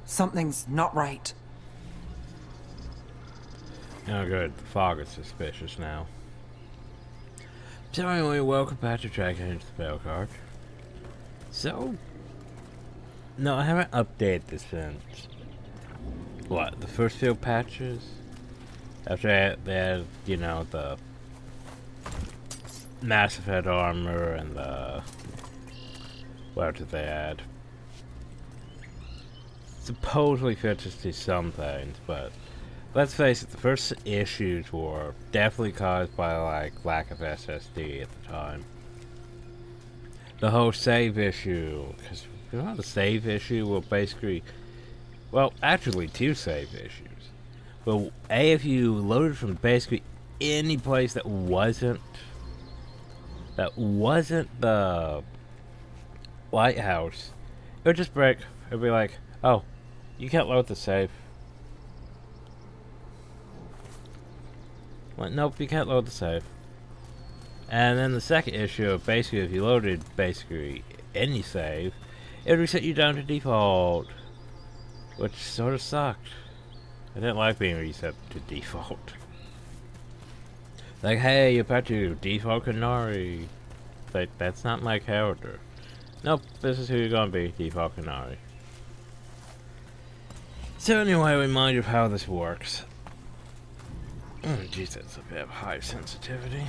Something's not right. Oh good, the fog is suspicious now. So anyway, welcome back to Age Veilguard. So, no, I haven't updated this since, what, the first few patches? After they had, you know, the massive head armor and the, what did they add? Supposedly fixes to some things, but let's face it, the first issues were definitely caused by, like, lack of SSD at the time. The whole save issue, because you know, the save issue will basically, well, actually two save issues. Well, if you loaded from basically any place that wasn't the lighthouse, it would just break. It would be like, oh, you can't load the save. Well, nope, you can't load the save. And then the second issue, basically, if you loaded basically any save, it would reset you down to default, which sort of sucked. I didn't like being reset to default. Like, hey, you're about to default Canary. Like, that's not my character. Nope, this is who you're gonna be, default Canary. So anyway, remind you of how this works. Oh, geez, that's a bit of high sensitivity.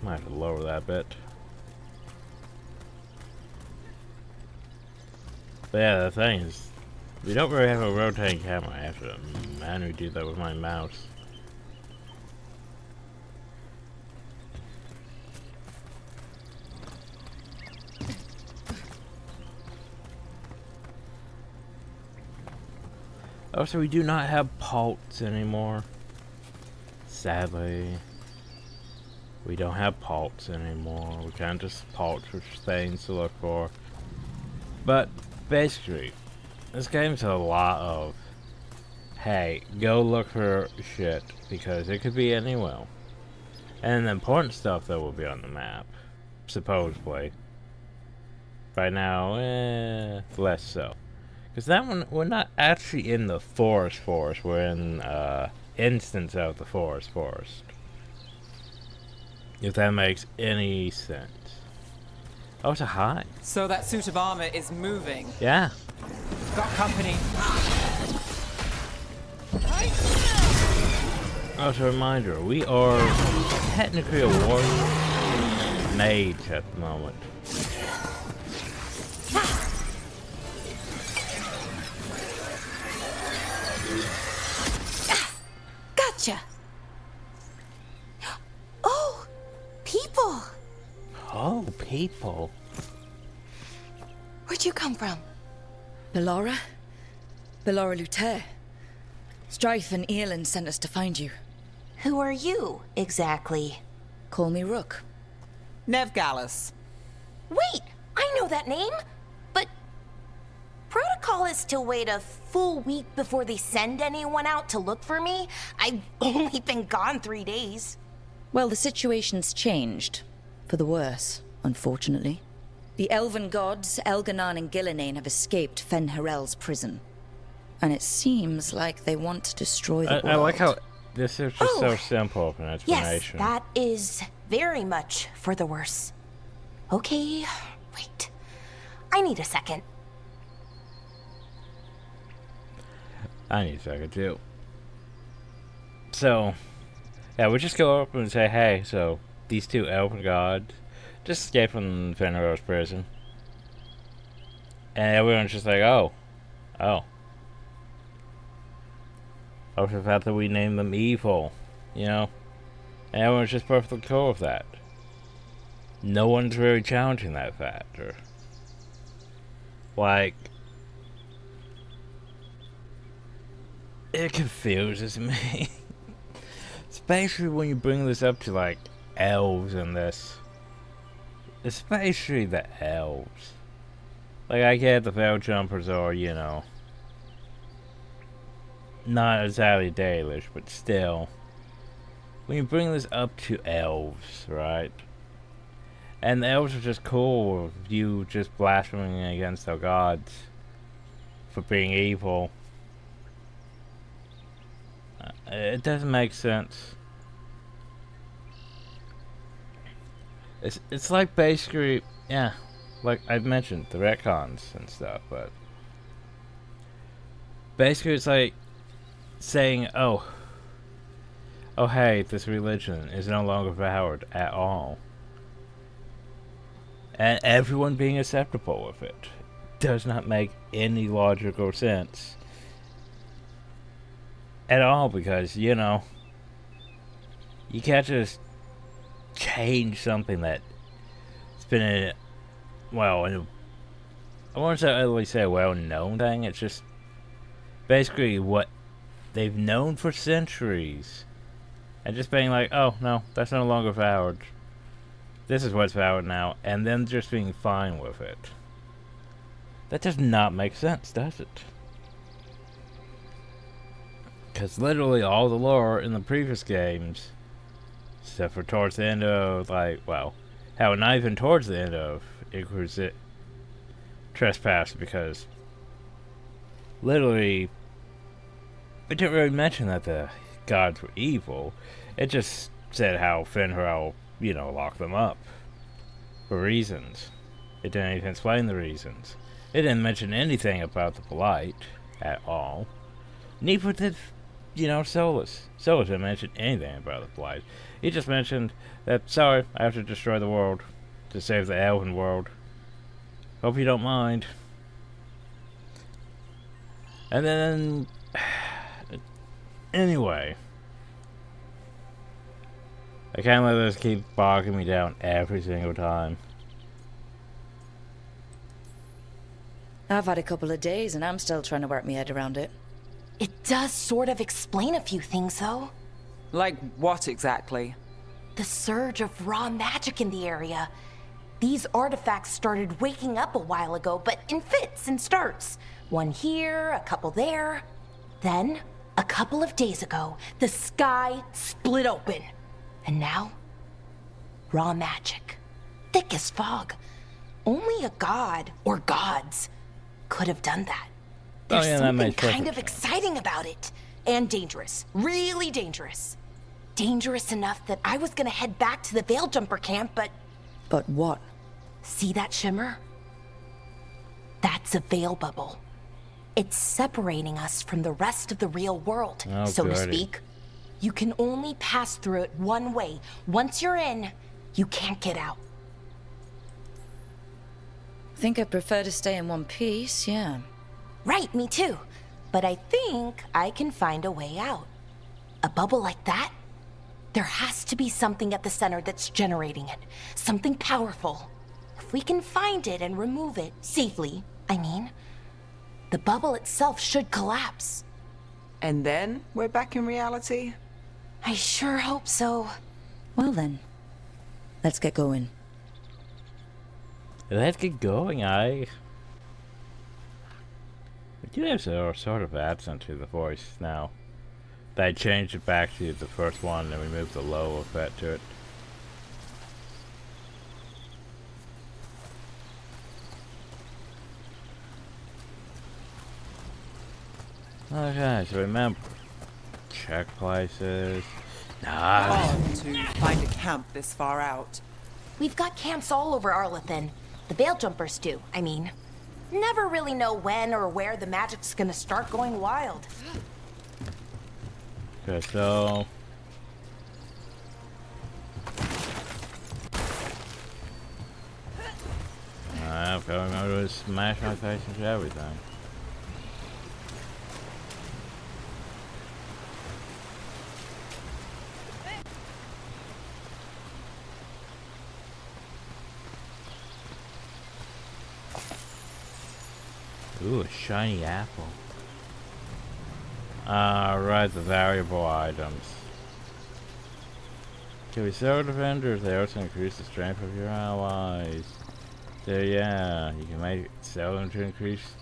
Might have to lower that a bit. But yeah, the thing is, we don't really have a rotating camera. I have to manually do that with my mouse. Also, we do not have pults anymore. Sadly. We don't have pults anymore. We can't just pult for things to look for. But, basically, this game's a lot of, hey, go look for shit, because it could be anywhere. And the important stuff, though, will be on the map. Supposedly. Right now, less so. Because that one, we're not actually in the forest, we're in, instance of the forest. If that makes any sense. Oh, it's a high. So that suit of armor is moving. Yeah. Got company. Oh, as a reminder, we are technically a warrior mage at the moment. Gotcha. Oh, people. Oh, people. Where'd you come from? Bellora? Bellora Luther. Strife and Earlin sent us to find you. Who are you, exactly? Call me Rook. Nev Gallus. Wait, I know that name. But protocol is to wait a full week before they send anyone out to look for me. I've only been gone 3 days. Well, the situation's changed. For the worse, unfortunately. The elven gods, Elganan and Gillinane, have escaped Fen'Harel's prison. And it seems like they want to destroy the world. I like how this is just so simple of an explanation. Yes, that is very much for the worse. Okay, wait. I need a second. I need a second too. So, yeah, we just go up and say, hey, so these two elven gods just escaped from Fen'Harel's prison. And everyone's just like, oh. Or the fact that we named them evil, you know? And everyone's just perfectly cool with that. No one's really challenging that factor. Like, it confuses me. Especially when you bring this up to, like, elves and this. Especially the elves. Like, I get the Veil Jumpers are, you know, not exactly Dalish, but still. When you bring this up to elves, right? And the elves are just cool with you just blaspheming against their gods for being evil. It doesn't make sense. It's like basically, yeah, like I've mentioned, the retcons and stuff, but basically it's like saying, oh hey, this religion is no longer valid at all. And everyone being acceptable with it does not make any logical sense at all, because, you know, you can't just change something that's been I won't really say a well-known thing. It's just basically what they've known for centuries, and just being like, oh no, that's no longer valid, this is what's valid now, and then just being fine with it. That does not make sense, does it? Because literally all the lore in the previous games, except for towards the end of, like, well, how not even towards the end of Inquisition Trespass, because literally it didn't really mention that the gods were evil. It just said how Fenrir, you know, locked them up for reasons. It didn't even explain the reasons. It didn't mention anything about the Polite at all. Neither did, you know, Solus. Solus didn't mention anything about the Polite. He just mentioned that, sorry, I have to destroy the world to save the elven world. Hope you don't mind. And then, anyway, I can't let this keep bogging me down every single time. I've had a couple of days and I'm still trying to work my head around it. It does sort of explain a few things, though. Like what exactly? The surge of raw magic in the area. These artifacts started waking up a while ago, but in fits and starts. One here, a couple there. Then, a couple of days ago, the sky split open. And now, raw magic. Thick as fog. Only a god, or gods, could have done that. There's something kind of exciting about it. And dangerous. Really dangerous. Dangerous enough that I was gonna head back to the Veil Jumper camp, but... But what? See that shimmer? That's a veil bubble. It's separating us from the rest of the real world, so to speak. You can only pass through it one way. Once you're in, you can't get out. Think I'd prefer to stay in one piece, yeah. Right, me too. But I think I can find a way out. A bubble like that? There has to be something at the center that's generating it. Something powerful. If we can find it and remove it, safely, I mean, the bubble itself should collapse. And then we're back in reality? I sure hope so. Well then, let's get going. Let's get going, We do have a sort of accent to the voice now. They changed it back to the first one and we moved the low effect to it. Okay, so remember, check places. Nice. Hard to find a camp this far out. We've got camps all over Arlethan. The Veil Jumpers do, I mean. Never really know when or where the magic's gonna start going wild. Okay, so... I've got to remember to smash my face into everything. Ooh, a shiny apple. Right, the variable items. Can we sell defenders? They also increase the strength of your allies. So yeah, you can sell them to increase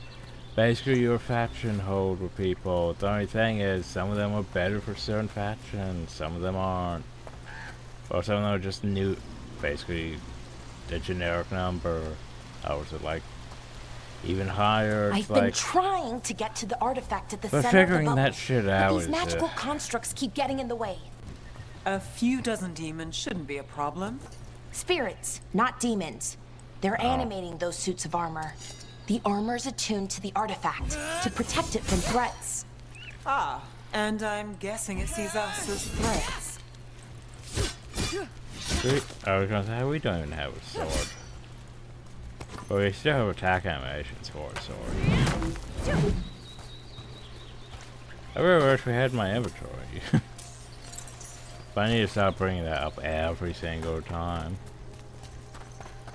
basically your faction hold with people. The only thing is, some of them are better for certain factions, some of them aren't. Or some of them are just new, basically the generic number. Or is it like even higher. I've been trying to get to the artifact at the we're center of the figuring bubble, that shit but out. these magical constructs keep getting in the way. A few dozen demons shouldn't be a problem. Spirits, not demons. They're animating those suits of armor. The armor's attuned to the artifact to protect it from threats. Ah, and I'm guessing it sees us as threats. I was gonna say, we don't even have a sword. But we still have attack animations for a sword. I really wish we had my inventory. But I need to stop bringing that up every single time.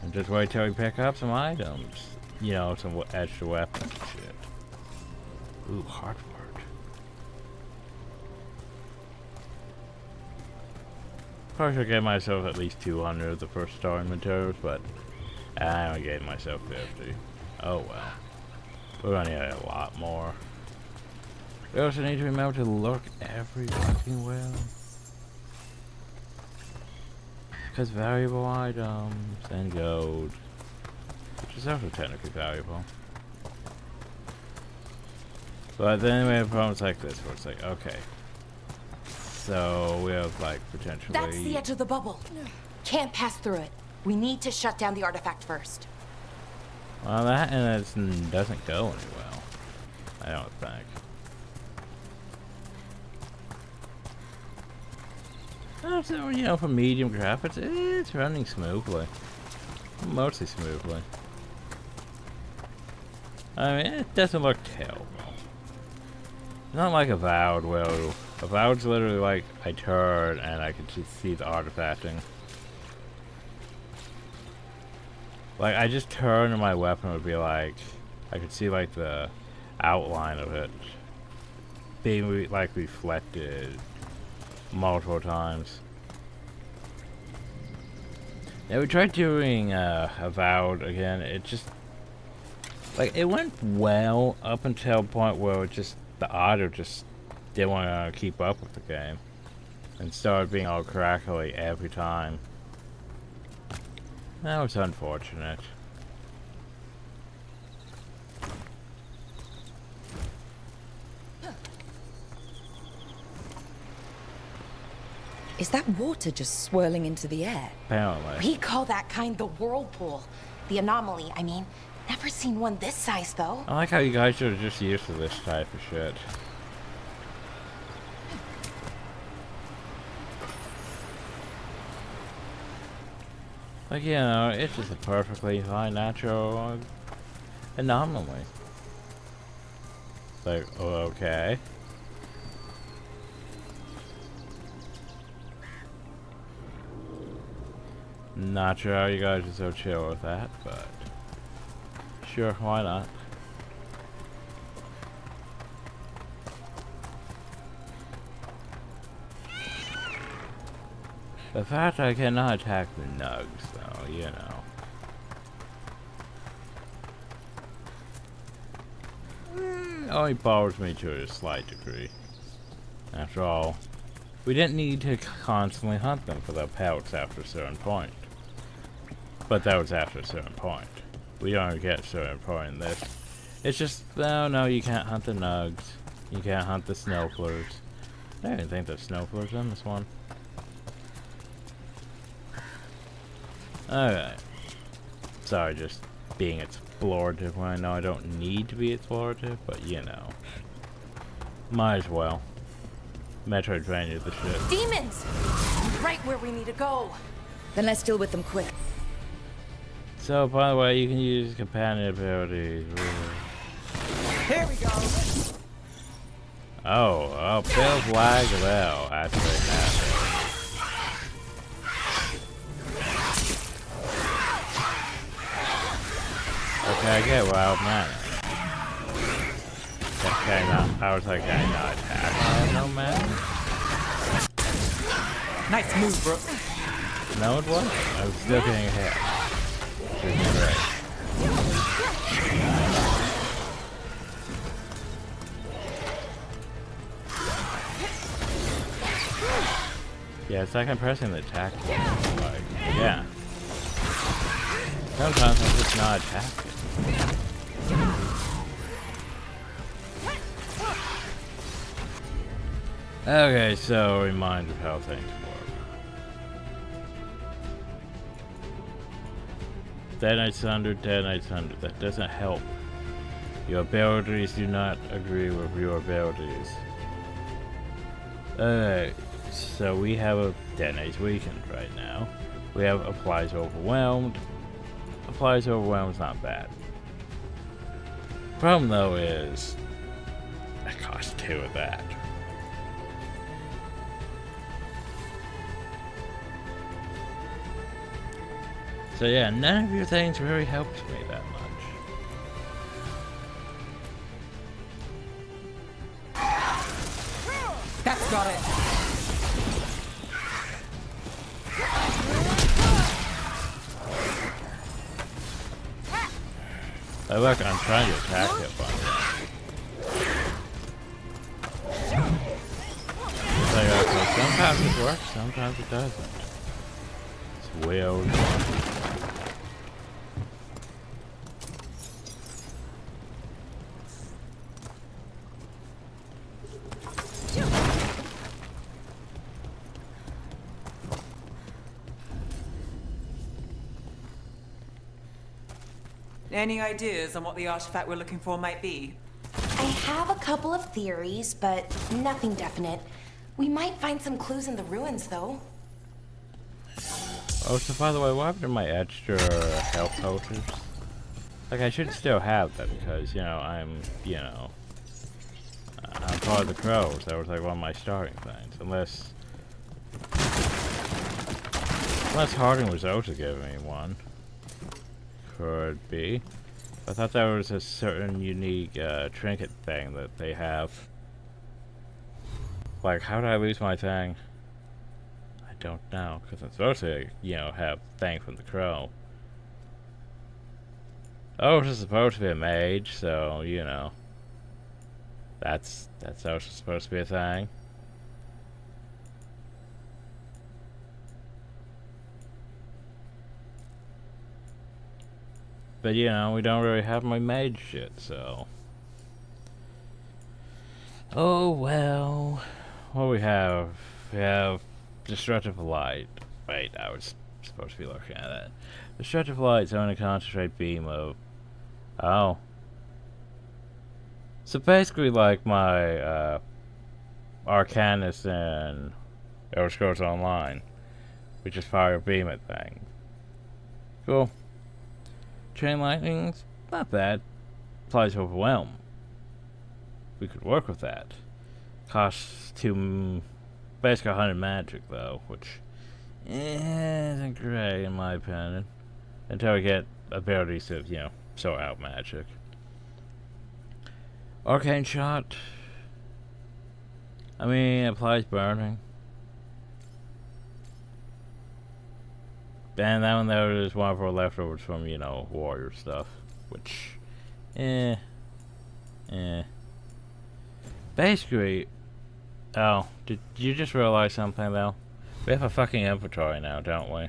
And just wait till we pick up some items. You know, some extra weapons and shit. Ooh, hard work. Probably should give myself at least 200 of the first starting materials, but I only gave myself 50. Oh well. We're gonna need a lot more. We also need to remember to look every fucking well. Because valuable items and gold, which is also technically valuable. But then we have problems like this where it's like, okay. So we have like potentially... That's the edge of the bubble. Can't pass through it. We need to shut down the artifact first. Well, that and it doesn't go any well. I don't think. So, you know, for medium graphics, it's running smoothly. Mostly smoothly. I mean, it doesn't look terrible. It's not like Avowed, where Avowed's literally like I turn and I can just see the artifacting. Like, I just turn and my weapon would be like, I could see like the outline of it being like reflected multiple times. Yeah, we tried doing Avowed again. It just like it went well up until a point where it just the audio just didn't want to keep up with the game and started being all crackly every time. That was unfortunate. Is that water just swirling into the air? Apparently. We call that kind the whirlpool. The anomaly, I mean. Never seen one this size, though. I like how you guys are just used to this type of shit. Like, you know, it's just a perfectly fine natural anomaly. Like, oh, okay. Not sure how you guys are so chill with that, but sure, why not? The fact I cannot attack the nugs, though, you know. Only bothers me to a slight degree. After all, we didn't need to constantly hunt them for their pelts after a certain point. But that was after a certain point. We don't get a certain point in this. It's just, no, you can't hunt the nugs. You can't hunt the snowflers. I didn't think there's snowflers in this one. Alright. Sorry, just being explorative when I know I don't need to be explorative, but you know. Might as well. Metroidvania the shit. Demons! Right where we need to go. Then let's deal with them quick. So, by the way, you can use companion abilities. Here we go. Oh, Bill's lag well, actually happened. Okay, I get wild mana. Okay, no, I was like, I not attack. I have no mana. Nice move, bro. No, it wasn't. I was still getting hit. Which is great. Yeah, it's like I'm pressing the attack button. Like, yeah. Sometimes I'm just not attacking. Okay, so a reminder of how things work. Detonates 100, detonates 100. That doesn't help. Your abilities do not agree with your abilities. Alright, so we have a detonates weakened right now. We have applies overwhelmed. Applies overwhelmed is not bad. Problem though is, that costs 2 of that. So yeah, none of your things really helps me that much. That's got it. Oh look, I'm trying to attack it, but so, okay, sometimes it works, sometimes it doesn't. It's weird. Any ideas on what the artifact we're looking for might be? I have a couple of theories, but nothing definite. We might find some clues in the ruins, though. Oh, so by the way, what happened to my extra health potions? Like, I should still have them because, you know, I'm part of the crows. That was like one of my starting things. Unless Harding was able to give me one. Could be. I thought there was a certain unique trinket thing that they have. Like, how did I lose my thing? I don't know, because I'm supposed to, you know, have thing from the crow. Oh, this is supposed to be a mage, so, you know. That's also supposed to be a thing. But, you know, we don't really have my mage shit, so. Oh, well. What do we have? We have Destructive Light. Wait, I was supposed to be looking at that. Destructive Light's only concentrate beam of. Oh. So basically, like my Arcanus and Elder Scrolls Online, we just fire beam at things. Cool. Chain Lightning's not bad. Applies Overwhelm. We could work with that. Costs basically 100 magic though, which isn't great in my opinion. Until we get abilities to, you know, sort out magic. Arcane Shot. I mean, applies burning. And that one there is one of our leftovers from, you know, warrior stuff. Which, Basically, oh, did you just realize something though? We have a fucking inventory now, don't we?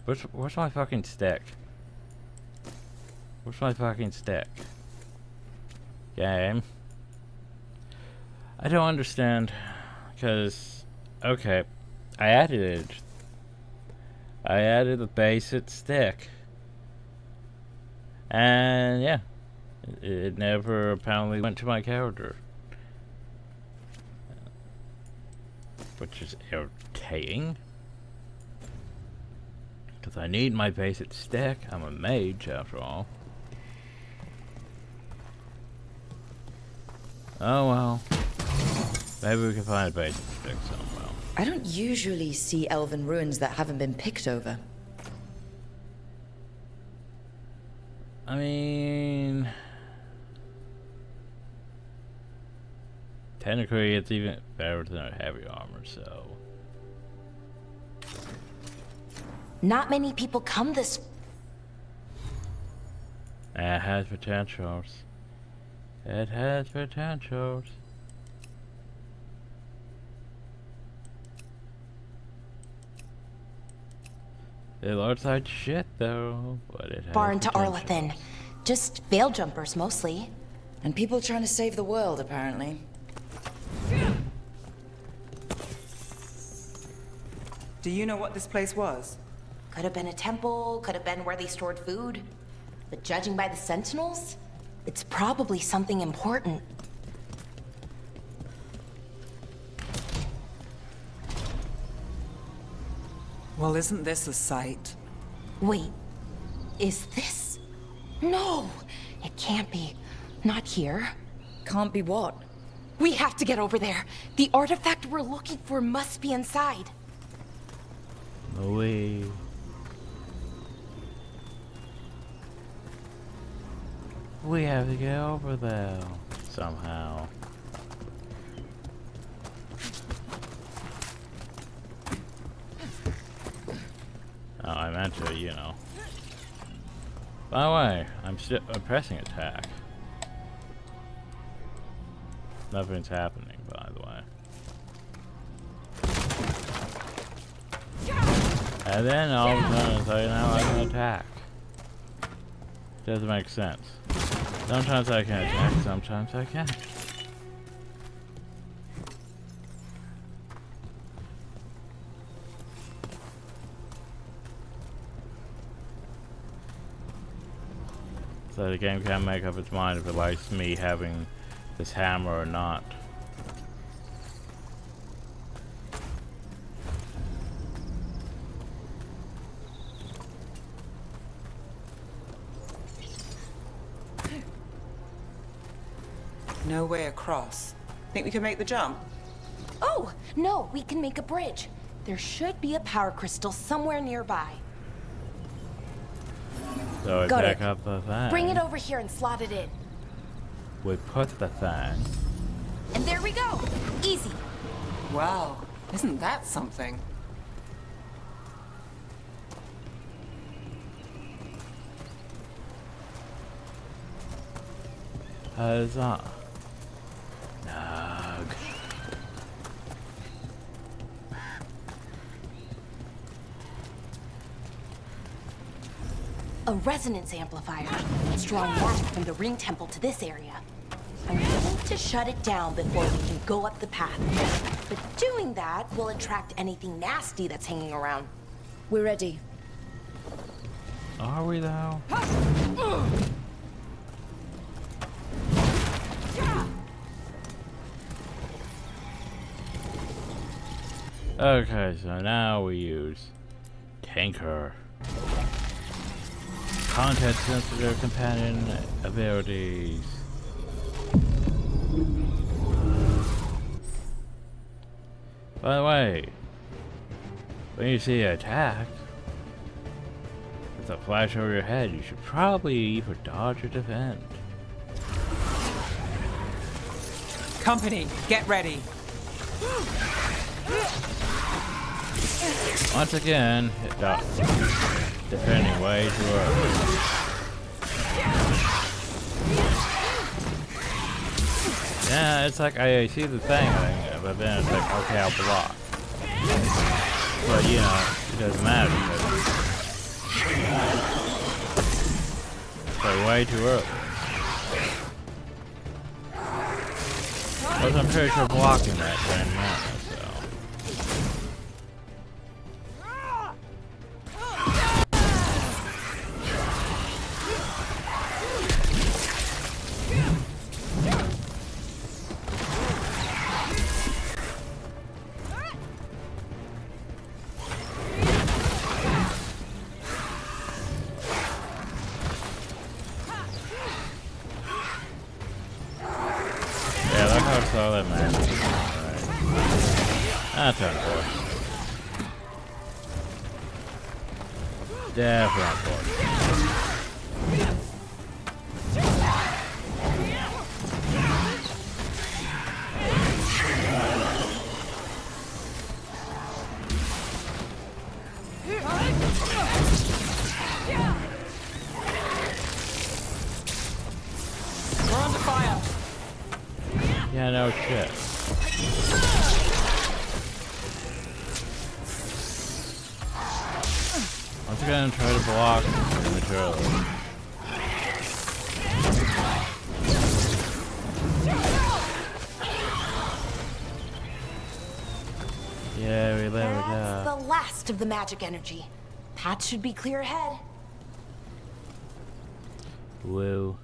Where's my fucking stick? Where's my fucking stick? Game. I don't understand, because, okay, I added the basic stick, and yeah, it never apparently went to my character, which is irritating, because I need my basic stick. I'm a mage after all. Oh well, maybe we can find a basic stick somewhere. I don't usually see elven ruins that haven't been picked over. I mean, technically it's even better than a heavy armor, so. Not many people come this. It has potentials. It has potentials. It looks like shit though, but it has Far into potentials. Arlathan. Just veil jumpers mostly. And people trying to save the world, apparently. Do you know what this place was? Could have been a temple, could have been where they stored food. But judging by the sentinels, it's probably something important. Well, isn't this a sight? Wait, is this? No, it can't be. Not here. Can't be what? We have to get over there. The artifact we're looking for must be inside. We have to get over there somehow. Oh, I meant to, you know. By the way, I'm pressing attack. Nothing's happening, by the way. And then all of a sudden it's like, now I can attack. Doesn't make sense. Sometimes I can attack, sometimes I can't. So the game can't make up its mind if it likes me having this hammer or not. No way across. Think we can make the jump? Oh, no, we can make a bridge. There should be a power crystal somewhere nearby. So we Got pick it. up the thing. Bring it over here and slot it in. We put the thing. And there we go. Easy. Wow, isn't that something? Huzzah. Nug. A resonance amplifier. Strong match from the ring temple to this area. I'm willing to shut it down before we can go up the path. But doing that will attract anything nasty that's hanging around. We're ready. Are we though? Okay, so now we use Tanker. Content sensitive companion abilities. By the way, when you see an attack with a flash over your head, you should probably either dodge or defend. Company, get ready. Once again, hit dodge. Defending way too early. Yeah, it's like I see the thing, but then it's like, okay, I'll block. But you know, it doesn't matter because it's like way too early. Plus, I'm pretty sure blocking that didn't matter, so. Yeah, look how slow that match is. Alright. That's unfortunate. Definitely unfortunate. We're under fire. Yeah, no shit. Once again, try to block prematurely. Yeah, we let it That's go. the the last of the magic energy. Path should be clear ahead. Woo.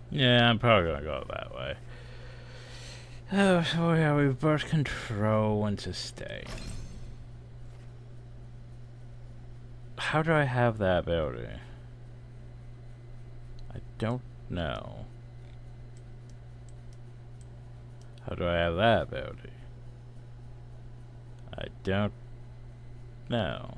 Yeah, I'm probably gonna go that way. Oh, so yeah, we burst control and sustain. How do I have that ability? I don't know. How do I have that ability? I don't know.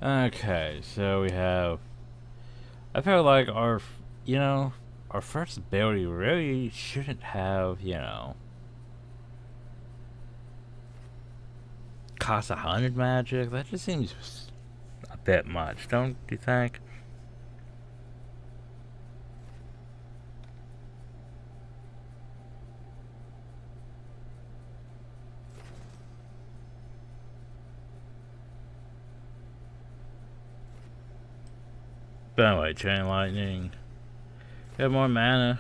Okay, so we have. I feel like our first ability really shouldn't have, cost 100 magic. That just seems a bit much, don't you think? But anyway, chain lightning. Get more mana,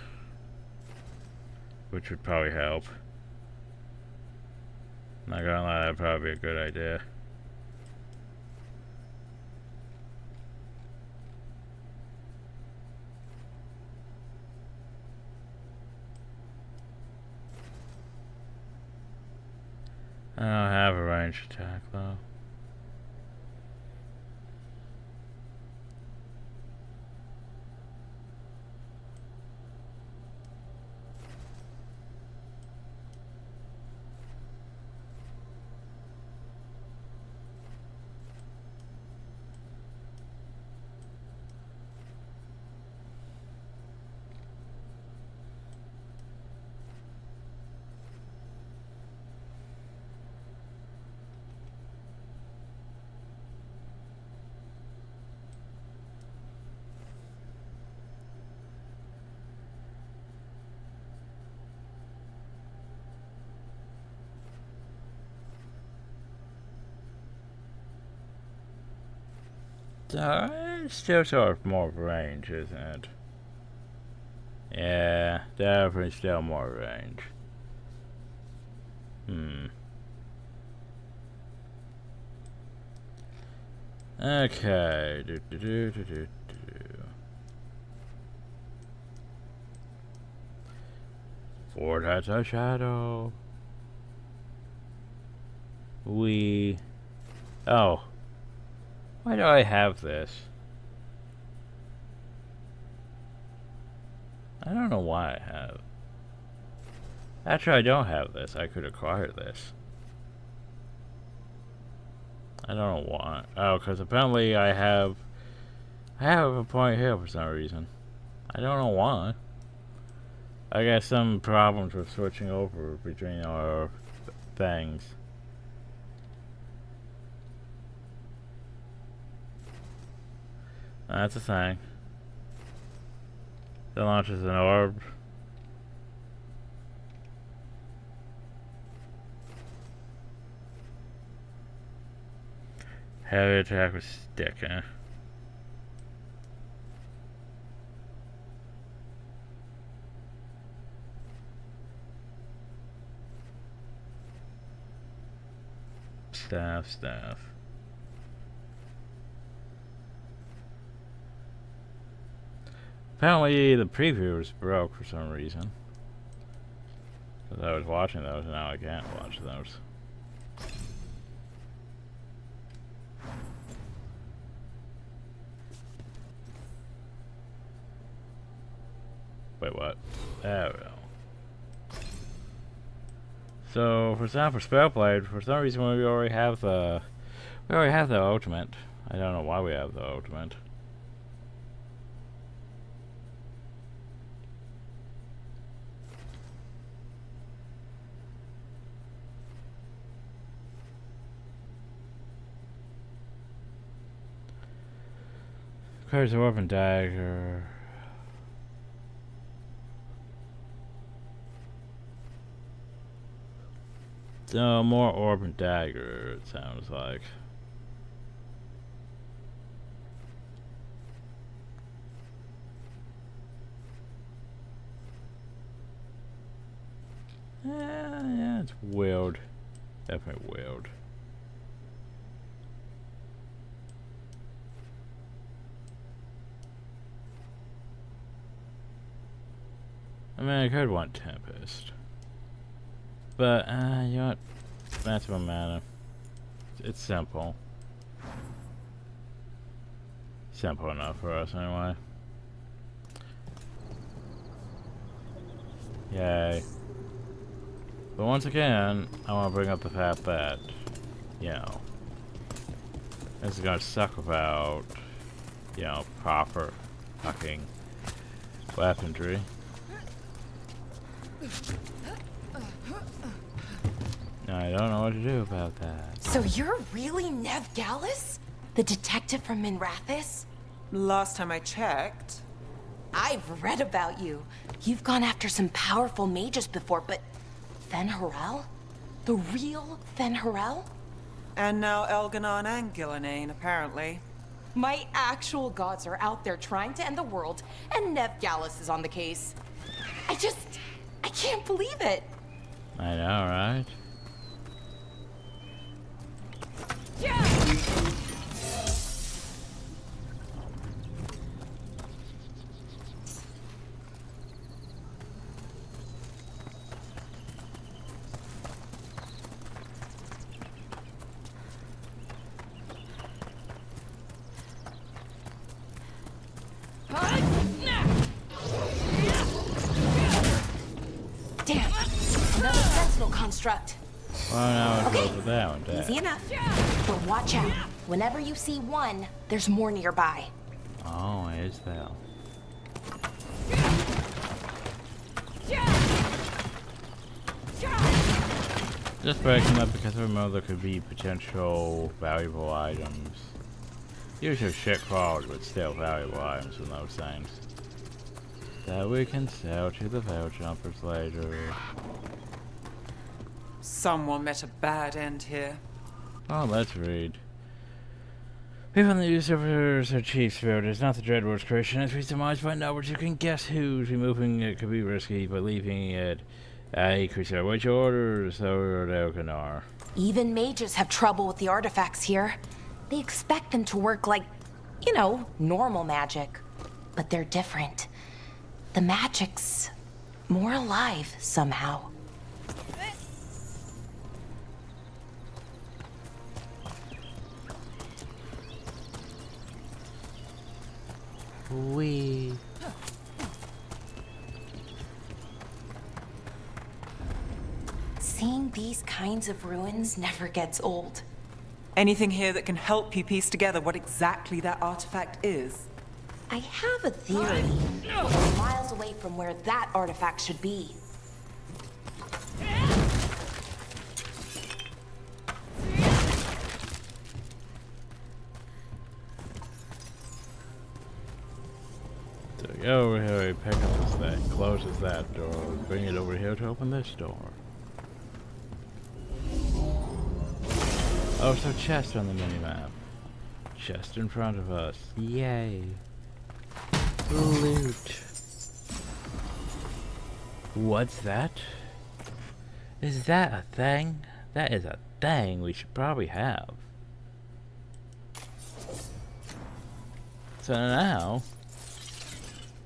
which would probably help. Not gonna lie, that'd probably be a good idea. I don't have a ranged attack though. It's still sort of more range, isn't it? Yeah, definitely still more range. Okay. Ford has a shadow. Oh. Why do I have this? I don't know why I have. Actually, I don't have this. I could acquire this. I don't know why. Oh, because apparently I have a point here for some reason. I don't know why. I got some problems with switching over between our things. That's a thing. It launches an orb. Heavy attack with stick, eh? Staff. Apparently the preview was broke for some reason. Because I was watching those and now I can't watch those. Wait, what? There we go. So for Spellblade, for some reason we already have the ultimate. I don't know why we have the ultimate. Requires a weapon dagger. So, more orb and dagger, it sounds like. Yeah, it's weird. Definitely weird. I mean, I could want Tempest. But, you know what? Maximum mana. It's simple. Simple enough for us, anyway. Yay. But once again, I want to bring up the fact that, you know, this is going to suck without, you know, proper fucking weaponry. I don't know what to do about that. So you're really Nev Gallus? The detective from Minrathis? Last time I checked. I've read about you. You've gone after some powerful mages before, but Fen'Harel? The real Fen'Harel? And now Elganon and Gillenane, apparently. My actual gods are out there trying to end the world, and Nev Gallus is on the case. I can't believe it. I know, right? Damn, another sentinel construct. Well, now it goes with that one, Dad. Easy enough. But watch out. Whenever you see one, there's more nearby. Oh, is that? Just breaking up because I remember there could be potential valuable items. Usually shit quality, but still valuable items in those things. That we can sell to the veil jumpers later. Someone met a bad end here. Oh, let's read. People in the usurpers are chiefs vote. It's not the Dreadword's creation. As we surmise by numbers, you can guess who's removing it could be risky, but leaving it a crusader. Which orders or Elganar? Even mages have trouble with the artifacts here. They expect them to work like, you know, normal magic. But they're different. The magic's more alive somehow. Wee. Seeing these kinds of ruins never gets old. Anything here that can help you piece together what exactly that artifact is? I have a theory, but we're miles away from where that artifact should be. So we go over here, we pick up this thing, closes that door, bring it over here to open this door. Oh, so chest on the minimap. Chest in front of us. Yay. Loot. What's that? Is that a thing? That is a thing we should probably have. So now,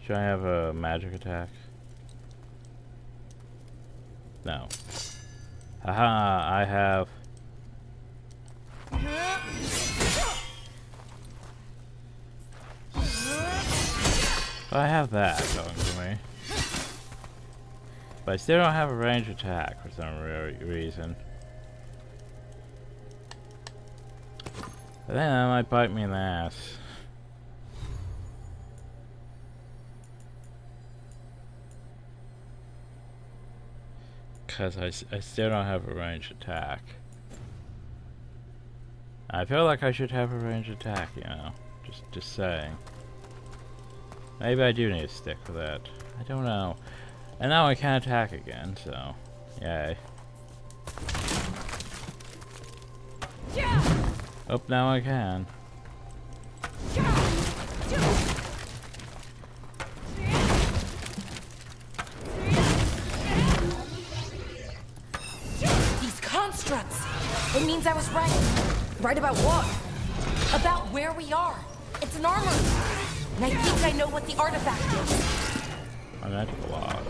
should I have a magic attack? No. Haha, I have. I have that going to me. But I still don't have a range attack for some reason. But then that might bite me in the ass. Because I still don't have a range attack. I feel like I should have a range attack, you know. Just saying. Maybe I do need to stick with that. I don't know. And now I can attack again, so yay. Oh, now I can. These constructs! It means I was right. Right about what? About where we are. It's an armor. And I think I know what the artifact is. Oh, that's a lot.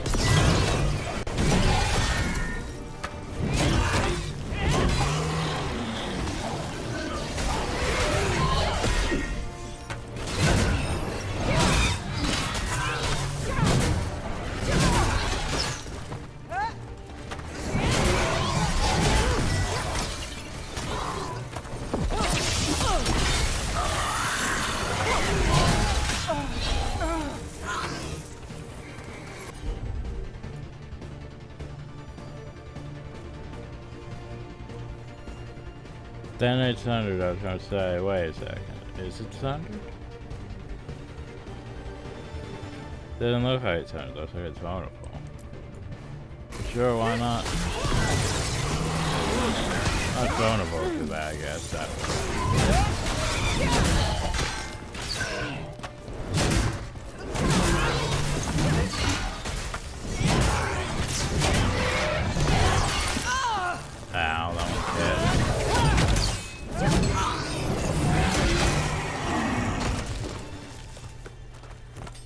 Then it's thundered. I was gonna say, wait a second. Is it thundered? Doesn't look like it's thundered. Looks like it's vulnerable. But sure, why not? Not vulnerable to that, I guess. That Ow, that one's hit.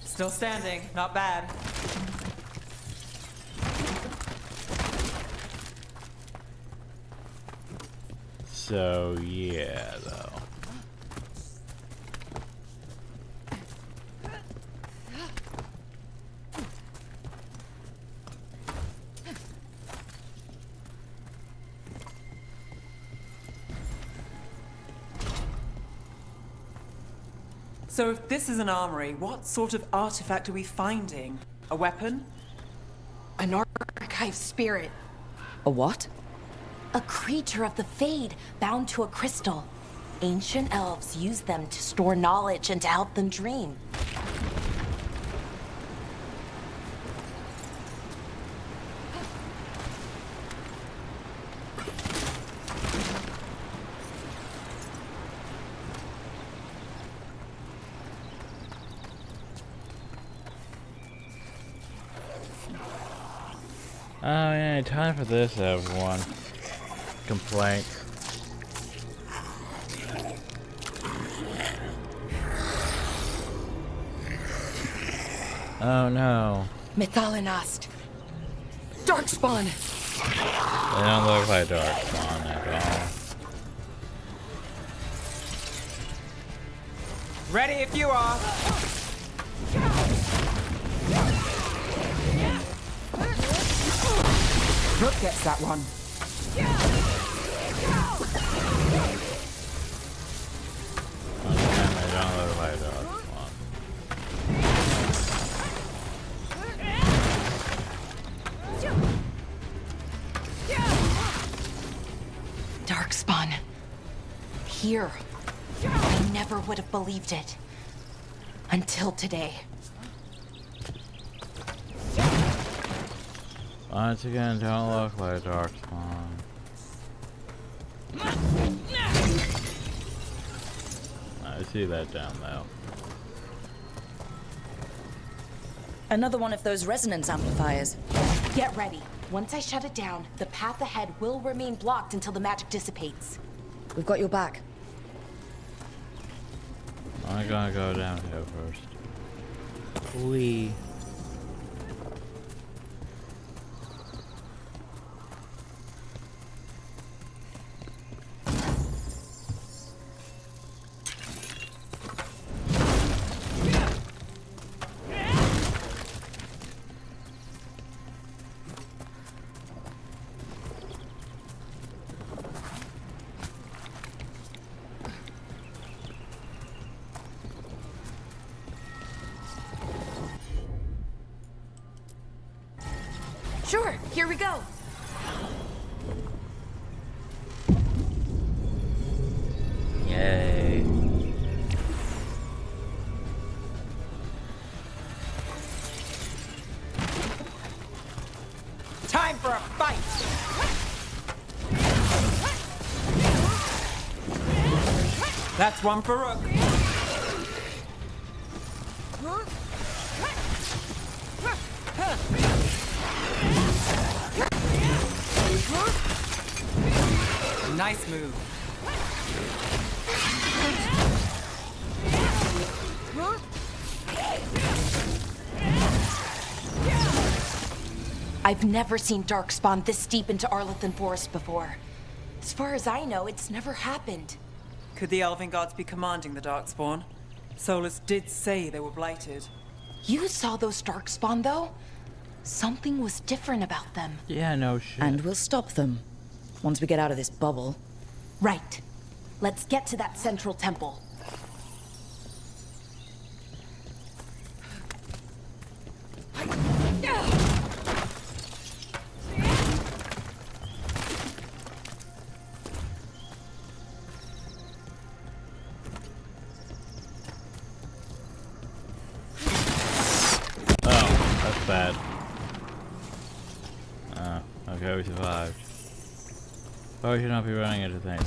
Still standing, not bad. So, yeah, though. So if this is an armory, what sort of artifact are we finding? A weapon? An archive spirit. A what? A creature of the Fade, bound to a crystal. Ancient elves use them to store knowledge and to help them dream. Oh yeah, time for this, everyone. Complaint. Oh no. Mythalinast. Darkspawn! They don't look like Darkspawn at all. Ready if you are. Brooke gets that one. Again, they don't look like Darkspawn. Darkspawn. Here. I never would have believed it. Until today. Once again, don't look like Darkspawn. I see that down there. Another one of those resonance amplifiers. Get ready. Once I shut it down, the path ahead will remain blocked until the magic dissipates. We've got your back. I'm gonna go down here first. Wee. Sure, here we go. Yay. That's one for Rook. Nice move. I've never seen Darkspawn this deep into Arlethan Forest before. As far as I know, it's never happened. Could the Elven Gods be commanding the Darkspawn? Solus did say they were blighted. You saw those Darkspawn, though? Something was different about them. Yeah, no shit. And we'll stop them once we get out of this bubble. Right. Let's get to that central temple. Bad. Okay, we survived. Probably should not be running into things.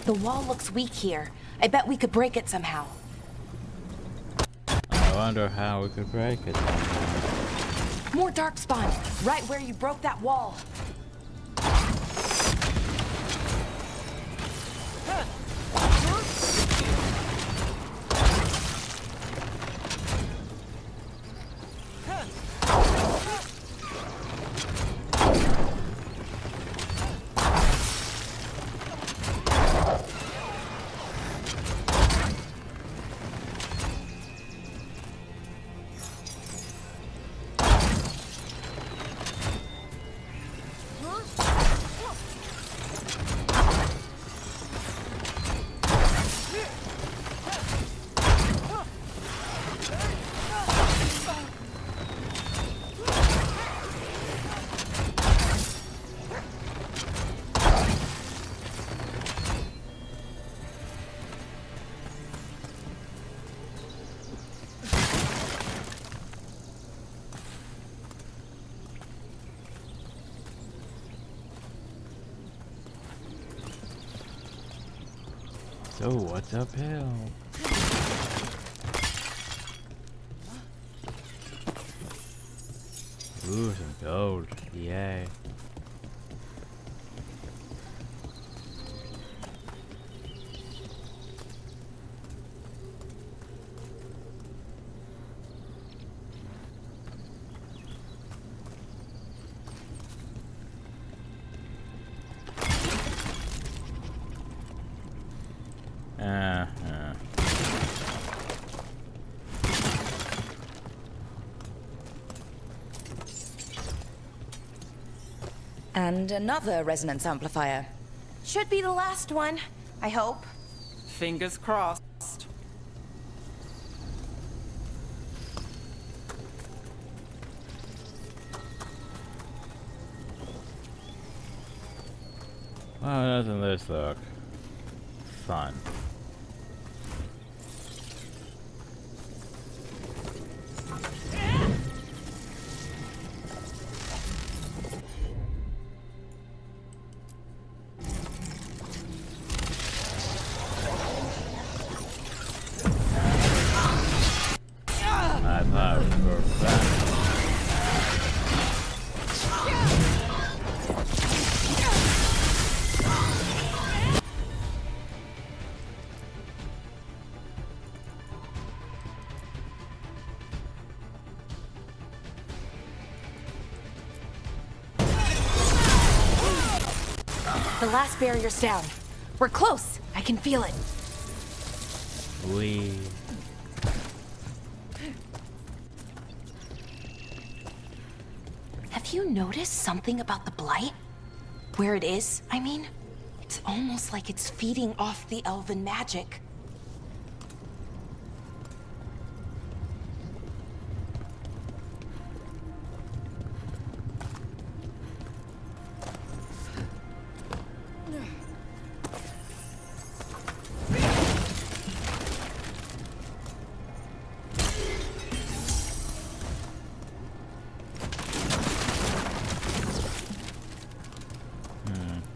The wall looks weak here. I bet we could break it somehow. I wonder how we could break it. More Darkspawn, right where you broke that wall. So what's uphill? Ooh, some gold. Yay. And another resonance amplifier. Should be the last one, I hope. Fingers crossed. Well, doesn't this look fun? I thought it was for fun. The last barrier's down. We're close. I can feel it. We. Have you noticed something about the blight? Where it is, I mean? It's almost like it's feeding off the elven magic.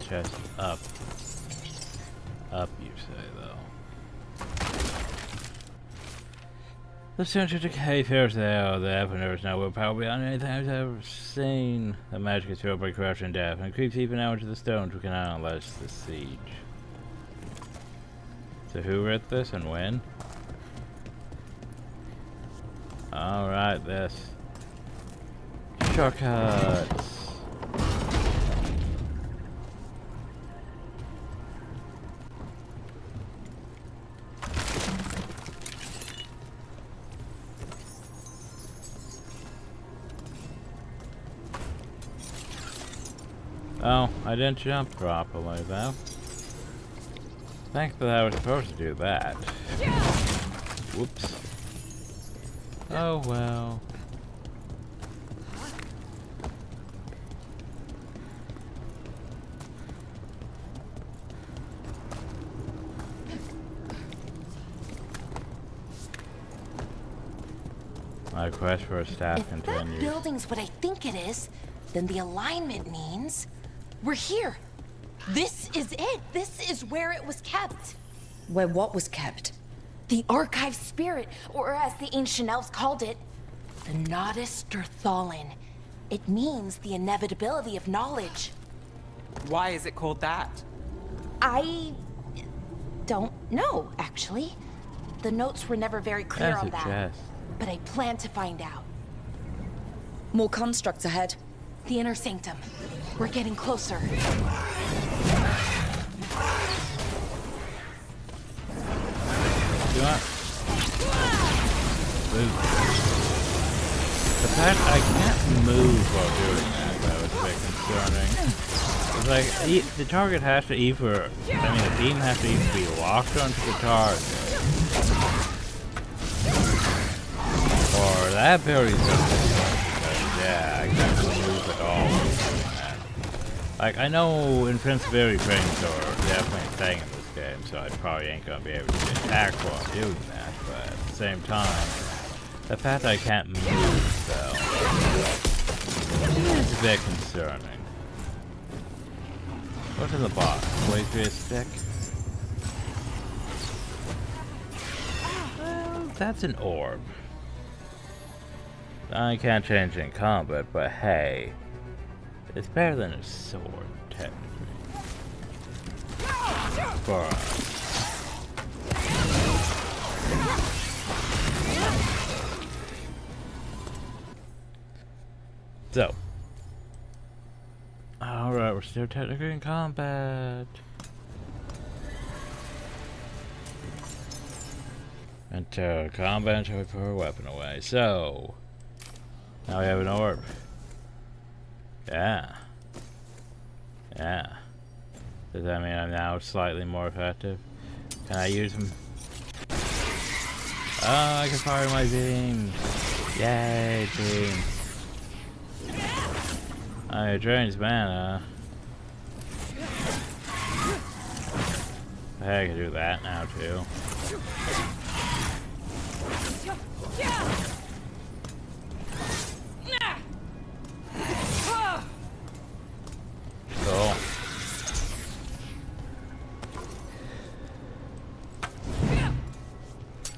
Chest up. say, though. The center to cave here there, the Avenger is now willpower beyond anything I've ever seen. The magic is filled by corruption and death, and it creeps even out into the stones we cannot unleash the siege. So who wrote this and when? Alright, this. Shortcuts! Oh, I didn't jump properly though. Think that I was supposed to do that. Whoops. Oh well. My quest for a staff If continues. that building's what I think it is, then the alignment means we're here. This is it. This is where it was kept. Where what was kept? The archive spirit, or as the ancient elves called it, the Nodus Derthalin. It means the inevitability of knowledge. Why is it called that? I don't know, actually. The notes were never very clear That's on a that. chest. But I plan to find out. More constructs ahead. The inner sanctum. We're getting closer. Do not move. The fact I can't move while doing that is a bit concerning. It's like, the target has to either, the beam has to either be locked onto the target, or that ability's yeah, I can't move at all while doing that. Like, I know invincibility frames are definitely a thing in this game, so I probably ain't gonna be able to get attacked while I'm doing that, but at the same time, the fact I can't move, though, is a bit concerning. What's in the box? Wait for a stick? Well, that's an orb. I can't change it in combat, but hey, it's better than a sword, technically. For us. So. Alright, we're still technically in combat. Enter combat until we put our weapon away. So. Now we have an orb. Yeah. Yeah. Does that mean I'm now slightly more effective? Can I use them? Oh, I can fire my beam. Yay, beam. Oh, it drains mana. Hey, I can do that now too. Cool.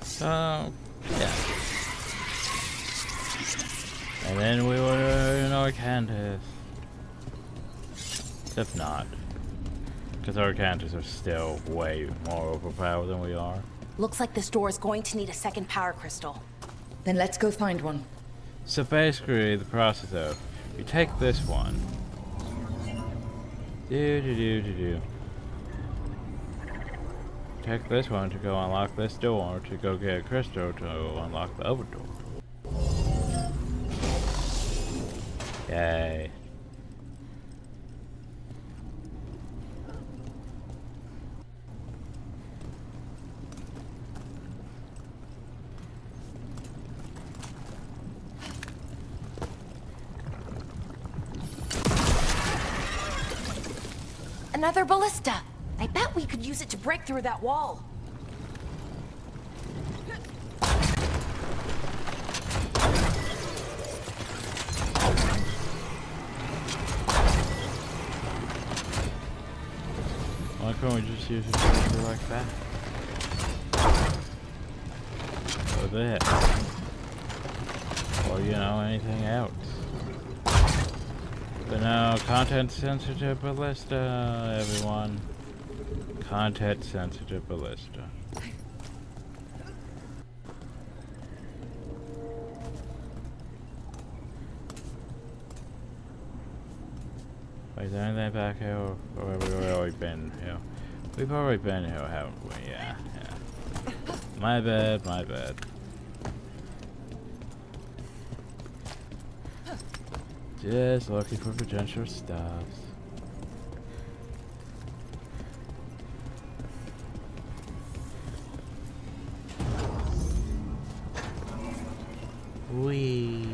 So, yeah. And then we were in Arcantus. If not. Because Arcantus are still way more overpowered than we are. Looks like this door is going to need a second power crystal. Then let's go find one. So basically, the process of, you take this one. Take this one to go unlock this door, to go get a crystal to unlock the other door. Yay. Another ballista. I bet we could use it to break through that wall. Why can't we just use a character like that? Or that. Or, you know, anything else. But no, content sensitive ballista, everyone. Content sensitive ballista. Wait, is there anything back here, or have we already been here? We've already been here, haven't we? Yeah, yeah. My bad, my bad. Just looking for potential stuffs. Wee.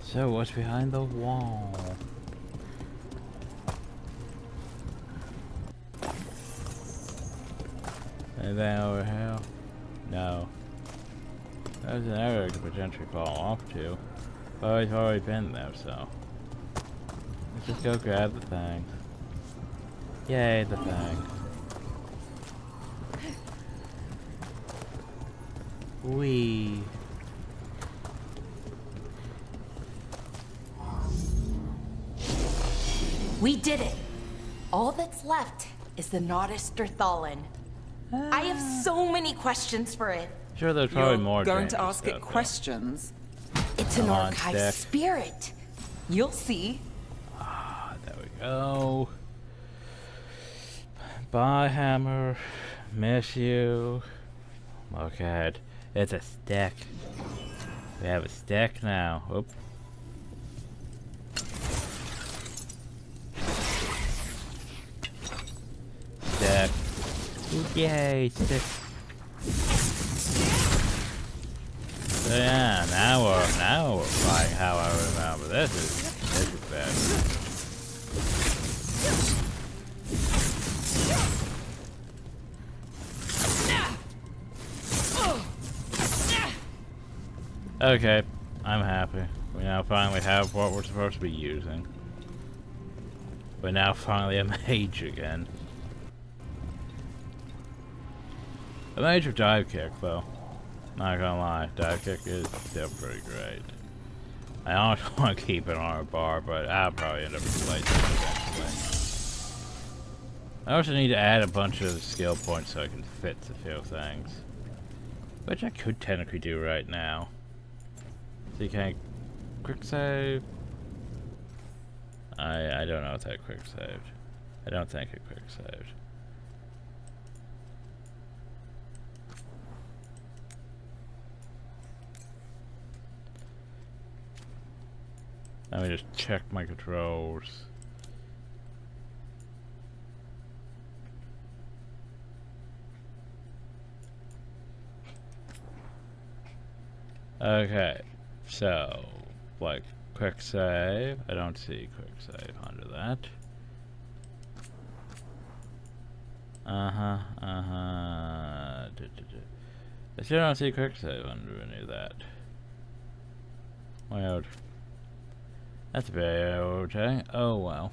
So, what's behind the wall? Anything over here? No. There's an area I could potentially fall off to. But I've already been there, so. Let's just go grab the thing. Yay, the thing. Wee. We did it! All that's left is the Nodus Thalin. I have so many questions for it. Sure, there's probably You're more going to dangerous ask it stuff, questions? It's an Come on, archive Stick. spirit. You'll see. Ah, there we go. Bye, Hammer. Miss you. Look at it's a stick. We have a stick now. Oop. Stick. Yay, stick. So yeah, now we're fighting how I remember. This is bad. Okay, I'm happy. We now finally have what we're supposed to be using. We're now finally a mage again. A mage with dive kick, though. Not gonna lie, dive kick is still pretty great. I honestly want to keep it on a bar, but I'll probably end up replacing it eventually. I also need to add a bunch of skill points so I can fit a few things. Which I could technically do right now. So you can't quick save. I don't know if that quick saved. I don't think it quick saved. Let me just check my controls. Okay, so, like, quick save. I don't see quick save under that. I still don't see quick save under any of that. Weird. That's very okay. Oh well.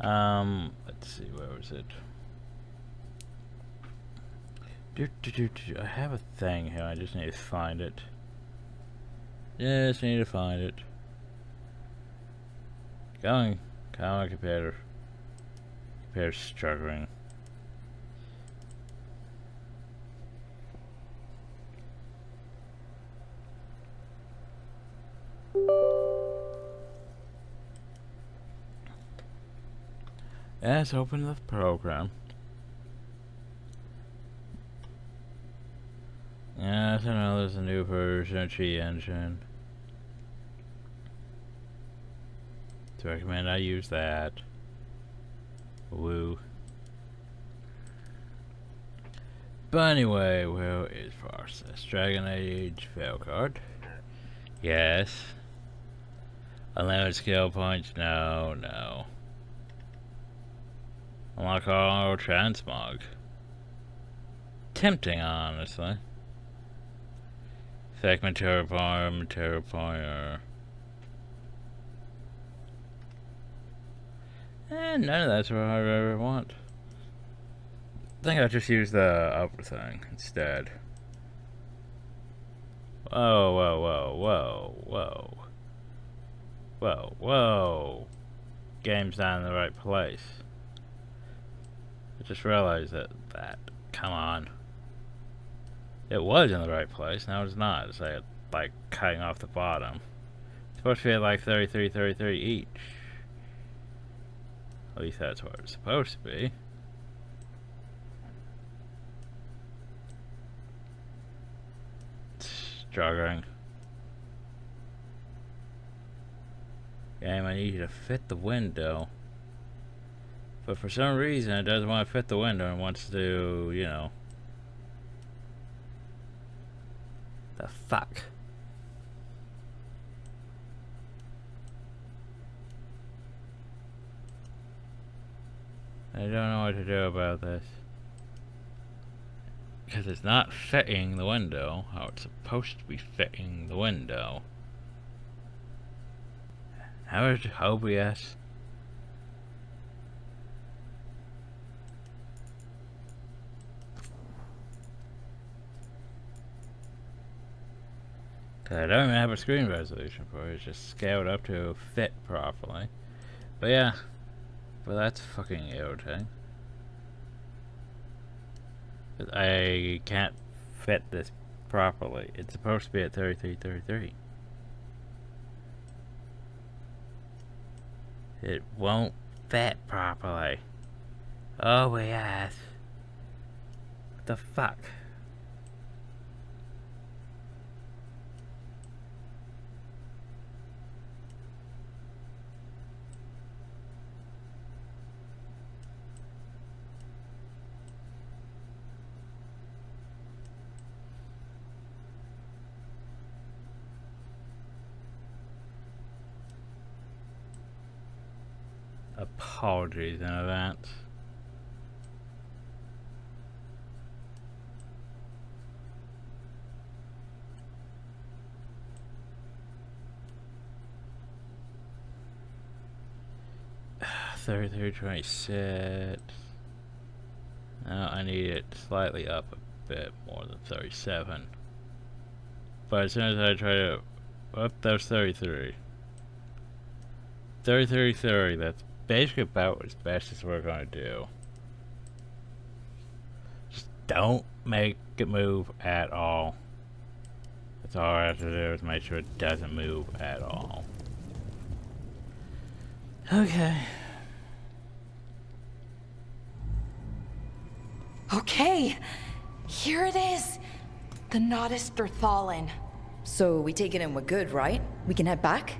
Let's see, where was it? I have a thing here, I just need to find it. Just need to find it. Come on, computer. Computer's struggling. Let's open the program. Yes, I know there's a new version of G Engine. To recommend I use that. Woo. But anyway, where is process? Dragon Age Veilguard. Yes. Unlimited skill points? No, no. Unlock all transmog. Tempting, honestly. Fake material fire. And none of that's what I ever want. I think I'll just use the upper thing instead. Whoa. Game's not in the right place. I just realized that. Come on. It was in the right place, now it's not. It's like cutting off the bottom. It's supposed to be at like 33 each. At least that's what it's supposed to be. Struggling. Game, I need you to fit the window. But for some reason it doesn't want to fit the window and wants to, you know. The fuck? I don't know what to do about this. Because it's not fitting the window how it's supposed to be fitting the window. How is OBS? Cause I don't even have a screen resolution for it, it's just scaled up to fit properly. But yeah, well that's fucking irritating. I can't fit this properly. It's supposed to be at 33. It won't fit properly. Oh yes. What the fuck? Apologies in advance. $33.26. Now I need it slightly up a bit more than 37. But as soon as I try to up, there's 33. 33.30. That's basically about as best as we're gonna do. Just don't make it move at all. That's all I have to do is make sure it doesn't move at all. Okay. Okay, here it is. The Nodus Derthalin. So we take it and we're good, right? We can head back?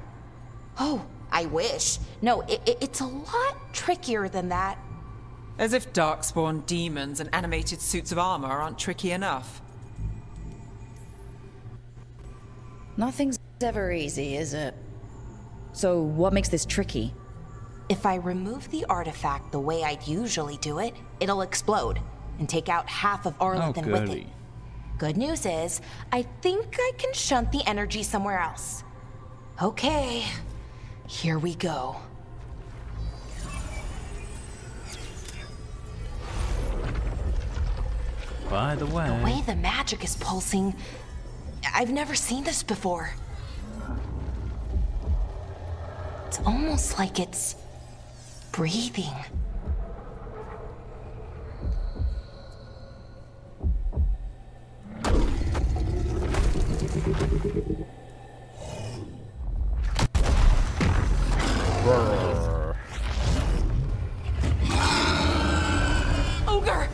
Oh, I wish. No, it's a lot trickier than that. As if darkspawn demons and animated suits of armor aren't tricky enough. Nothing's ever easy, is it? So what makes this tricky? If I remove the artifact the way I'd usually do it, it'll explode and take out half of Arlington with it. Good news is, I think I can shunt the energy somewhere else. Okay, here we go. By the The way the magic is pulsing, I've never seen this before. It's almost like it's breathing. Ogre!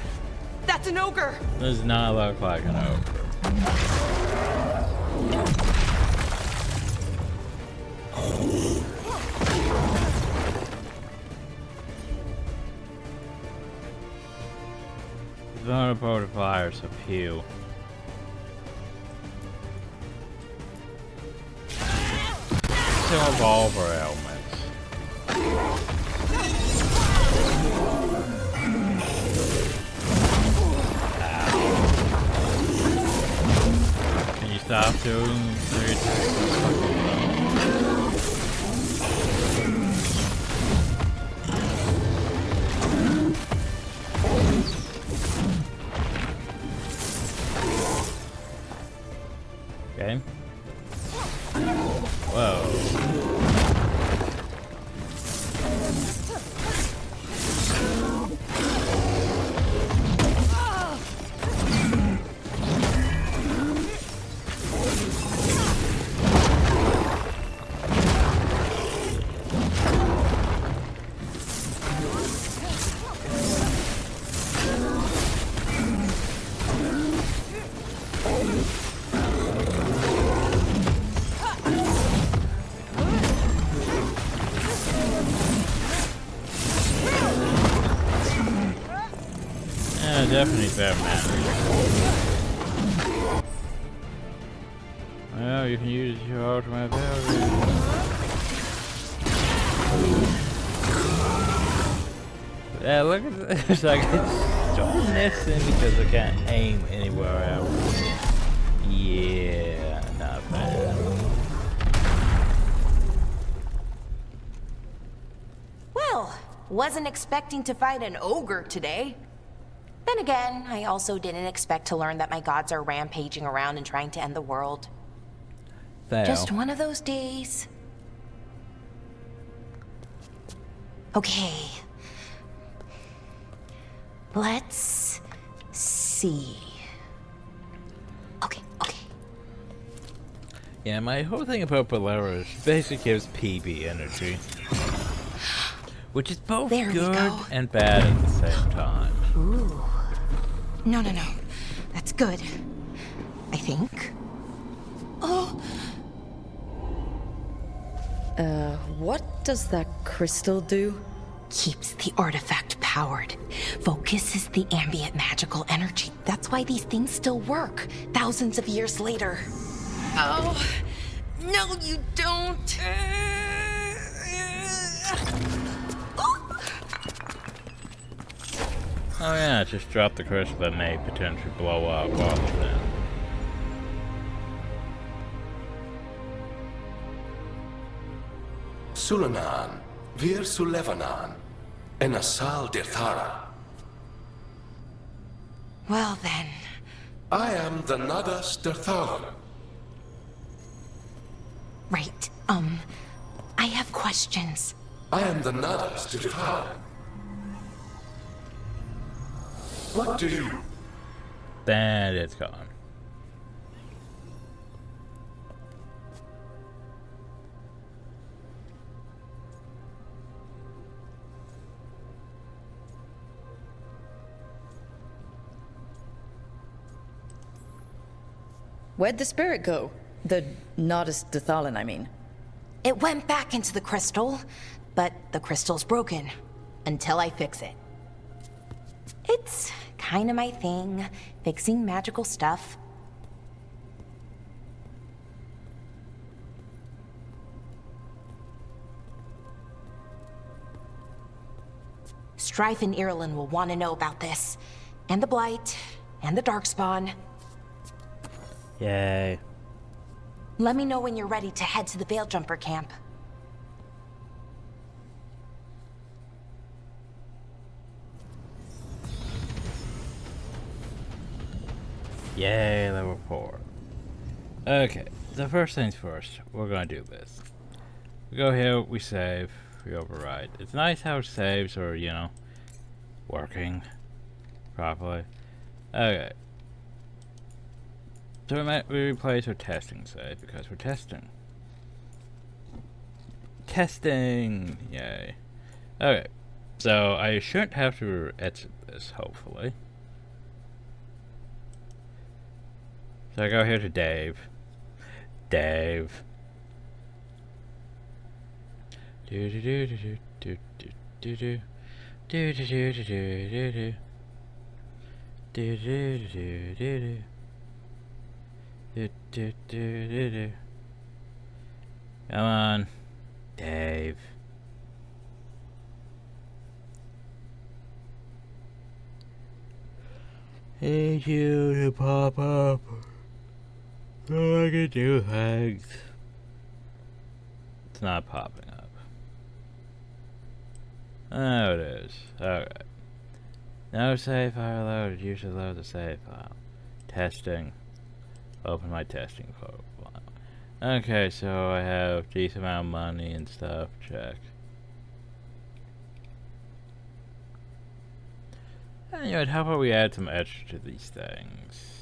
That's an ogre! Does not look like an ogre. Vulnerable to fires of heal. Still revolver elements. Can you stop doing the attacks. Okay. Whoa. Definitely Batman. Well, you can use your ultimate ability. Yeah, look at this. I can start missing because I can't aim anywhere else. Yeah, not bad. Well, wasn't expecting to fight an ogre today. Then again, I also didn't expect to learn that my gods are rampaging around and trying to end the world. Fail. Just one of those days. Okay. Let's see. Okay. Yeah, my whole thing about Bolero is basically gives PB energy. Which is both There we good go. and bad at the same time. Ooh. No. That's good. I think. Oh. What does that crystal do? Keeps the artifact powered. Focuses the ambient magical energy. That's why these things still work, thousands of years later. Oh. No, you don't. Oh yeah, just drop the crystal that may potentially blow up off them. Sulanan, Vir Sulevanan, and Asal Dirthara. Well then. I am the Nadas Dirtharan. Right. I have questions. I am the Nadas Dirtharan. What do you... Then it's gone. Where'd the spirit go? The Nodus Dathalan, I mean. It went back into the crystal, but the crystal's broken. Until I fix it. It's kind of my thing, fixing magical stuff. Strife and Irulan will want to know about this. And the Blight, and the Darkspawn. Yay. Let me know when you're ready to head to the Veil Jumper camp. Yay, level 4. Okay, the first things first, we're gonna do this. We go here, we save, we override. It's nice how saves are, you know, working properly. Okay. So we replace our testing save because we're testing. Testing! Yay. Okay, so I shouldn't have to exit this, hopefully. So I go here to Dave. Dave. Do do do do do do do do do do do do do do do do do do. Come on, Dave. Need you to pop up. So I can do things. It's not popping up. Oh, it is. Alright. No save file loaded. You should load the save file. Testing. Open my testing profile. Okay, so I have decent amount of money and stuff. Check. Anyway, how about we add some extra to these things?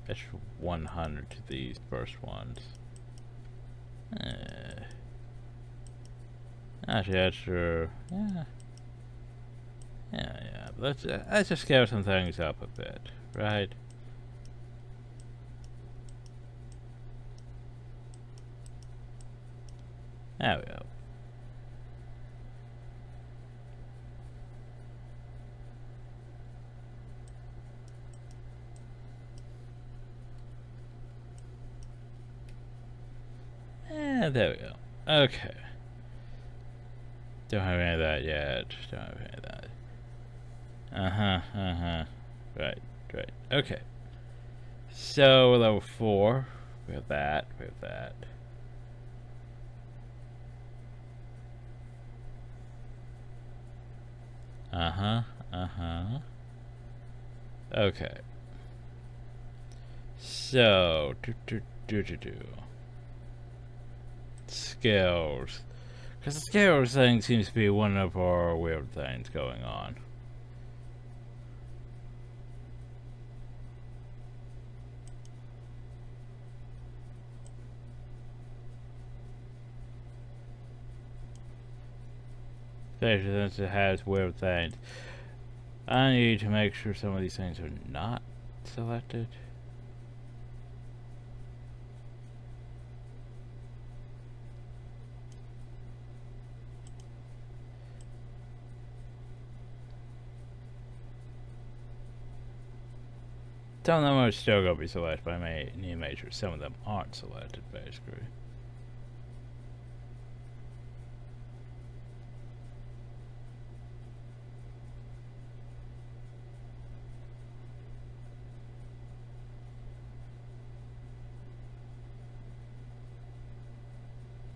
Extra 100 to these first ones. Actually, extra. Yeah. Yeah. Let's just scale some things up a bit, right? There we go. And there we go. Okay. Don't have any of that yet. Don't have any of that. Right. Okay. So, level 4. We have that. Okay. So, skills. Because the skills thing seems to be one of our weird things going on. Especially since it has weird things. I need to make sure some of these things are not selected. Some of them are still going to be selected, but I need to make sure some of them aren't selected, basically.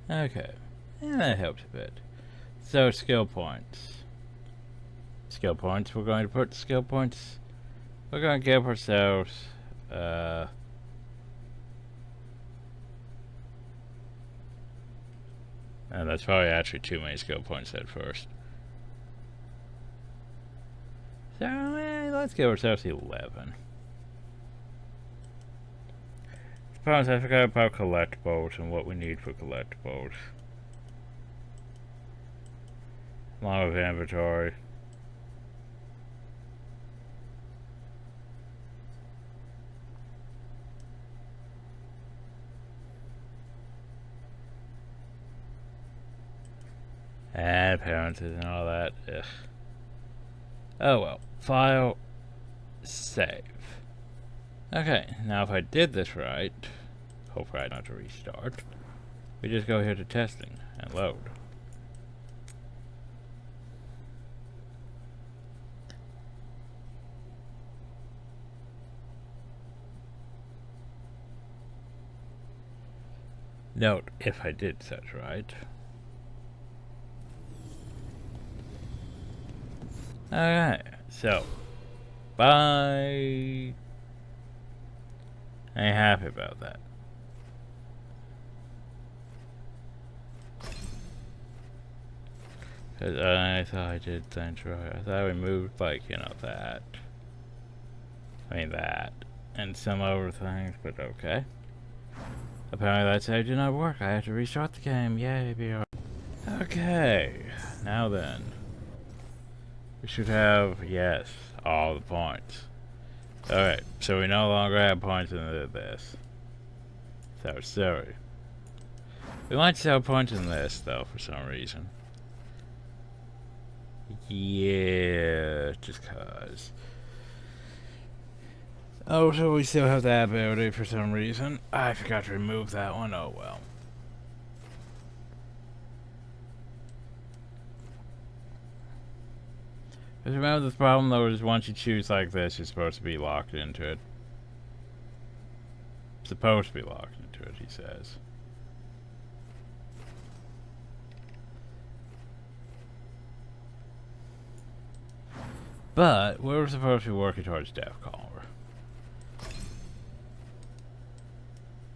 Okay, and that helps a bit. So, skill points. Skill points, we're going to put skill points. We're going to give ourselves, and that's probably actually too many skill points at first. So, let's give ourselves 11. Suppose I forgot about collectibles and what we need for collectibles. Along with inventory. And appearances and all that. Ugh. Oh well. File. Save. Okay, now if I did this right, hopefully I don't have to restart, we just go here to testing and load. Note, if I did such right. Okay, so, bye. I ain't happy about that. Cause I thought I did things right. I thought I removed, like, you know, that. I mean, that. And some other things, but okay. Apparently that save did not work. I had to restart the game. Yay, BR. Okay, now then. We should have, yes, all the points. Alright, so we no longer have points in this. So sorry. We might still have points in this, though, for some reason. Yeah, just cause. Oh, so we still have that ability for some reason. I forgot to remove that one. Oh well. Because remember the problem though is once you choose like this, you're supposed to be locked into it. supposed to be locked into it, he says. But we're supposed to be working towards Death Caller.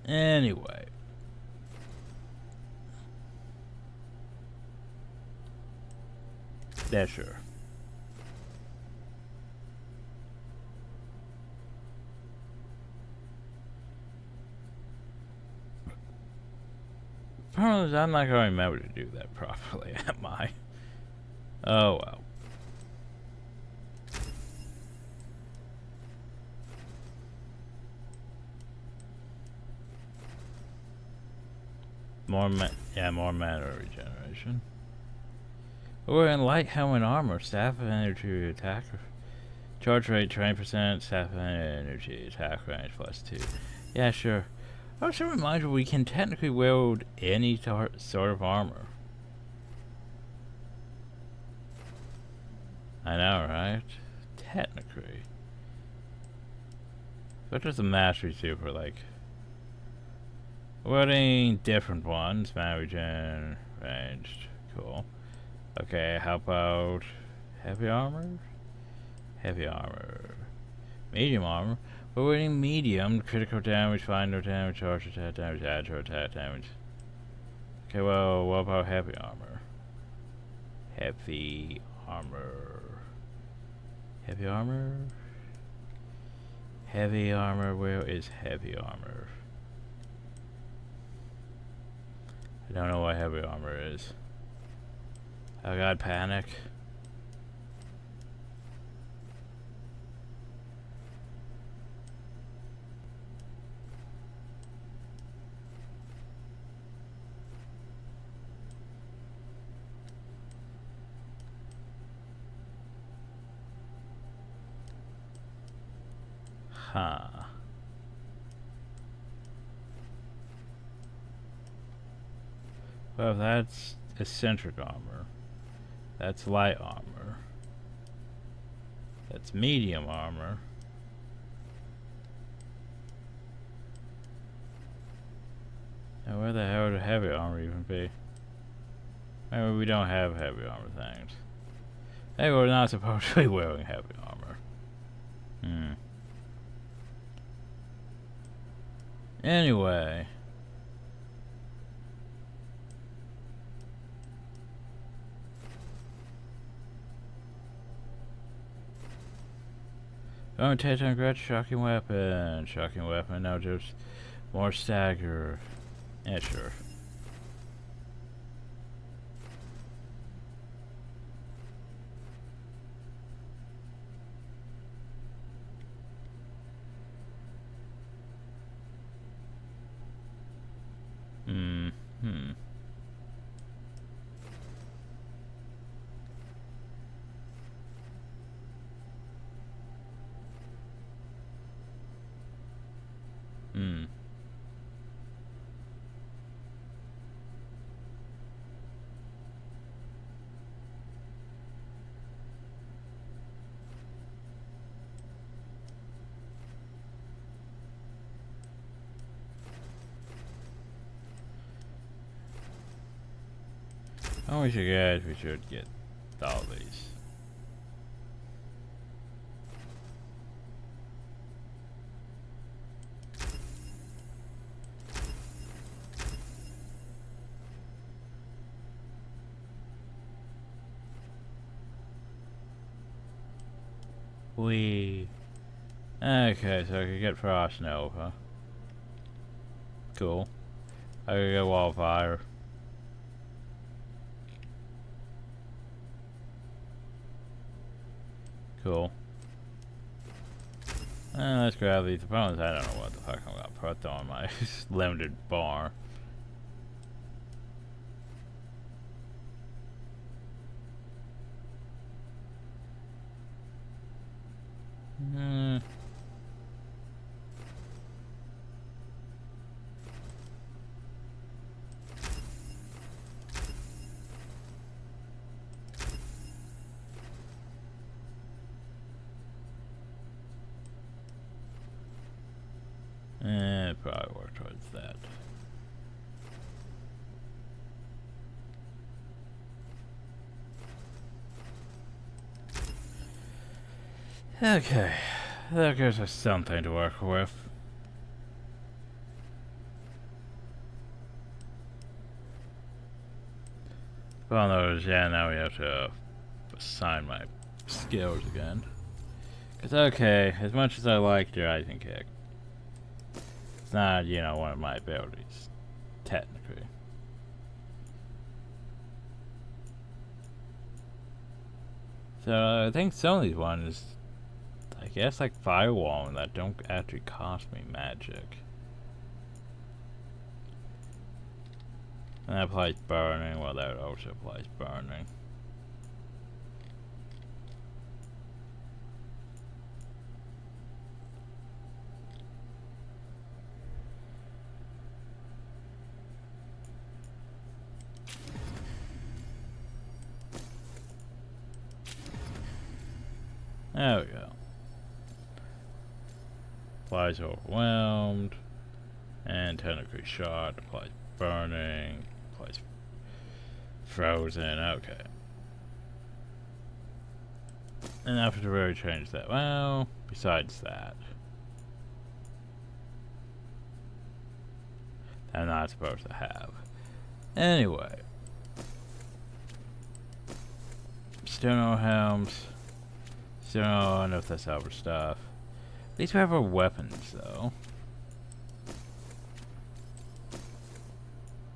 Anyway. Yeah, sure. Problem is, I'm not going to remember to do that properly, am I? Oh well. More mana regeneration. We're in light helmet armor, staff of energy attack, charge rate 20%, staff of energy attack range +2. Yeah, sure. Also reminder, we can technically wield any sort of armor. I know, right? Technically. What does the mastery super like? Wielding different ones, mana regen, ranged, cool. Okay, how about heavy armor? Heavy armor. Medium armor. We're wielding medium, critical damage, final damage, charge attack damage, agile attack damage. Okay, well, what about heavy armor? Heavy armor. Heavy armor? Heavy armor, where is heavy armor? I don't know what heavy armor is. Oh god, panic. Huh. Well, that's eccentric armor. That's light armor. That's medium armor. Now where the hell would heavy armor even be? Maybe we don't have heavy armor things. Maybe we're not supposed to be wearing heavy armor. Anyway. Oh, Titan Gretch, shocking weapon. Shocking weapon, now just more stagger. Yeah, sure. Oh, we should get all these. Okay, so I could get Frost Nova. Cool. I could get Wildfire. Cool. Let's grab these opponents. I don't know what the fuck I'm gonna put on my limited bar. Probably work towards that. Okay, that gives us something to work with. Well, those, yeah, now we have to assign my skills again. Because, okay, as much as I like Dragon Kick, it's not, you know, one of my abilities, technically. So, I think some of these ones, I guess, like Firewall, that don't actually cost me magic. And that applies burning, well, that also applies burning. There we go. Applies overwhelmed. And technically shot, applies burning, applies frozen, okay. And after to really change that, well, besides that, I'm not supposed to have. Anyway. Still no helms. Still no enough that's other stuff. At least we have our weapons though.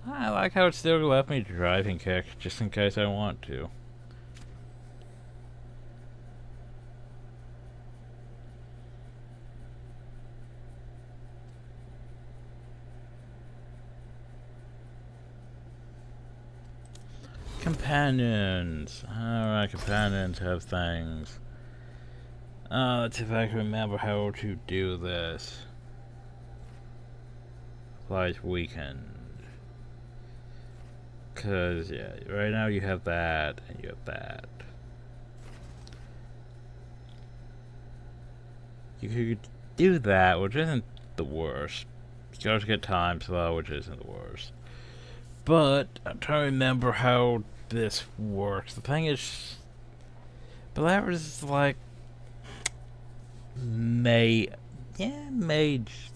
I like how it still left me driving kick just in case I want to. Companions. Alright, companions have things. Let's see if I can remember how to do this. Applies weekend. Cause yeah, right now you have that and you have that. You could do that, which isn't the worst. You also get time slow, which isn't the worst. But I'm trying to remember how this works. The thing is, Bioware is like mage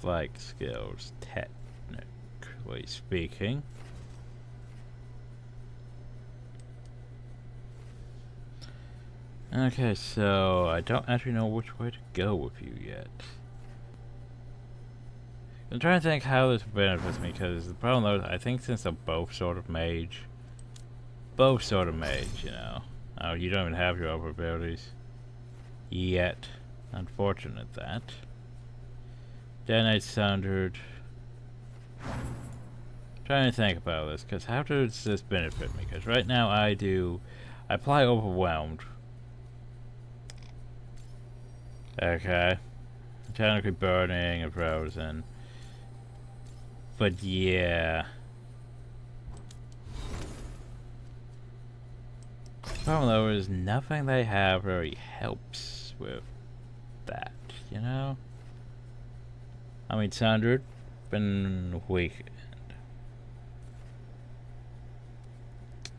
like skills, technically speaking. Okay, so I don't actually know which way to go with you yet. I'm trying to think how this benefits me, because the problem is, I think since they're both sort of mage, you know. Oh, you don't even have your other abilities yet. Unfortunate that. Detonate Sundered. Trying to think about this, because how does this benefit me? Because right now I apply Overwhelmed. Okay. Technically burning and frozen. But yeah. The problem though is nothing they have really helps with that, you know? I mean, Sundered, been weakened.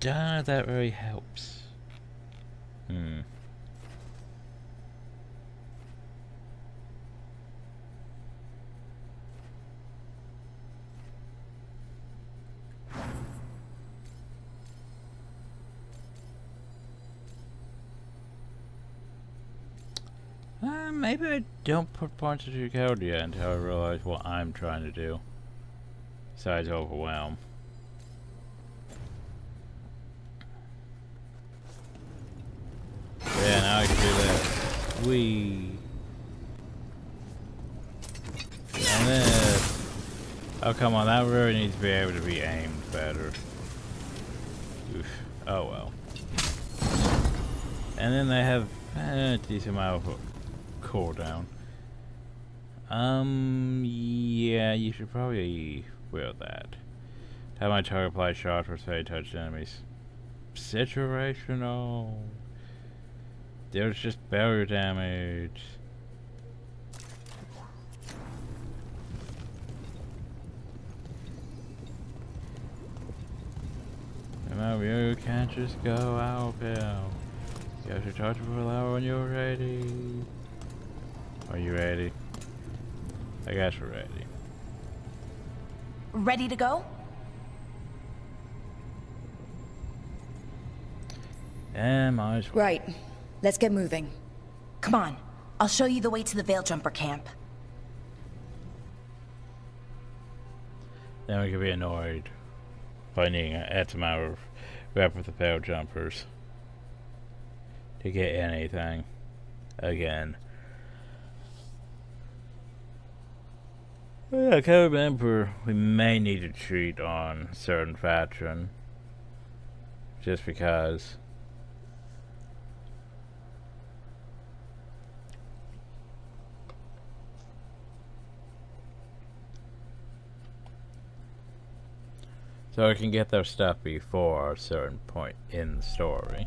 Don't know if that really helps. Maybe I don't put points into code yet until I realize what I'm trying to do. Besides overwhelm. Yeah, now I can do that. Whee! And then... oh, come on, that really needs to be able to be aimed better. Oof. Oh well. And then they have a decent amount of cooldown. Yeah, you should probably will that. Have my target apply shot for say touched enemies. Situational. There's just barrier damage. You can't just go out now. You have to charge for an hour when you're ready. Are you ready? I guess we're ready. Ready to go? And might as well. Right. Let's get moving. Come on. I'll show you the way to the Veil Jumper camp. Then we could be annoyed finding X amount of rep with the failed jumpers to get anything again. Well, yeah, I can't remember. We may need to cheat on certain faction just because. So I can get their stuff before a certain point in the story.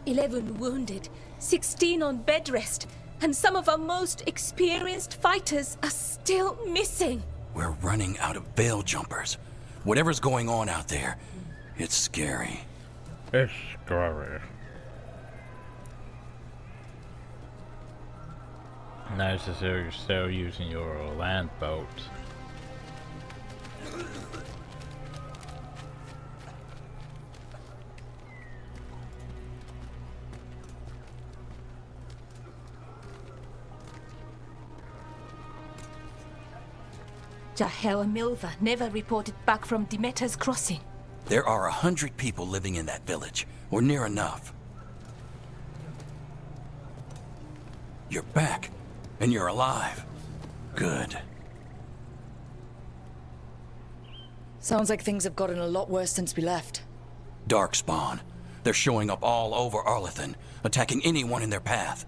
"11 wounded, 16 on bed rest, and some of our most experienced fighters are still missing." We're running out of Veil Jumpers. Whatever's going on out there, it's scary. It's scary. Nice to see you're still using your land boats. Jahel and Milva never reported back from Demeter's crossing. There are 100 people living in that village, or near enough. You're back, and you're alive. Good. Sounds like things have gotten a lot worse since we left. Darkspawn. They're showing up all over Arlethan, attacking anyone in their path.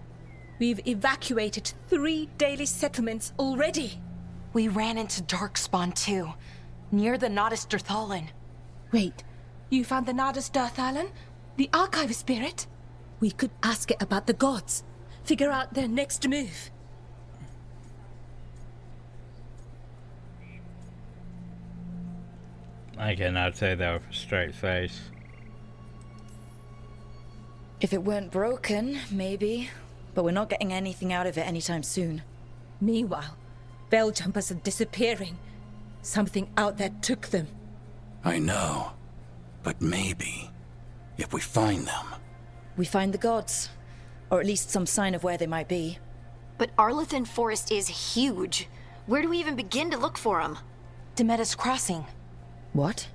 We've evacuated 3 daily settlements already. We ran into Darkspawn too, near the Nodus Dirthalin. Wait, you found the Nodus Dirthalin? The archive spirit? We could ask it about the gods. Figure out their next move. I cannot say that with a straight face. If it weren't broken, maybe. But we're not getting anything out of it anytime soon. Meanwhile, Veil Jumpers are disappearing. Something out there took them. I know. But maybe, if we find them... We find the gods. Or at least some sign of where they might be. But Arlethan Forest is huge. Where do we even begin to look for them? Demeter's Crossing. What?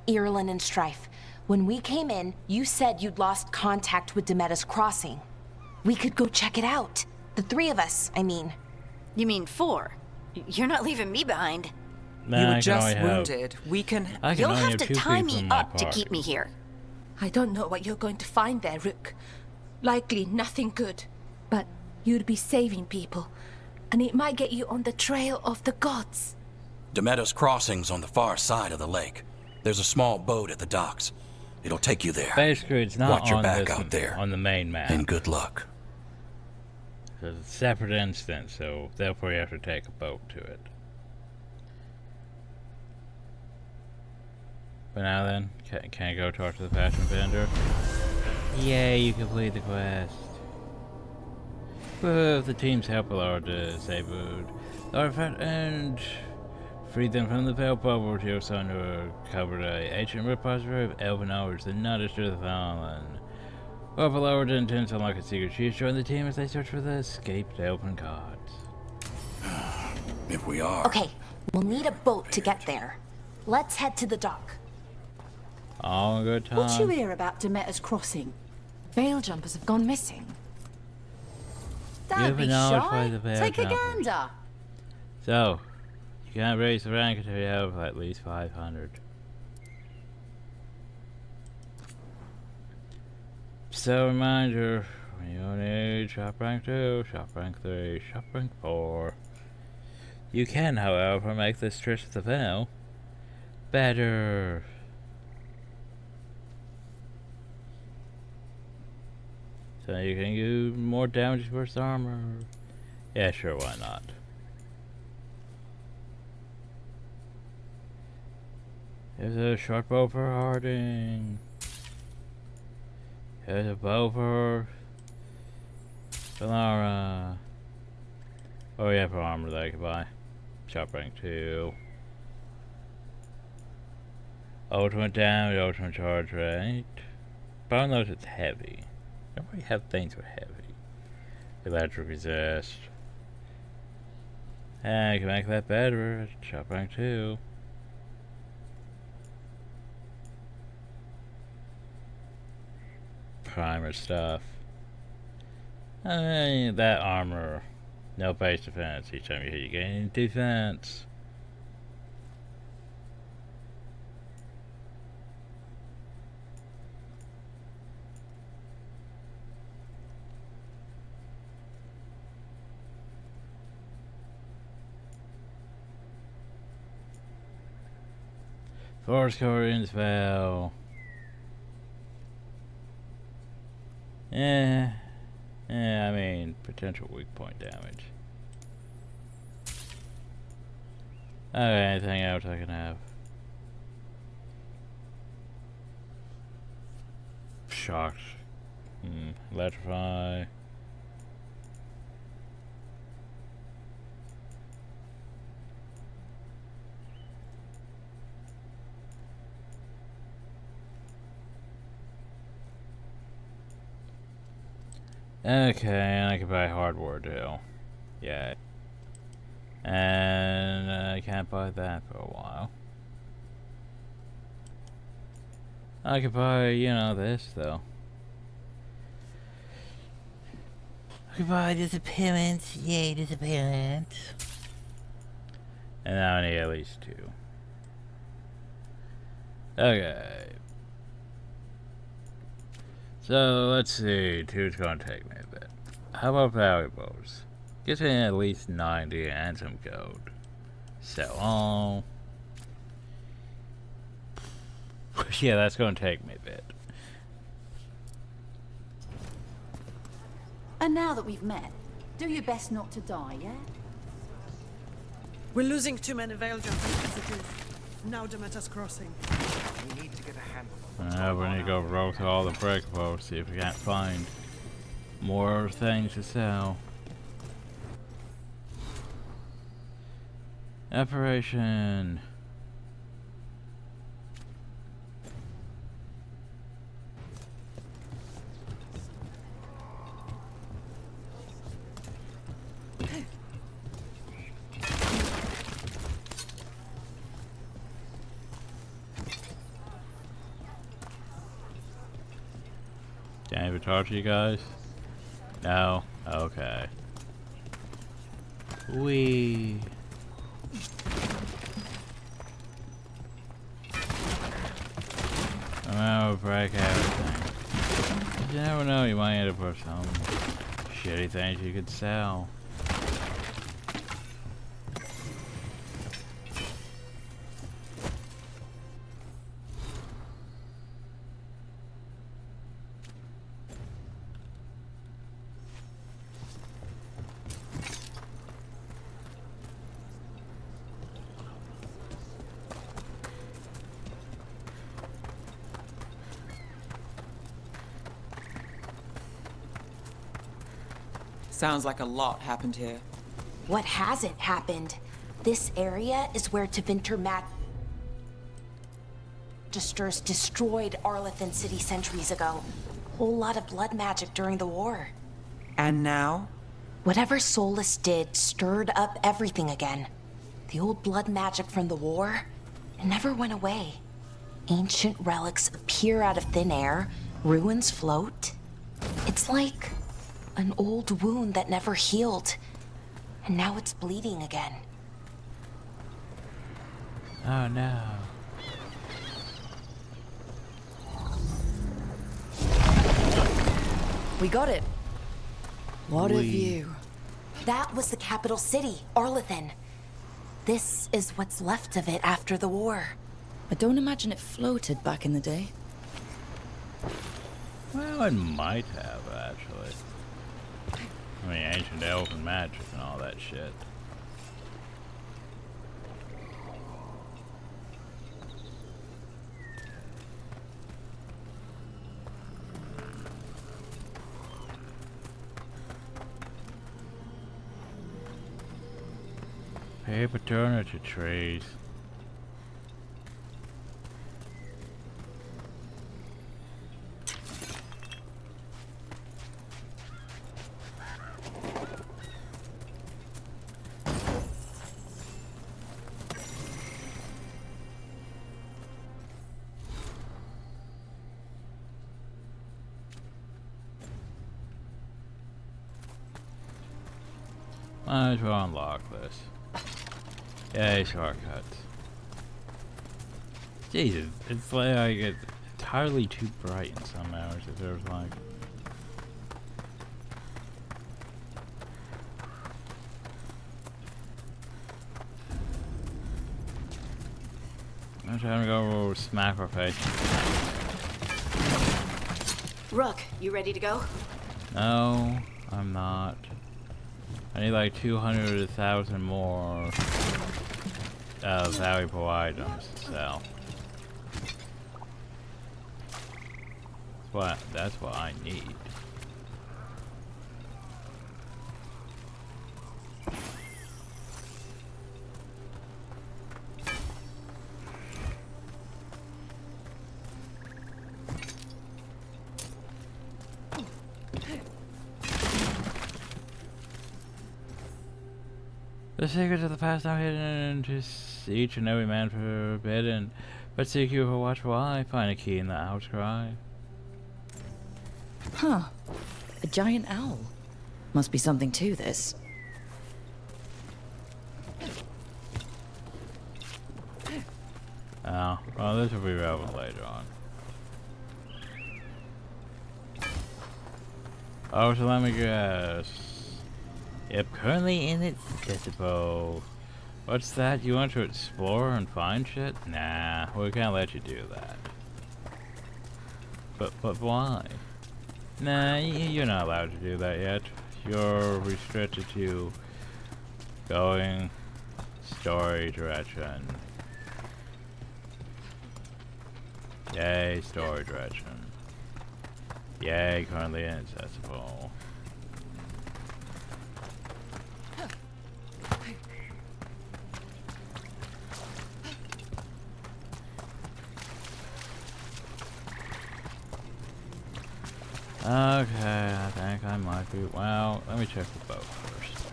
Irulan and Strife. When we came in, you said you'd lost contact with Demeter's Crossing. We could go check it out. The 3 of us, I mean. You mean 4? You're not leaving me behind. Nah, You I were can just only have- wounded. We can... I can You'll only have to 2 tie people me in my up to party. keep me here. I don't know what you're going to find there, Rook. Likely nothing good. But you'd be saving people. And it might get you on the trail of the gods. Demeter's Crossing's on the far side of the lake. There's a small boat at the docks. It'll take you there. Basically, it's not Watch your on back this, out there. on the main map. And good luck. It's a separate instance, so they'll probably have to take a boat to it. But now then, can I go talk to the fashion vendor? Yay, you complete the quest. With the team's help allowed to save the artifact and free them from the Veil Bubble to your son who recovered a ancient repository of elven knowledge that not destroy the fallen. Overlord intends to unlock a secret chief. Join the team as they search for the escaped elven gods. If we are... Okay, we'll need a boat to get there. Let's head to the dock. All good time. What you hear about Demeter's Crossing? Veil Jumpers have gone missing. You've Don't be been knowledge by shy. the Veil Take a Jumpers. gander. So, you can't raise the rank until you have at least 500. So, reminder, when you need shop rank 2, shop rank 3, shop rank 4. You can, however, make this trip to the Veil better. So you can do more damage versus armor. Yeah, sure, why not? Here's a short bow for Harding. Here's a bow for Valara. Oh yeah, for armor that I could buy. Shot rank 2. Ultimate damage, ultimate charge rate. But I don't know if it's heavy. I don't really have things with heavy. Electric resist. And I can make that better. Shot rank 2. Primer stuff. That armor. No base defense. Each time you hit, you gain defense. Force Guardians fell. Yeah, I mean, potential weak point damage. Okay, anything else I can have? Shocked. Electrify. Okay, and I can buy hardware too. Yeah. And I can't buy that for a while. I could buy, you know, this though. I could buy disappearance. Yay, disappearance. And I need at least 2. Okay. So let's see, 2's gonna take me a bit. How about valuables? Gives me at least 90 and some gold. Sell all. Yeah, that's gonna take me a bit. And now that we've met, do your best not to die, yeah? We're losing too many Veil jumpers as it is. Now Demeter's crossing. We need to get a handle on We need to go roll through all the breakables, see if we can't find more things to sell. Operation. Can I even talk to you guys? No? Okay. I'm gonna break everything. You never know, you might end up with some shitty things you could sell. Sounds like a lot happened here. What hasn't happened? This area is where Tevinter Magisters destroyed Arlethan City centuries ago. Whole lot of blood magic during the war. And now? Whatever Solus did stirred up everything again. The old blood magic from the war, it never went away. Ancient relics appear out of thin air, ruins float. It's like an old wound that never healed, and now it's bleeding again. Oh no. We got it. What a view. That was the capital city, Arlethan. This is what's left of it after the war. I don't imagine it floated back in the day. Well, it might have, actually. I mean, ancient elven magic and all that shit. Hey, paternity trees. Might as well unlock this. Yay, shortcuts. Jesus, it's like it's entirely too bright in some hours, it feels like. I'm trying to go smack her face. Rook, you ready to go? No, I'm not. I need like 200,000 more valuable items to sell. That's what I need. The secrets of the past are hidden to each and every man forbidden, but seek you for watchful eye, find a key in the outcry. Huh. A giant owl. Must be something to this. Oh, well, this will be relevant later on. Oh, so let me guess. Yep, currently inaccessible. What's that? You want to explore and find shit? Nah, we can't let you do that. But why? Nah, you're not allowed to do that yet. You're restricted to going story direction. Yay, story direction. Yay, currently inaccessible. Okay, I think I might be. Well, let me check the boat first.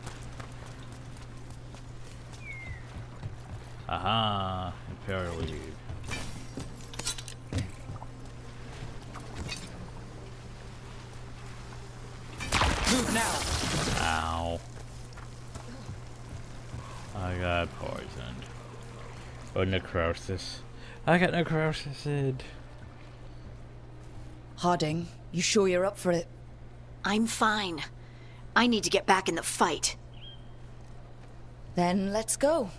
Aha! Imperial League. Move now! Ow. I got poisoned. Or necrosis. I got necrosis. Harding, you sure you're up for it? I'm fine. I need to get back in the fight. Then let's go.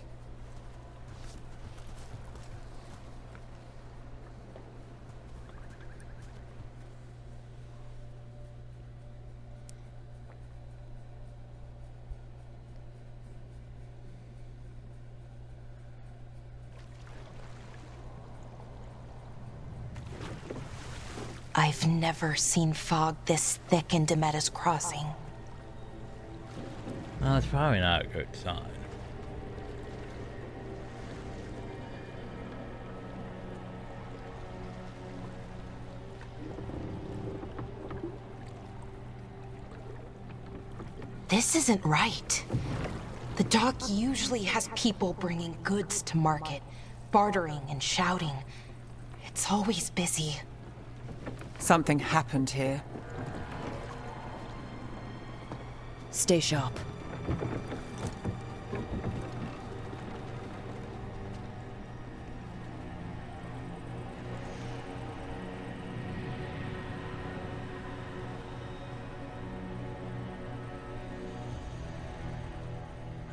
I've never seen fog this thick in Demetta's Crossing. Well, it's probably not a good sign. This isn't right. The dock usually has people bringing goods to market, bartering and shouting. It's always busy. Something happened here. Stay sharp.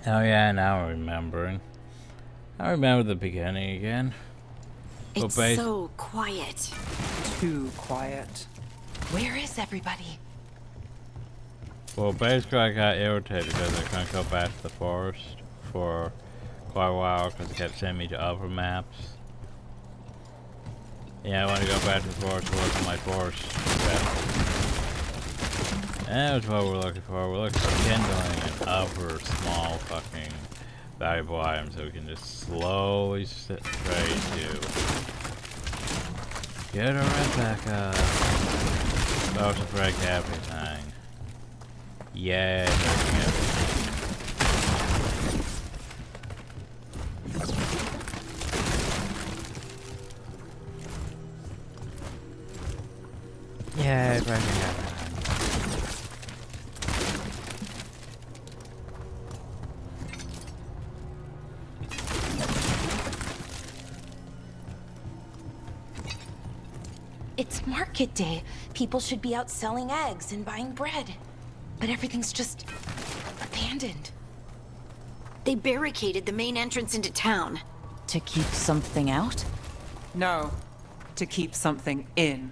Oh yeah, now I'm remembering. I remember the beginning again. It's so quiet. Too quiet. Where is everybody? Well, basically I got irritated because I couldn't go back to the forest for quite a while because it kept sending me to other maps. Yeah, I want to go back to the forest to look at my forest. And that's what we're looking for. We're looking for kindling and other small fucking valuable items that we can just slowly sit straight to. Get our red back up. Oh, to break everything. Yay, breaking everything. Yay, breaking everything. It's market day. People should be out selling eggs and buying bread. But everything's just abandoned. They barricaded the main entrance into town. To keep something out? No, to keep something in.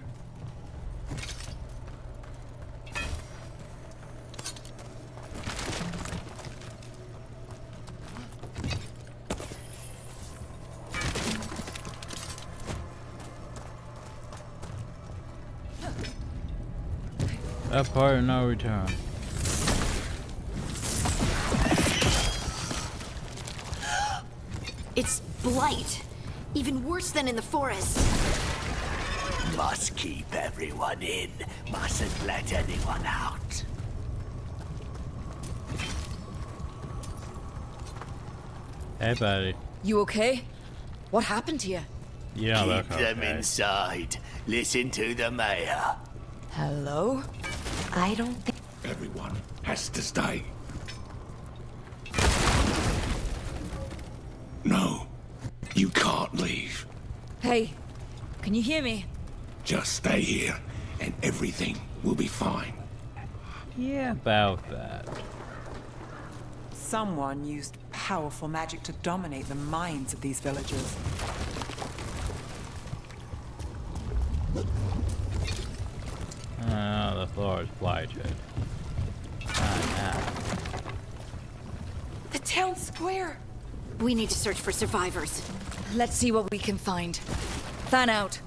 That part of no return. It's blight. Even worse than in the forest. Must keep everyone in. Mustn't let anyone out. Hey, buddy. You okay? What happened here? Yeah, Keep look them okay. inside. Listen to the mayor. Hello? I don't think... Everyone has to stay. No, you can't leave. Hey, can you hear me? Just stay here, and everything will be fine. Yeah, about that. Someone used powerful magic to dominate the minds of these villagers. Oh, the floor is blighted. Ah, The town square! We need to search for survivors. Let's see what we can find. Fan out.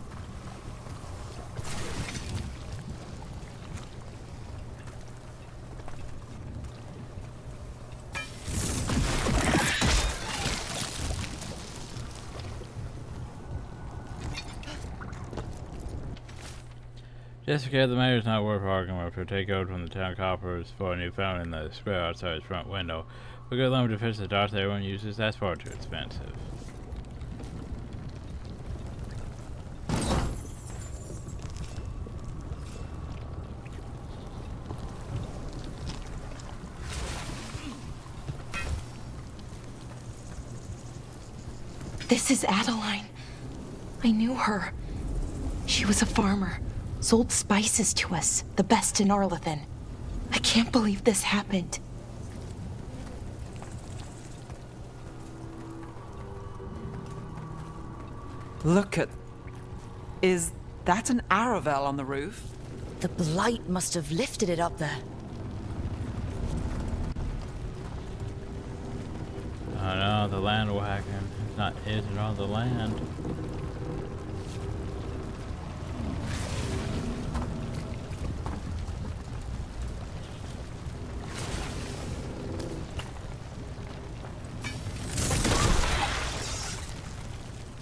Just because the mayor's not worth arguing with, to take over from the town coppers for a new fountain in the square outside his front window. We got limited fish the darts everyone uses, that's far too expensive. This is Adeline. I knew her. She was a farmer. Sold spices to us, the best in Arlethan. I can't believe this happened. Look at... Is that an Aravel on the roof? The blight must have lifted it up there. Oh no, the land whacking. It's not is it on the land.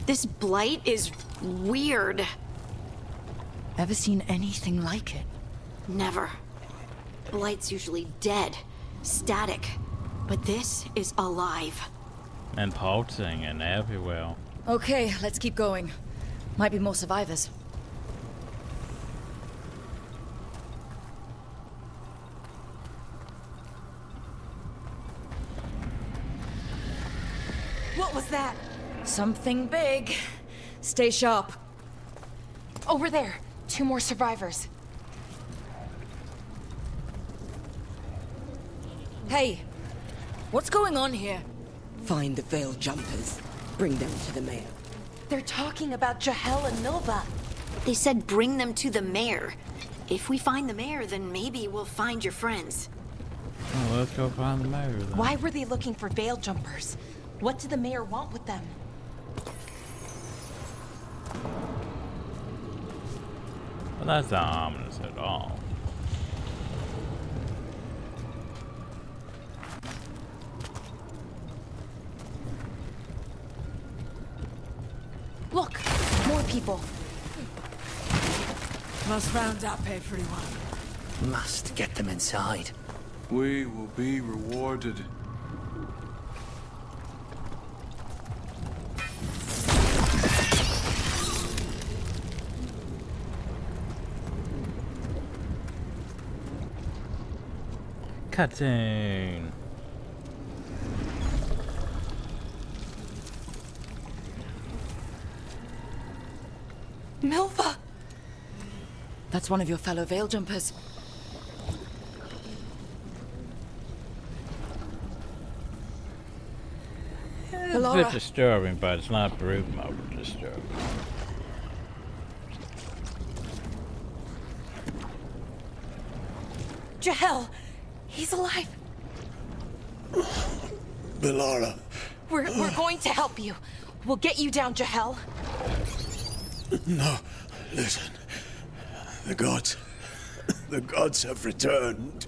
This blight is weird. Ever seen anything like it? Never. Blight's usually dead, static. But this is alive. And pulsing and everywhere. Okay, let's keep going. Might be more survivors. What was that? Something big. Stay sharp. Over there. 2 more survivors. Hey, what's going on here? Find the veiled jumpers. Bring them to the mayor. They're talking about Jahel and Milva. They said bring them to the mayor. If we find the mayor, then maybe we'll find your friends. Well, let's go find the mayor then. Why were they looking for veil jumpers? What did the mayor want with them? Well, that's not ominous at all. Look, more people. Must round up everyone. Must get them inside. We will be rewarded. Cutscene. Milva! That's one of your fellow veil jumpers. It's a bit disturbing, but it's not brute mode disturbing. Jahel! He's alive! Bellara. We're going to help you. We'll get you down, Jahel. No, listen. The gods have returned.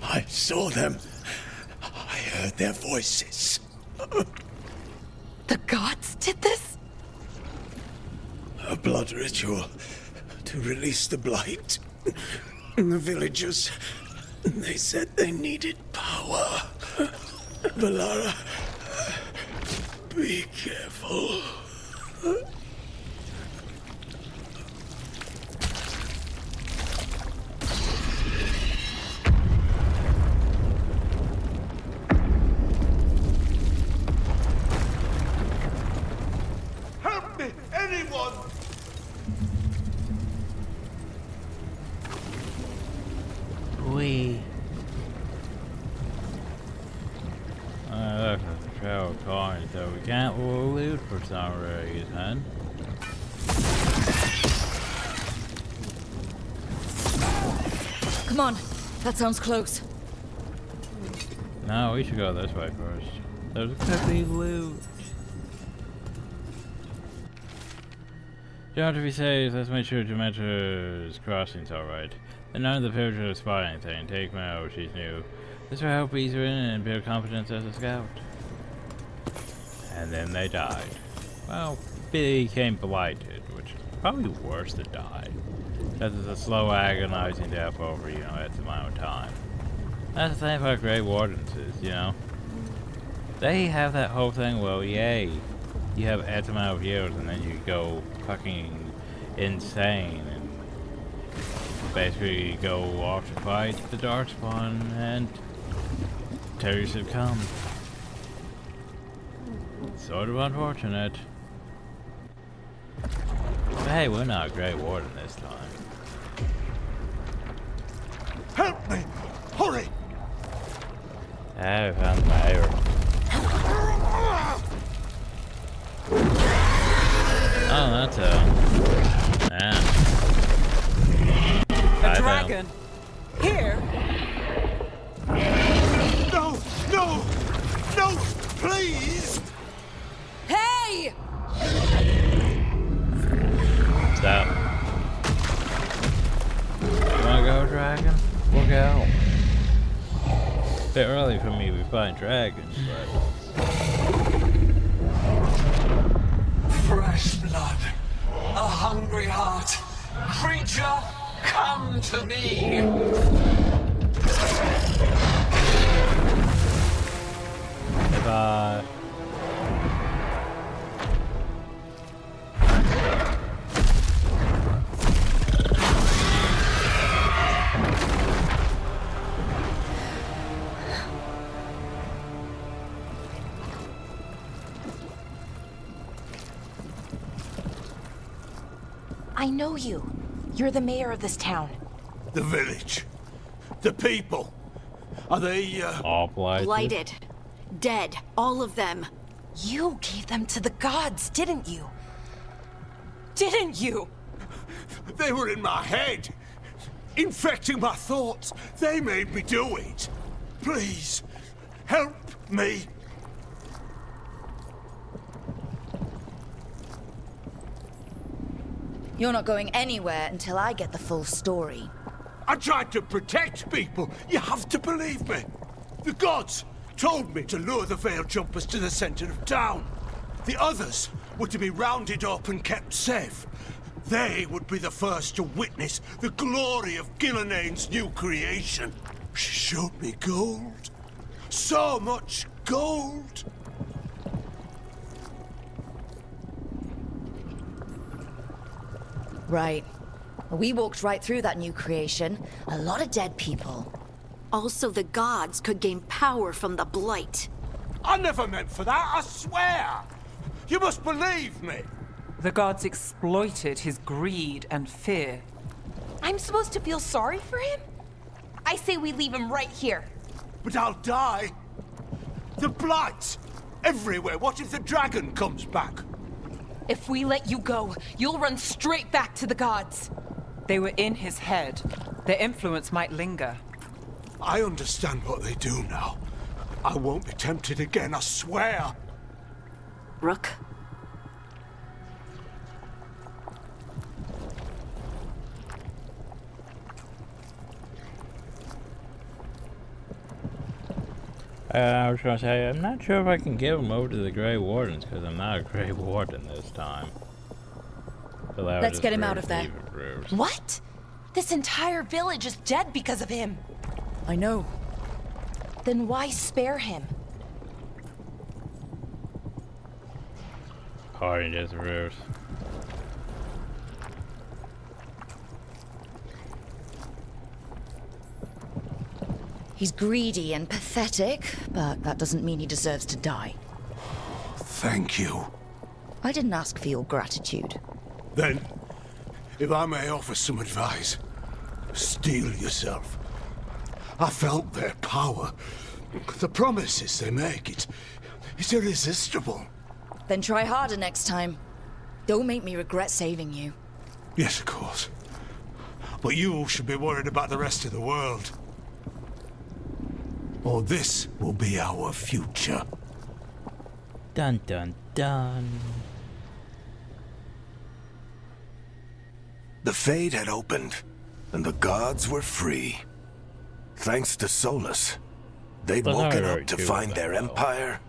I saw them. I heard their voices. The gods did this? A blood ritual to release the blight. The villagers, they said they needed power. Bellara, be careful. Help me, anyone! Look at the trail of coins that we can't loot for some reason. Come on, that sounds close. No, we should go this way first. There's could be loot. Geography says, let's make sure Demeter's crossing's alright. Then none of the villagers spot anything. Take me out, she's new. This will help ease her in and build confidence as a scout. And then they died. Well, became blighted, which is probably worse than died. Because it's a slow, agonizing death over, X amount of time. That's the thing about Grey Wardens is, they have that whole thing, well, yay, you have X amount of years and then you go fucking insane and basically go off to fight the Darkspawn and terror succumb. Sort of unfortunate. But hey, we're not Grey Warden this time. Help me! Hurry! I found the mayor. Oh, that's a dragon. Here. No! No! No! Please! Hey! Stop. You wanna go, dragon? We'll go. Bit early for me to be fighting dragons, but fresh blood, a hungry heart, creature, come to me. Goodbye. I know you. You're the mayor of this town. The village. The people. Are they, all blighted? Blighted. Dead. All of them. You gave them to the gods, didn't you? Didn't you? They were in my head, infecting my thoughts. They made me do it. Please, help me. You're not going anywhere until I get the full story. I tried to protect people. You have to believe me. The gods told me to lure the Veil Jumpers to the center of town. The others were to be rounded up and kept safe. They would be the first to witness the glory of Gilnenane's new creation. She showed me gold. So much gold. Right. We walked right through that new creation. A lot of dead people. Also, the gods could gain power from the Blight. I never meant for that, I swear! You must believe me! The gods exploited his greed and fear. I'm supposed to feel sorry for him? I say we leave him right here. But I'll die. The Blight! Everywhere. What if the dragon comes back? If we let you go, you'll run straight back to the gods. They were in his head. Their influence might linger. I understand what they do now. I won't be tempted again, I swear. Rook? I was going to say, I'm not sure if I can give him over to the Grey Wardens, because I'm not a Grey Warden this time. So let's get him out of there. What? This entire village is dead because of him. I know. Then why spare him? According to the rules. He's greedy and pathetic, but that doesn't mean he deserves to die. Thank you. I didn't ask for your gratitude. Then, if I may offer some advice, steel yourself. I felt their power. The promises they make, it's irresistible. Then try harder next time. Don't make me regret saving you. Yes, of course. But you should be worried about the rest of the world. Or this will be our future. Dun dun dun. The Fade had opened, and the gods were free. Thanks to Solus, they'd woken up to find their empire,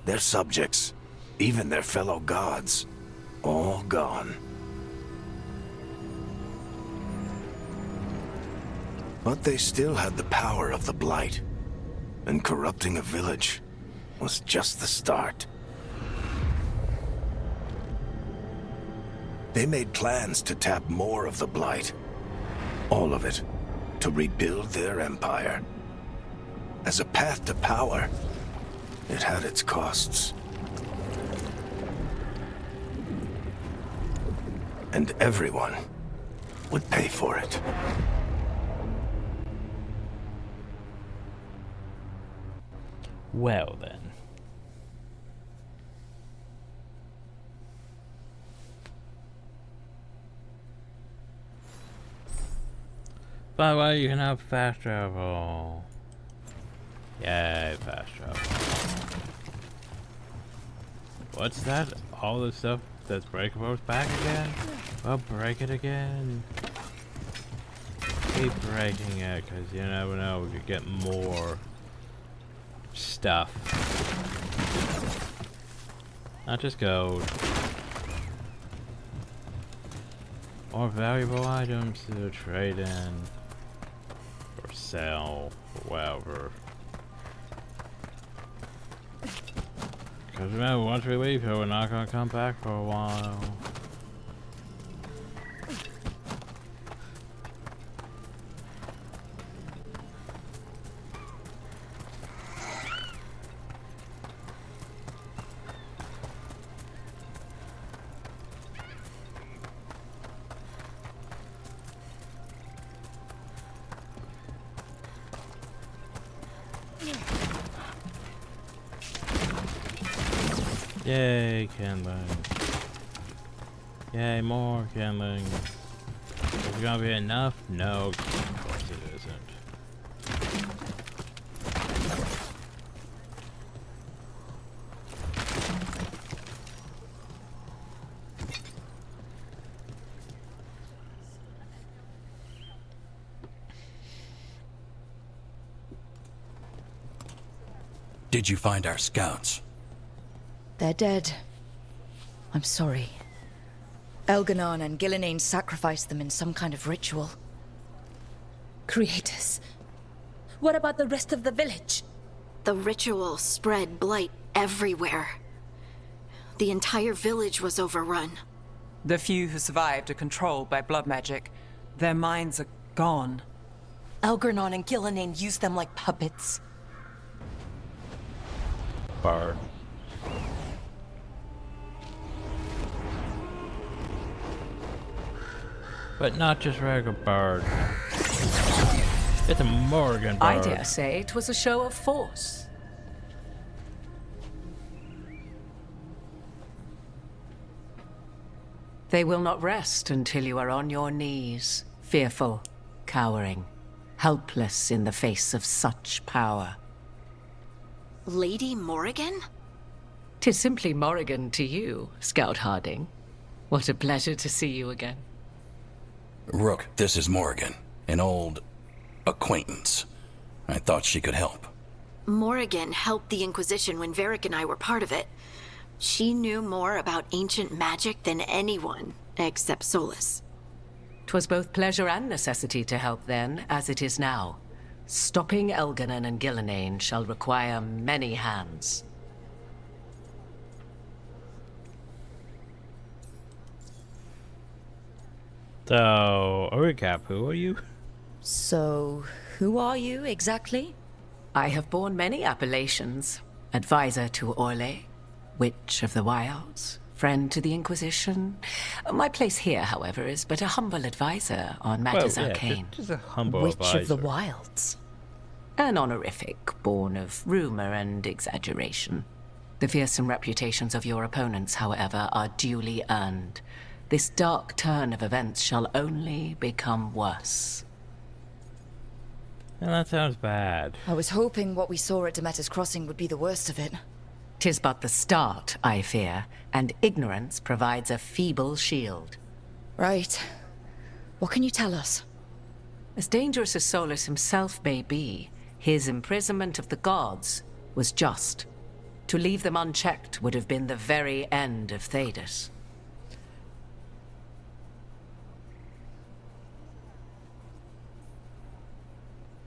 their subjects, even their fellow gods, all gone. But they still had the power of the Blight, and corrupting a village was just the start. They made plans to tap more of the Blight, all of it, to rebuild their empire. As a path to power, it had its costs. And everyone would pay for it. Well then. By the way, you can have fast travel. Yay, fast travel. What's that? All the stuff that's breakable is back again? Well, break it again. Keep breaking it, because you never know, we could get more stuff. Not just gold. More valuable items to trade in. Or sell. Or whatever. Because remember, once we leave here, we're not going to come back for a while. Yay, kindling. Yay, more kindling. Is it gonna be enough? No, of course it isn't. Did you find our scouts? They're dead. I'm sorry. Elganon and Gillenane sacrificed them in some kind of ritual. Creators. What about the rest of the village? The ritual spread blight everywhere. The entire village was overrun. The few who survived are controlled by blood magic. Their minds are gone. Elganon and Gillenane used them like puppets. Bar. But not just regular bird. It's a Morrigan bird. I dare say it was a show of force. They will not rest until you are on your knees, fearful, cowering, helpless in the face of such power. Lady Morrigan? 'Tis simply Morrigan to you, Scout Harding. What a pleasure to see you again. Rook, this is Morrigan, an old acquaintance. I thought she could help. Morrigan helped the Inquisition when Varric and I were part of it. She knew more about ancient magic than anyone, except Solus. 'Twas both pleasure and necessity to help then, as it is now. Stopping Elganon and Gillenane shall require many hands. So, a recap, who are you? So, who are you exactly? I have borne many appellations. Advisor to Orlais, Witch of the Wilds, friend to the Inquisition. My place here, however, is but a humble advisor on matters arcane. Just a humble Witch advisor. of the Wilds. An honorific born of rumor and exaggeration. The fearsome reputations of your opponents, however, are duly earned. This dark turn of events shall only become worse. Well, that sounds bad. I was hoping what we saw at Demeter's Crossing would be the worst of it. 'Tis but the start, I fear, and ignorance provides a feeble shield. Right. What can you tell us? As dangerous as Solus himself may be, his imprisonment of the gods was just. To leave them unchecked would have been the very end of Thedas.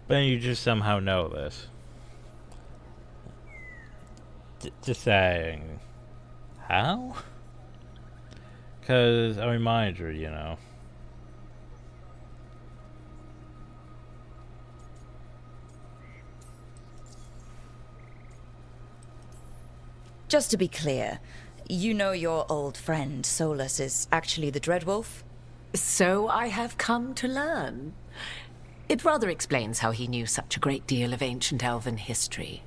But you just somehow know this. Just saying. How? Because a reminder, you know. Just to be clear, you know your old friend Solus is actually the Dreadwolf? So I have come to learn. It rather explains how he knew such a great deal of ancient elven history,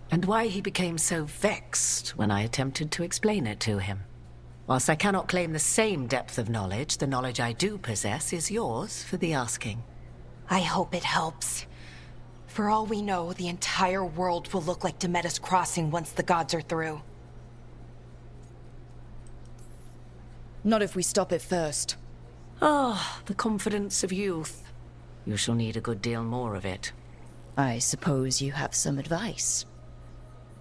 and why he became so vexed when I attempted to explain it to him. Whilst I cannot claim the same depth of knowledge, the knowledge I do possess is yours for the asking. I hope it helps. For all we know, the entire world will look like Demeter's Crossing once the gods are through. Not if we stop it first. Ah, the confidence of youth. You shall need a good deal more of it. I suppose you have some advice.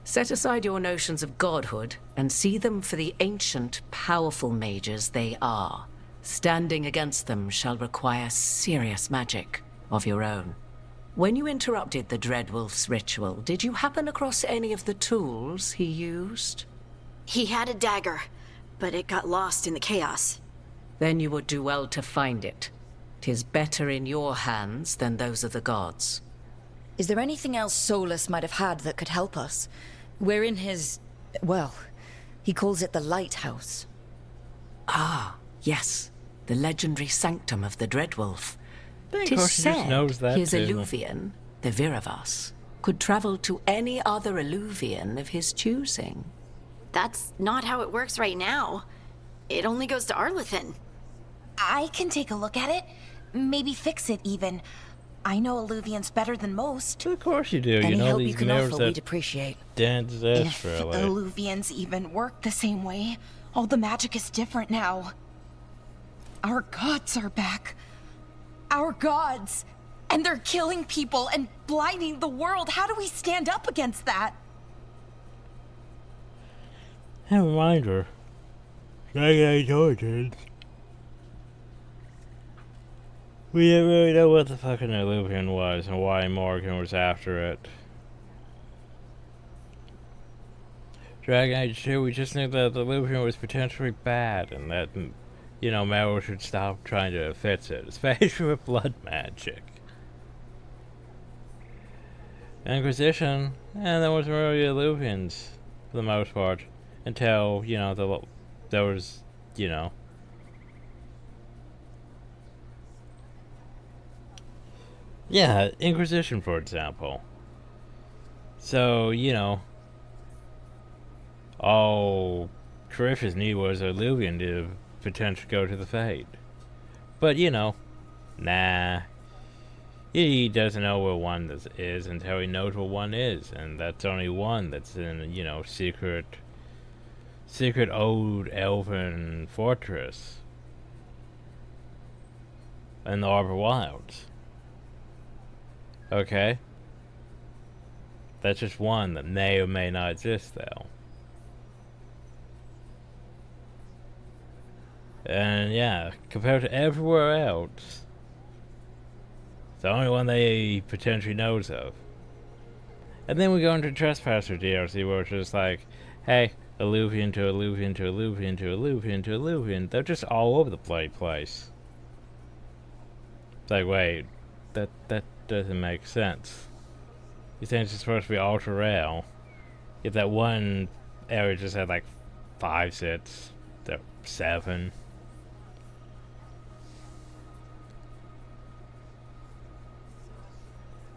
Set aside your notions of godhood and see them for the ancient, powerful mages they are. Standing against them shall require serious magic of your own. When you interrupted the Dreadwolf's ritual, did you happen across any of the tools he used? He had a dagger, but it got lost in the chaos. Then you would do well to find it. 'Tis better in your hands than those of the gods. Is there anything else Solus might have had that could help us? We're in his... well, he calls it the Lighthouse. Ah, yes. The legendary sanctum of the Dreadwolf. Of 'Tis course, he just said knows that his too. Eluvian, the Viravas, could travel to any other Eluvian of his choosing. That's not how it works right now. It only goes to Arlethan. I can take a look at it. maybe fix it even. I know Illuvians better than most. Of course you do. Any you know help these you can mirrors offer, that we'd appreciate. didn't exist If really. Illuvians even work the same way, all the magic is different now. Our gods are back. Our gods! And they're killing people and blinding the world. How do we stand up against that? A reminder. Dragon Age Origins. We didn't really know what the fucking Illuvian was and why Morgan was after it. Dragon Age 2, we just knew that the Illuvian was potentially bad and that, you know, Meryl should stop trying to fix it, especially with blood magic. Inquisition, and there wasn't really Illuvians for the most part until, you know, there was, you know. Yeah, Inquisition, for example. So, you know, all Carifus need was a Illuvian to potentially go to the Fate. But, you know, nah. He doesn't know what one this is until he knows what one is, and that's only one that's in, you know, secret old elven fortress in the Arbor Wilds. Okay? That's just one that may or may not exist, though. And yeah, compared to everywhere else, the only one they potentially knows of. And then we go into Trespasser DLC, where it's just like, hey, Illuvian to Illuvian to Illuvian to Illuvian to Illuvian. They're just all over the place. It's like, wait, that doesn't make sense. You think it's supposed to be ultra rare? If that one area just had like 5 sets, 7.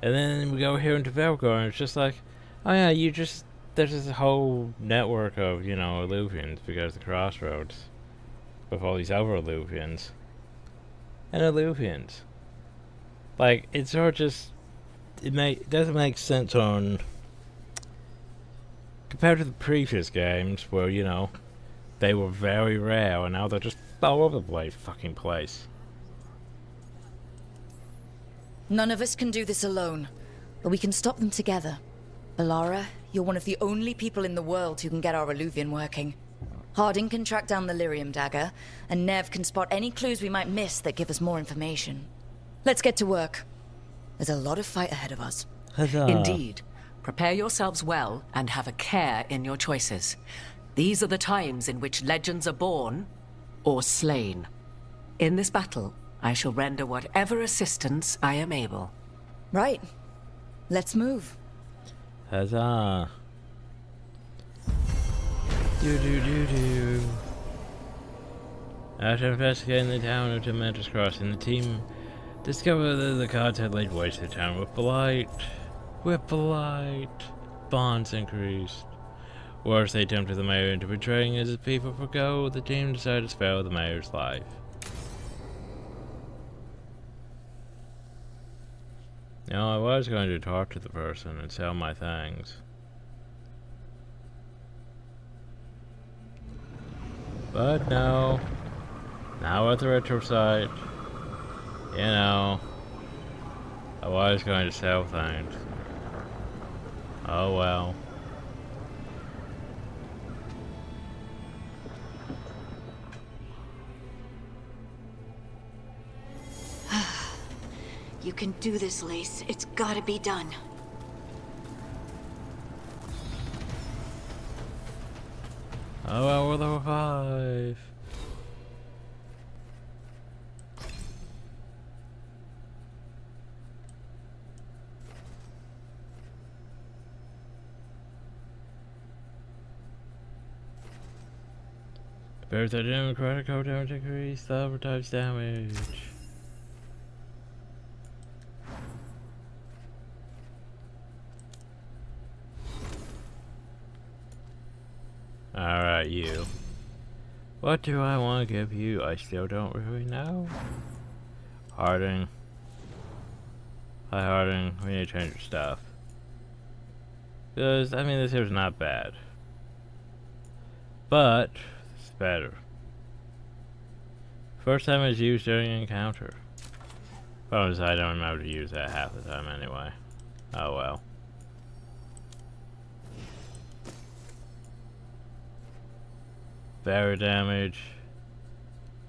And then we go here into Veilguard, and it's just like, oh yeah, there's this whole network of, you know, Illuvians because of the crossroads. With all these other Illuvians. And Illuvians. Like, it's sort of just, it doesn't make sense on, compared to the previous games where, you know, they were very rare and now they're just all over the fucking place. None of us can do this alone, but we can stop them together. Alara, you're one of the only people in the world who can get our Illuvian working. Harding can track down the Lyrium dagger, and Nev can spot any clues we might miss that give us more information. Let's get to work. There's a lot of fight ahead of us. Huzzah. Indeed. Prepare yourselves well and have a care in your choices. These are the times in which legends are born or slain. In this battle, I shall render whatever assistance I am able. Right. Let's move. Huzzah. Do. After investigating the town of Dementor's Crossing, the team discovered that the gods had laid waste to the town with blight. Bonds increased. Worse, they tempted the mayor into betraying his people for gold. The team decided to spare the mayor's life. Now, I was going to talk to the person and sell my things. But no. Now at the retro site, you know, I was going to sell things. Oh well. You can do this, Lace. It's gotta be done. Oh well, we're level 5. Bears that democratic code damage increase, the advertised damage. Alright, you. What do I want to give you? I still don't really know. Harding. Hi, Harding. We need to change your stuff. Because, I mean, this here's not bad. But, it's better. First time it's used during an encounter. Problem is, I don't remember to use that half the time anyway. Oh well. Barrier damage.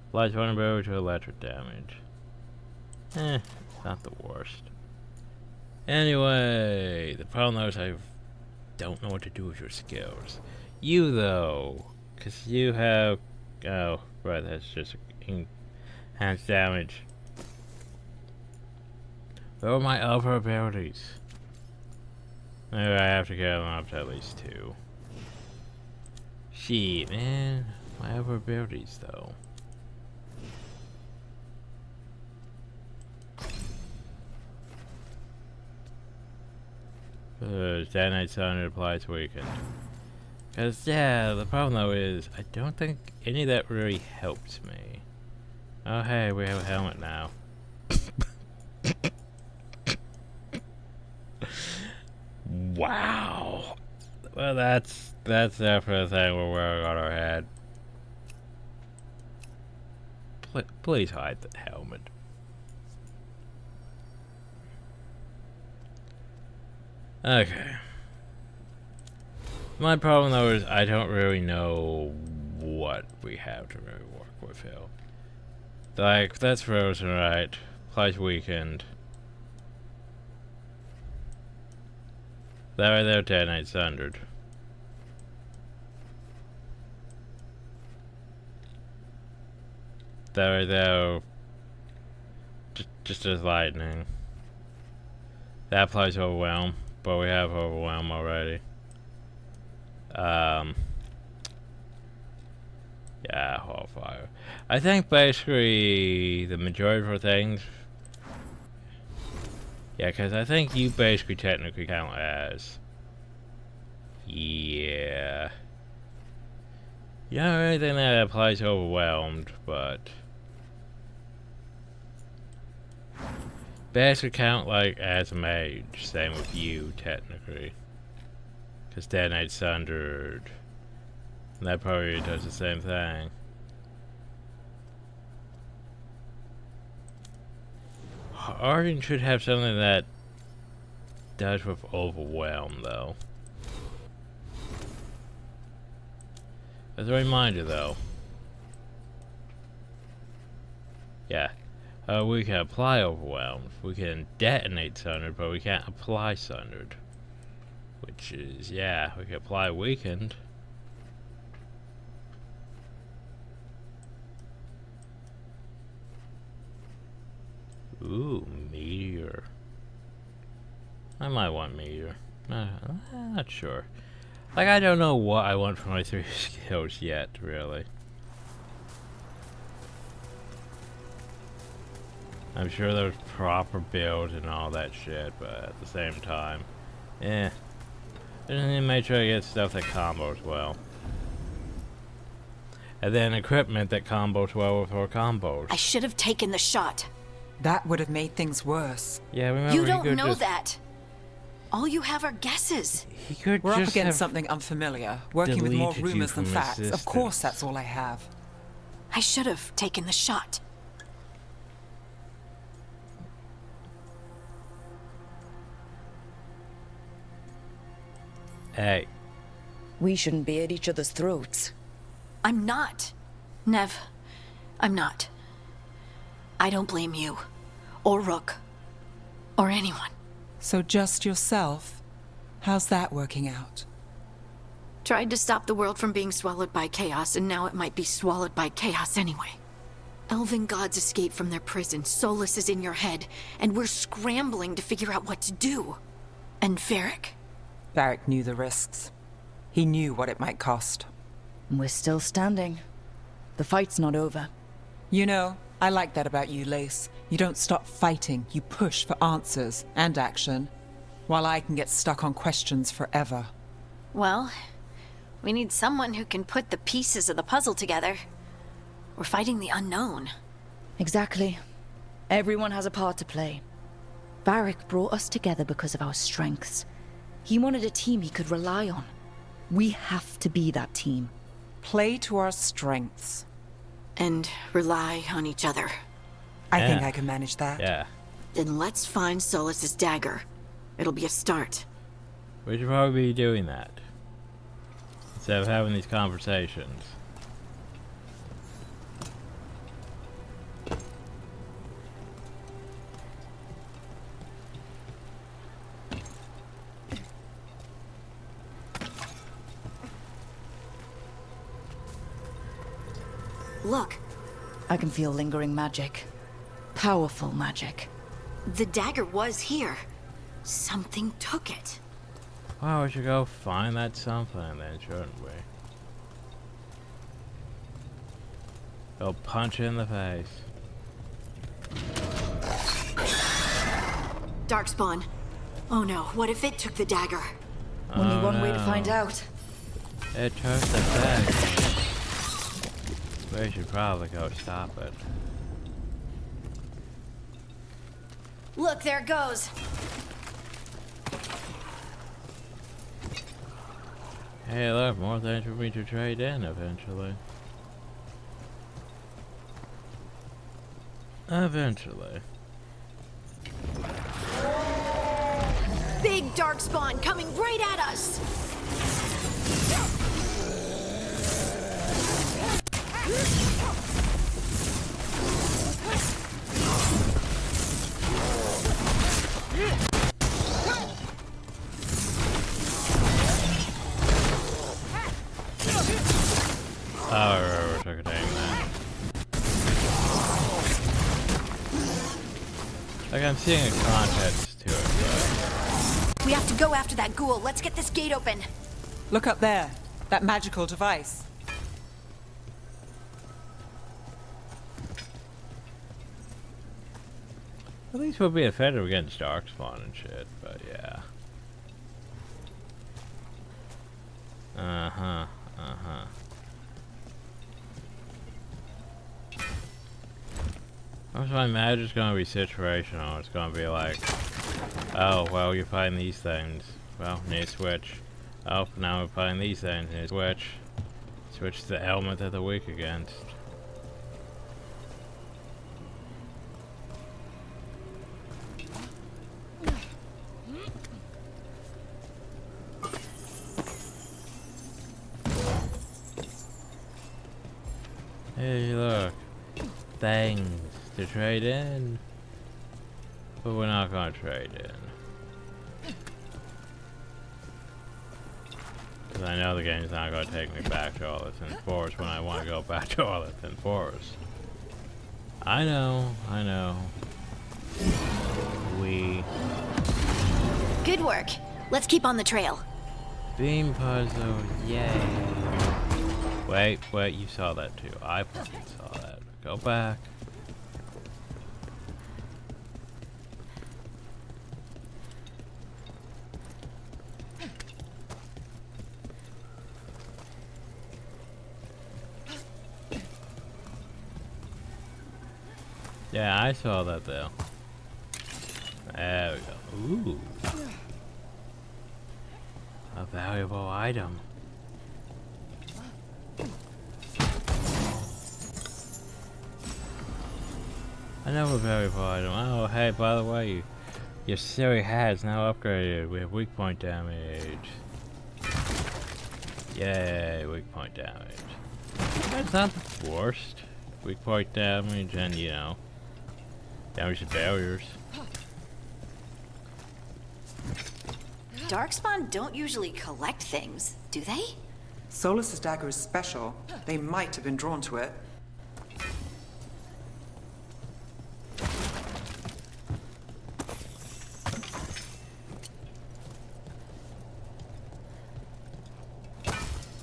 Applies vulnerability to electric damage. It's not the worst. Anyway, the problem is I don't know what to do with your skills. You though, because you have... Oh, right, that's just enhanced damage. What are my other abilities? Maybe I have to get them up to at least 2. Shit, man. My other abilities, though. Detonate Thunder applies weakened. Because, yeah, the problem, though, is I don't think any of that really helps me. Oh, hey, we have a helmet now. Wow. Well, that's definitely the thing we're wearing on our head. Please hide the helmet. Okay. My problem though is I don't really know what we have to really work with here. Like, that's frozen, right? Applies weakened. That right there detonates sundered. That right there just as lightning. That applies overwhelm, but we have overwhelm already. Yeah, Hellfire. I think basically the majority of our things. Yeah, because I think you basically technically count as. Yeah. You don't really think that applies to overwhelmed, but. Basically count like as a mage. Same with you, technically. Because Detonate Sundered. And that probably does the same thing. Arden should have something that does with overwhelm, though. As a reminder, though. Yeah. We can apply overwhelm. We can detonate sundered, but we can't apply sundered. Which is, yeah, we can apply weakened. Ooh, meteor. I might want meteor. Not sure. Like, I don't know what I want for my 3 skills yet, really. I'm sure there's proper build and all that shit, but at the same time, I just need to make sure I get stuff that combos well. And then equipment that combos well with our combos. I should have taken the shot. That would have made things worse. Yeah, remember, you don't know that. All you have are guesses. We're up against something unfamiliar, working with more rumors than facts. Of course, that's all I have. I should have taken the shot. Hey. We shouldn't be at each other's throats. I'm not. Nev, I'm not. I don't blame you, or Rook, or anyone. So just yourself? How's that working out? Tried to stop the world from being swallowed by chaos, and now it might be swallowed by chaos anyway. Elven gods escaped from their prison, Solus is in your head, and we're scrambling to figure out what to do. And Varric? Varric knew the risks. He knew what it might cost. We're still standing. The fight's not over. You know, I like that about you, Lace. You don't stop fighting, you push for answers and action, while I can get stuck on questions forever. Well, we need someone who can put the pieces of the puzzle together. We're fighting the unknown. Exactly. Everyone has a part to play. Varric brought us together because of our strengths. He wanted a team he could rely on. We have to be that team. Play to our strengths. And rely on each other. I think I can manage that. Yeah. Then let's find Solus's dagger. It'll be a start. We should probably be doing that. Instead of having these conversations. Look. I can feel lingering magic. Powerful magic. The dagger was here. Something took it. Well, we should go find that something then, shouldn't we? Go punch it in the face. Darkspawn. Oh no, what if it took the dagger? Only one way to find out. It took the dagger. We should probably go stop it. Look, there it goes. Hey, look, more things for me to trade in eventually. Eventually. Big Darkspawn coming right at us! Oh, we took a aim there. Like, I'm seeing a context to it, but... We have to go after that ghoul. Let's get this gate open. Look up there. That magical device. At least we'll be effective against Darkspawn and shit, but yeah. Most of my magic's gonna be situational. It's gonna be like, oh, well, you're fighting these things. Well, need to switch. Oh, now we're fighting these things. Need to switch. Switch to the element that they're weak against. Hey, look. Things to trade in. But we're not gonna trade in. Because I know the game's not gonna take me back to Arlington Forest when I want to go back to Arlington Forest. I know. Good work. Let's keep on the trail. Beam puzzle, yay. Wait, you saw that too. I fucking saw that. Go back. Yeah, I saw that though. There we go. Ooh. A valuable item. Another valuable item. Oh, hey, by the way, your silly hat's now upgraded. We have weak point damage. Yay, weak point damage. That's not the worst. Weak point damage and, you know, damage to barriers. Darkspawn don't usually collect things, do they? Solus's dagger is special. They might have been drawn to it.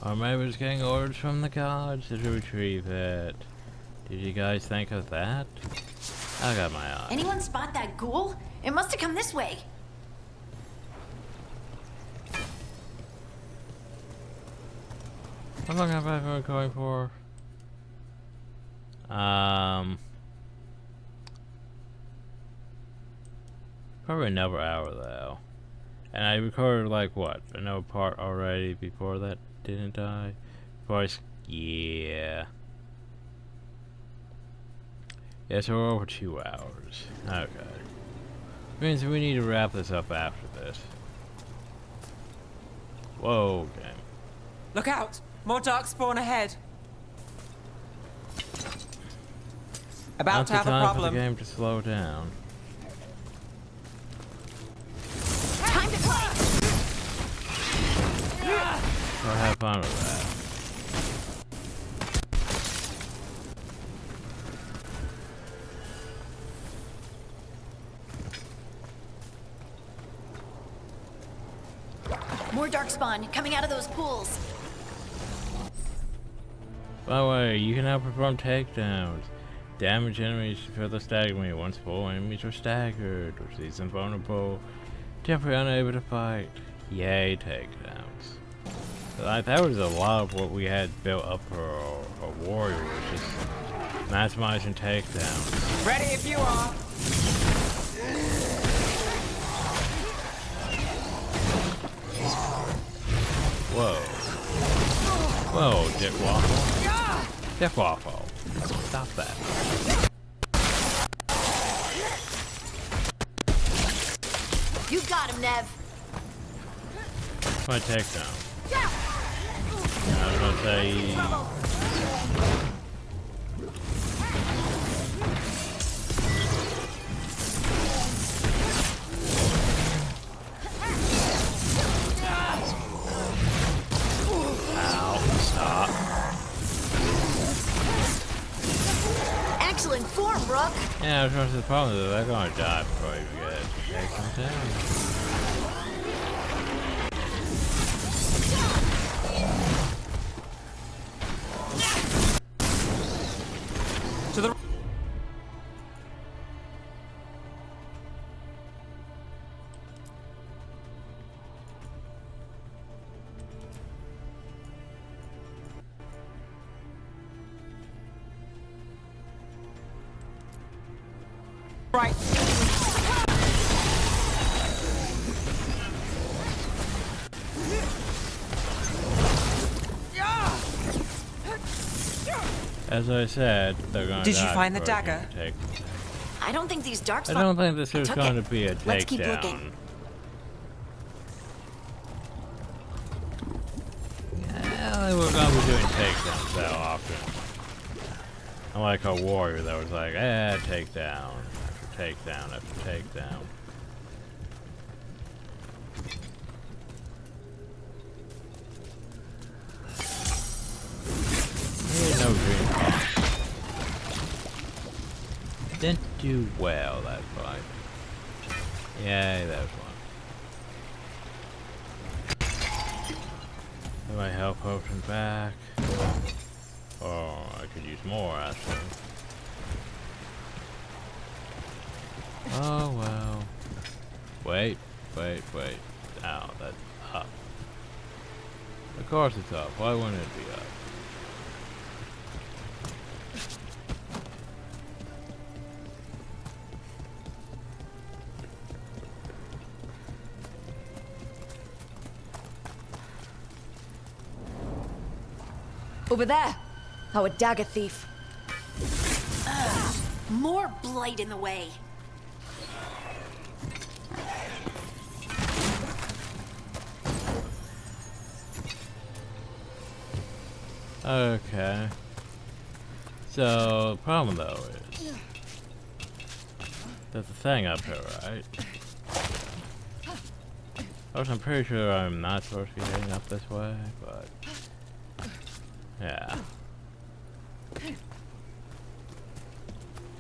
Or maybe it's getting orders from the gods to retrieve it. Did you guys think of that? I got my eye. Anyone spot that ghoul? It must have come this way. How long have I been going for? Probably another hour though. And I recorded like what? Another part already before that didn't die? Yeah. Yeah, so we're over 2 hours. Okay. Means we need to wrap this up after this. Whoa, game. Look out! More darkspawn ahead. About to have a problem. For the game to slow down. Time to play. I'll have fun with that. More darkspawn coming out of those pools. By the way, you can now perform takedowns. Damage enemies to further stagger me. Once full enemies are staggered, or sees them vulnerable, temporarily unable to fight. Yay, takedowns. Like, that was a lot of what we had built up for a warrior, was just maximizing takedowns. Ready if you are. Whoa. Whoa, Dick Waffle. Dick Waffle. Stop that. You got him, Nev. My takedown. I was gonna say. Stop. Excellent form, Rook. Yeah, I was going to the problem is they're going to die before you get it. Take them down. To the right. As I said, they're going to die. Did you find the before dagger? you take them. I don't think these darkspawn. I don't think this is took going it. to be a Let's keep looking. takedown. Yeah, we're going to be doing takedowns that often. Unlike a warrior that was like, takedown after takedown after takedown. No dream. Didn't do well that fight. Yay, that was one. Put my health potion back. Oh, I could use more actually. Oh well. Wait. Ow, that's up. Of course it's up. Why wouldn't it be up? Over there! Our dagger thief. More blight in the way. Okay. So, the problem though is there's a thing up here, right? I'm pretty sure I'm not supposed to be heading up this way, but yeah.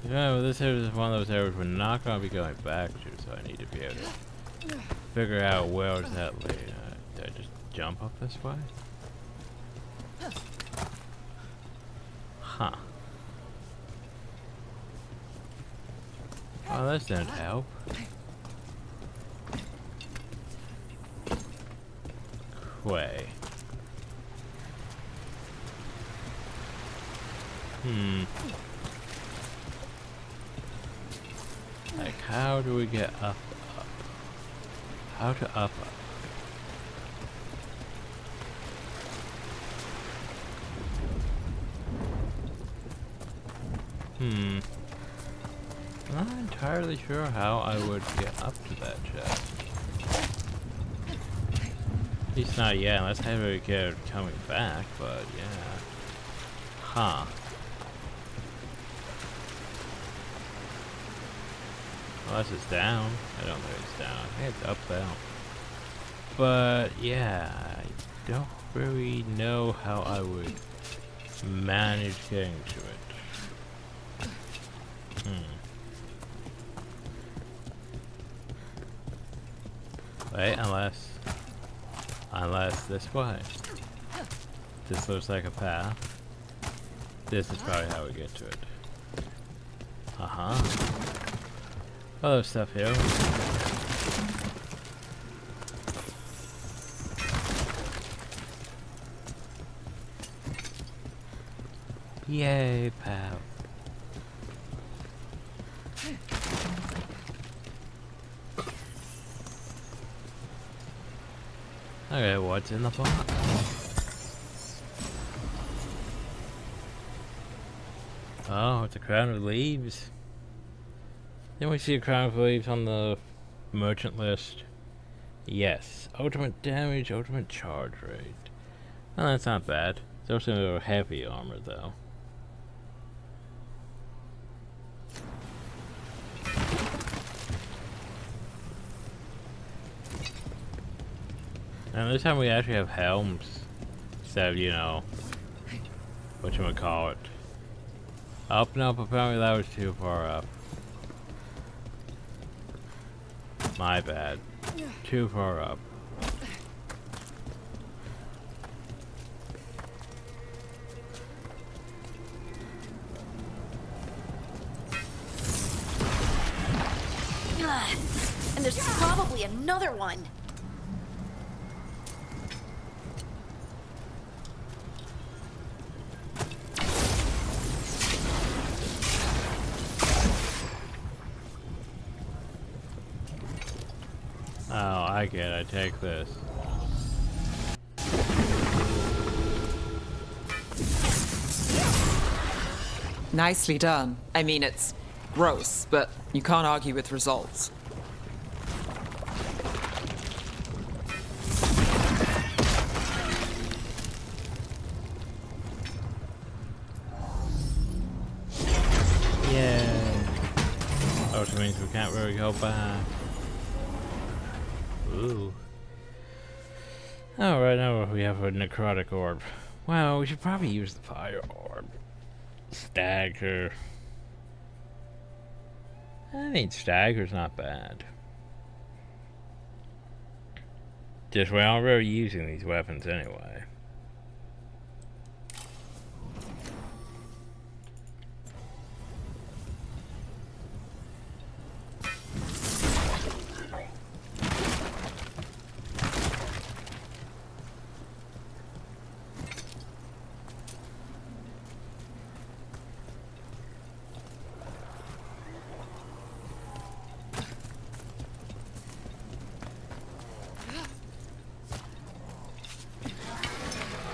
Remember, this is one of those areas we're not going to be going back to, so I need to be able to figure out where does that lead. Did I just jump up this way? Huh. Oh, this didn't help. Quay. Like, how do we get up? How to up? I'm not entirely sure how I would get up to that chest. At least not yet, unless I ever get coming back, but yeah. Huh. Unless it's down. I don't think it's down. I think it's up though. But yeah, I don't really know how I would manage getting to it. Wait, unless this way. This looks like a path. This is probably how we get to it. Other stuff here. Yay, pal. Okay, what's in the box? Oh, it's a crown of leaves. Didn't we see a crown of leaves on the merchant list? Yes. Ultimate damage, ultimate charge rate. Well, that's not bad. It's also heavy armor, though. And this time we actually have helms instead of, you know, whatchamacallit. Oh, nope, apparently that was too far up. My bad. Too far up. And there's probably another one. Oh, I get it. I take this. Nicely done. I mean, it's gross, but you can't argue with results. Yeah. Oh, which means we can't really go back. Ooh. Oh, right now we have a necrotic orb. Well, we should probably use the fire orb. Stagger. I mean, stagger's not bad. Just we aren't really using these weapons anyway.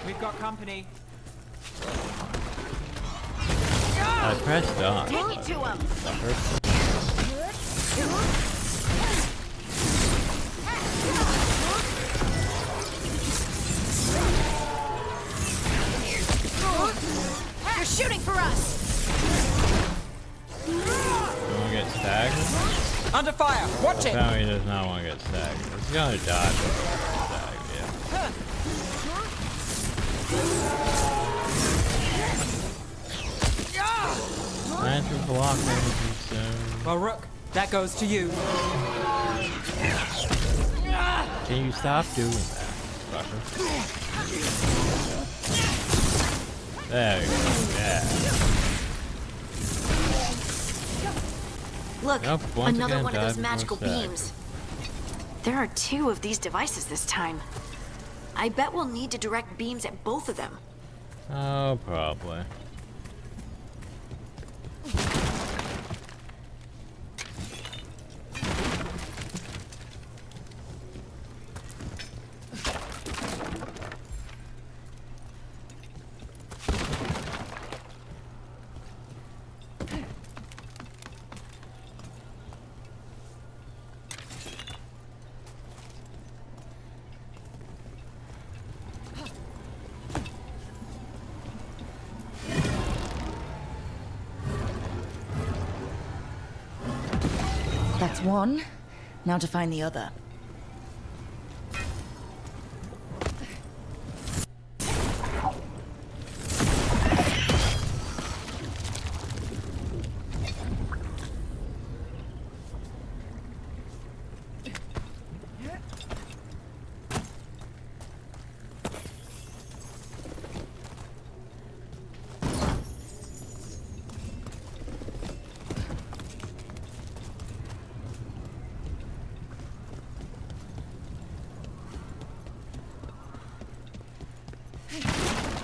We've got company. I pressed on. Take it to him. You're shooting for us. You want to get staggered? Under fire! Watch it! Apparently he does not want to get staggered. He's gonna die before he gets staggered, yeah. Plan to block anything soon. Well, Rook, that goes to you. Can you stop doing that, fucker? There you go, yeah. Look, Nope, once another again, one of died those before magical staggered. beams. There are 2 of these devices this time. I bet we'll need to direct beams at both of them. Oh, probably. That's one. Now to find the other.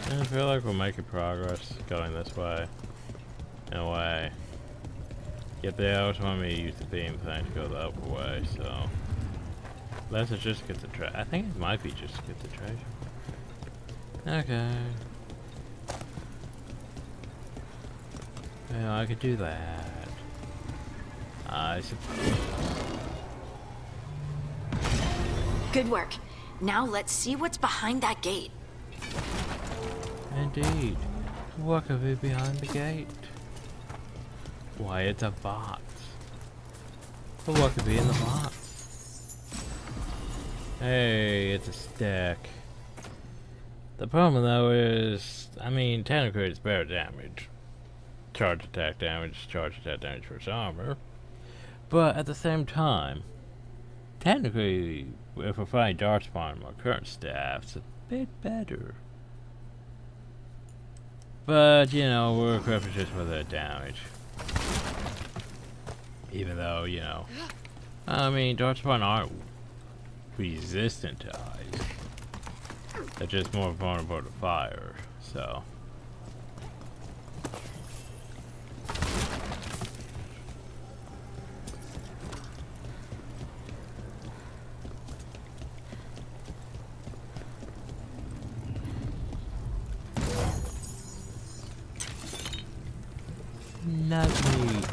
I feel like we're making progress going this way. In a way. Yet they always want me to use the beam thing to go the other way, so. Unless it just gets the treasure. I think it might be just to get the treasure. Okay. Well, I could do that. I suppose. Good work. Now let's see what's behind that gate. Indeed. What could be behind the gate? Why, it's a box. But what could be in the box? Hey, it's a stick. The problem though is, I mean, technically it's better damage. Charge attack damage for its armor. But at the same time, technically, if we're fighting Darkspawn on my current staff, it's a bit better. But, you know, we're equipped just with the damage. Even though, you know, I mean, Darkspawn aren't resistant to ice. They're just more vulnerable to fire, so. Not neat.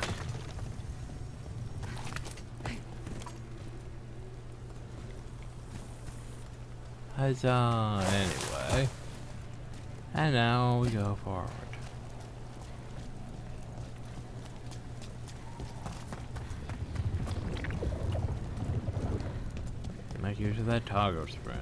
Huzzah, anyway. And now we go forward. Make use of that toggle sprint.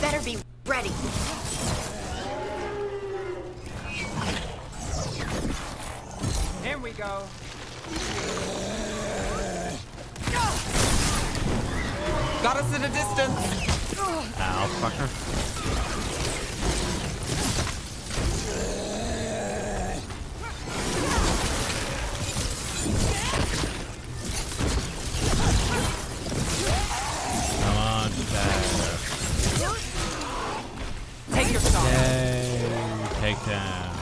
Better be ready. Here we go. Got us at a distance. Ow, fucker. Takedown.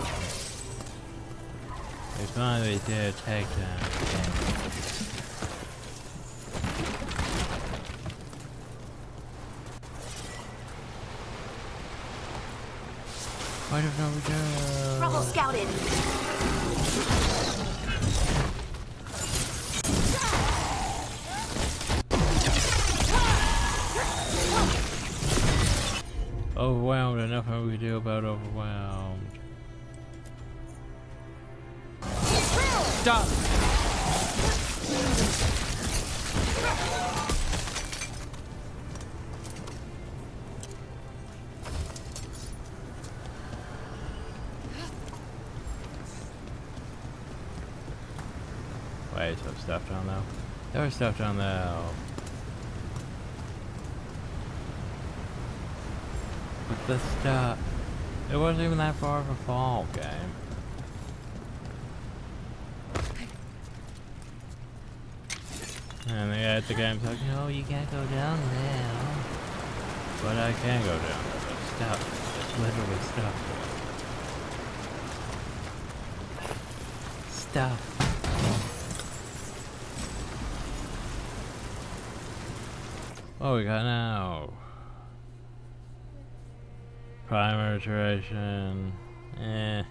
We finally did a takedown. Why don't we go? Trouble scouted. Overwhelmed, enough of we do about overwhelmed. Done. Wait, so stuff down there? There was stuff down there. But the stuff, it wasn't even that far of a fall game. And the game's like, no, you can't go down there. But I can go down there. But stuff. It's literally stuff. Stuff. What we got now? Primer iteration. I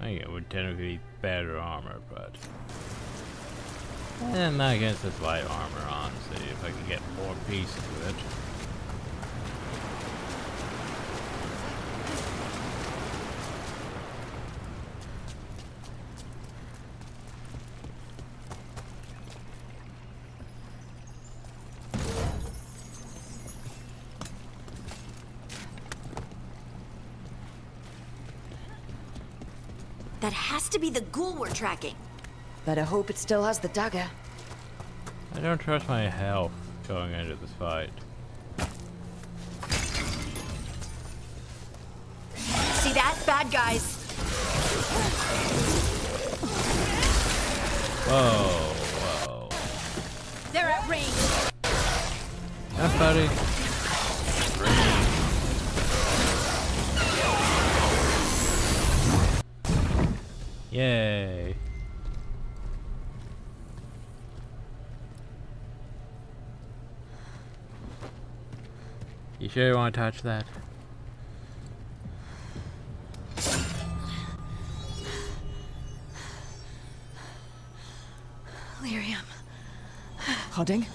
think it would technically be better armor, but not against this light armor, honestly, if I could get more pieces of it. That has to be the ghoul we're tracking. Better hope it still has the dagger. I don't trust my health going into this fight. See that? Bad guys. Whoa. They're at range. Yeah, buddy. Yay. You sure you want to touch that? Lyrium. Harding?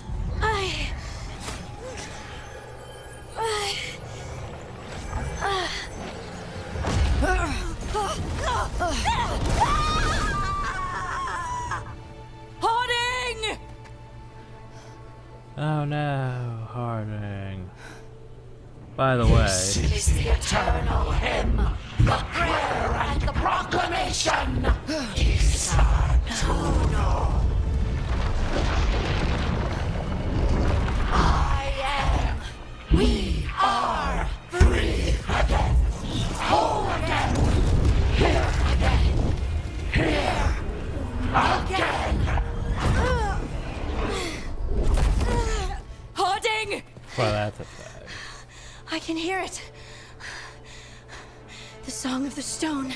Harding! Oh no, Harding. By the way, this is the eternal hymn, the prayer and the proclamation. Isaturno. I am. We are free again. Whole again. Here again. Here again. Harding! well, that's a fact. I can hear it. The Song of the Stone.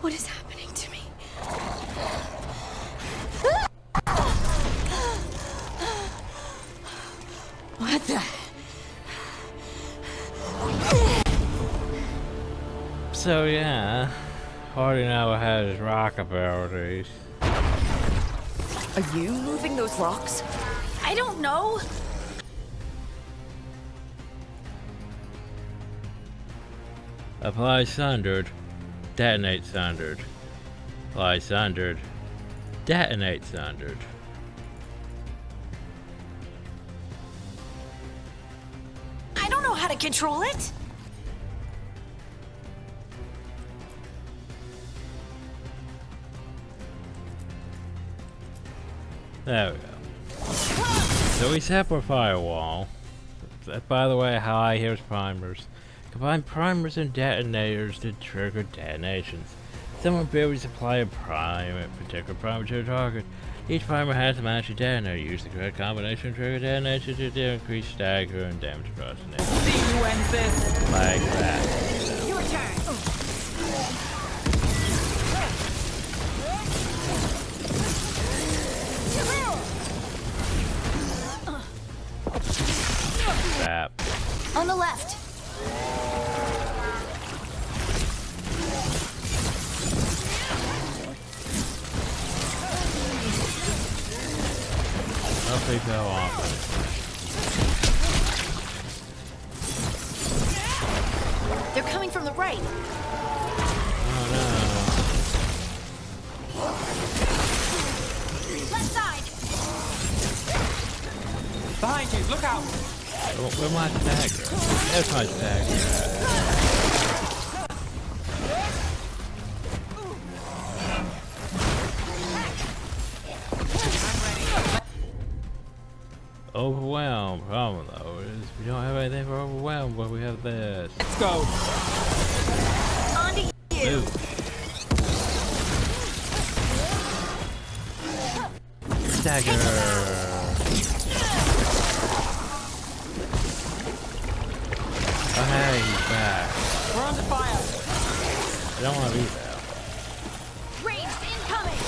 What is happening to me? What the? So yeah, Harding now has rock abilities. Are you moving those rocks? I don't know. Apply sundered, detonate sundered. Apply sundered, detonate sundered. I don't know how to control it. There we go. So we set up our firewall. That's, by the way, how I hear primers. Combine primers and detonators to trigger detonations. Someone will be able to supply a particular primer to a target. Each primer has to match a detonator. Use the correct combination of trigger detonation to increase stagger and damage across the net. See you end this. Like that. Your turn. Zap. On the left. Nothing fell off. They're coming from the right. Oh Left side. Behind you, look out! no. Where's my stagger? There's my stagger. Overwhelmed. Problem though is we don't have anything for overwhelmed, but we have this. Let's go! On to you. Ooh. Stagger. Oh hey, he's back. We're under fire! I don't want to be there. Ranged incoming.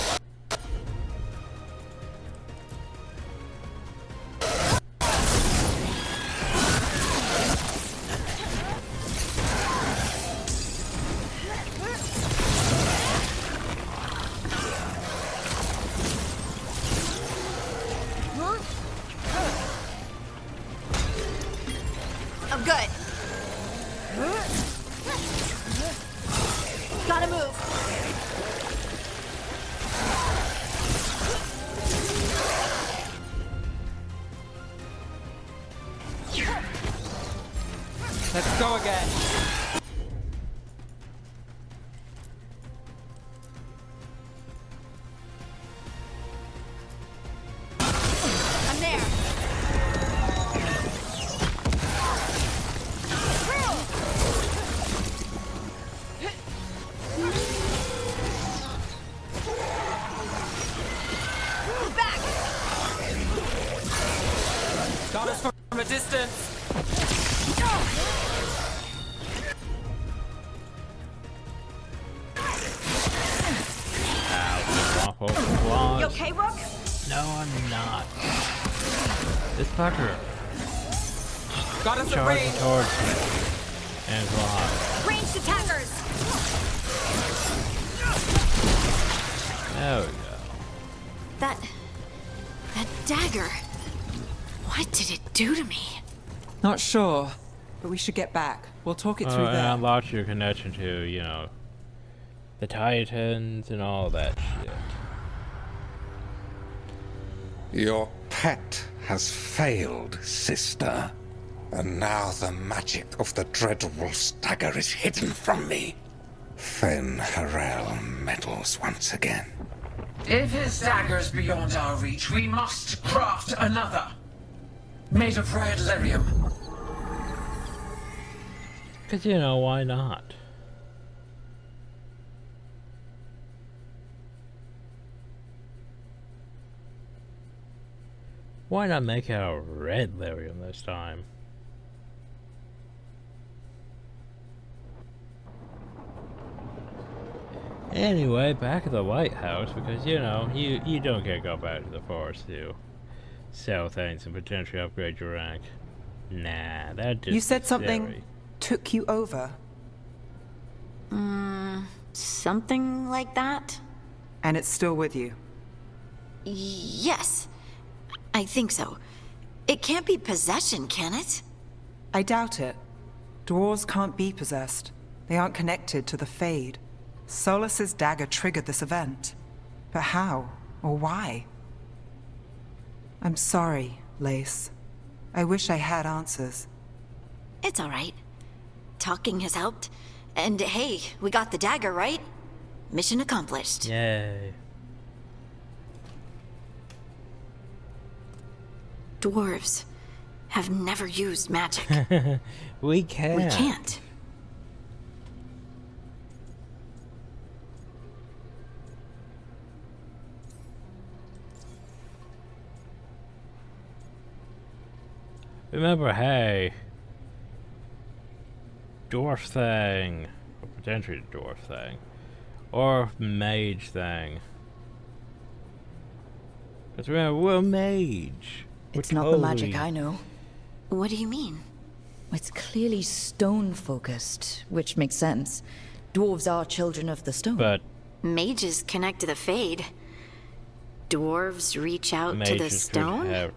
Gotta move. Let's go again. I'm there. Move back. Got us from a distance. You okay, Rook? No, I'm not. This fucker. Got us a Charging range. towards me. And block. Ranged attackers. There we go. That dagger. What did it do to me? Not sure, but we should get back. We'll talk it through And there. unlock your connection to, you know, the Titans and all that shit. Your pet has failed, sister. And now the magic of the Dreadwolf's dagger is hidden from me. Fen Harel meddles once again. If his dagger's beyond our reach, we must craft another. Made of red lyrium. Because, you know, why not? Why not make it a red lyrium this time? Anyway, back at the lighthouse, because, you know, you don't get to go back to the forest to sell things and potentially upgrade your rank. Nah, that just You said something scary. took you over. Something like that? And it's still with you. Yes. I think so. It can't be possession, can it? I doubt it. Dwarves can't be possessed. They aren't connected to the Fade. Solus's dagger triggered this event. But how? Or why? I'm sorry, Lace. I wish I had answers. It's all right. Talking has helped. And hey, we got the dagger, right? Mission accomplished. Yay. Dwarves have never used magic. We can't. We can't. Remember, hey, dwarf thing, or potentially dwarf thing, or mage thing. Because remember, we're mage. It's not the magic I know. What do you mean? It's clearly stone-focused, which makes sense. Dwarves are children of the stone. But mages connect to the Fade. Dwarves reach out to the mages stone? could have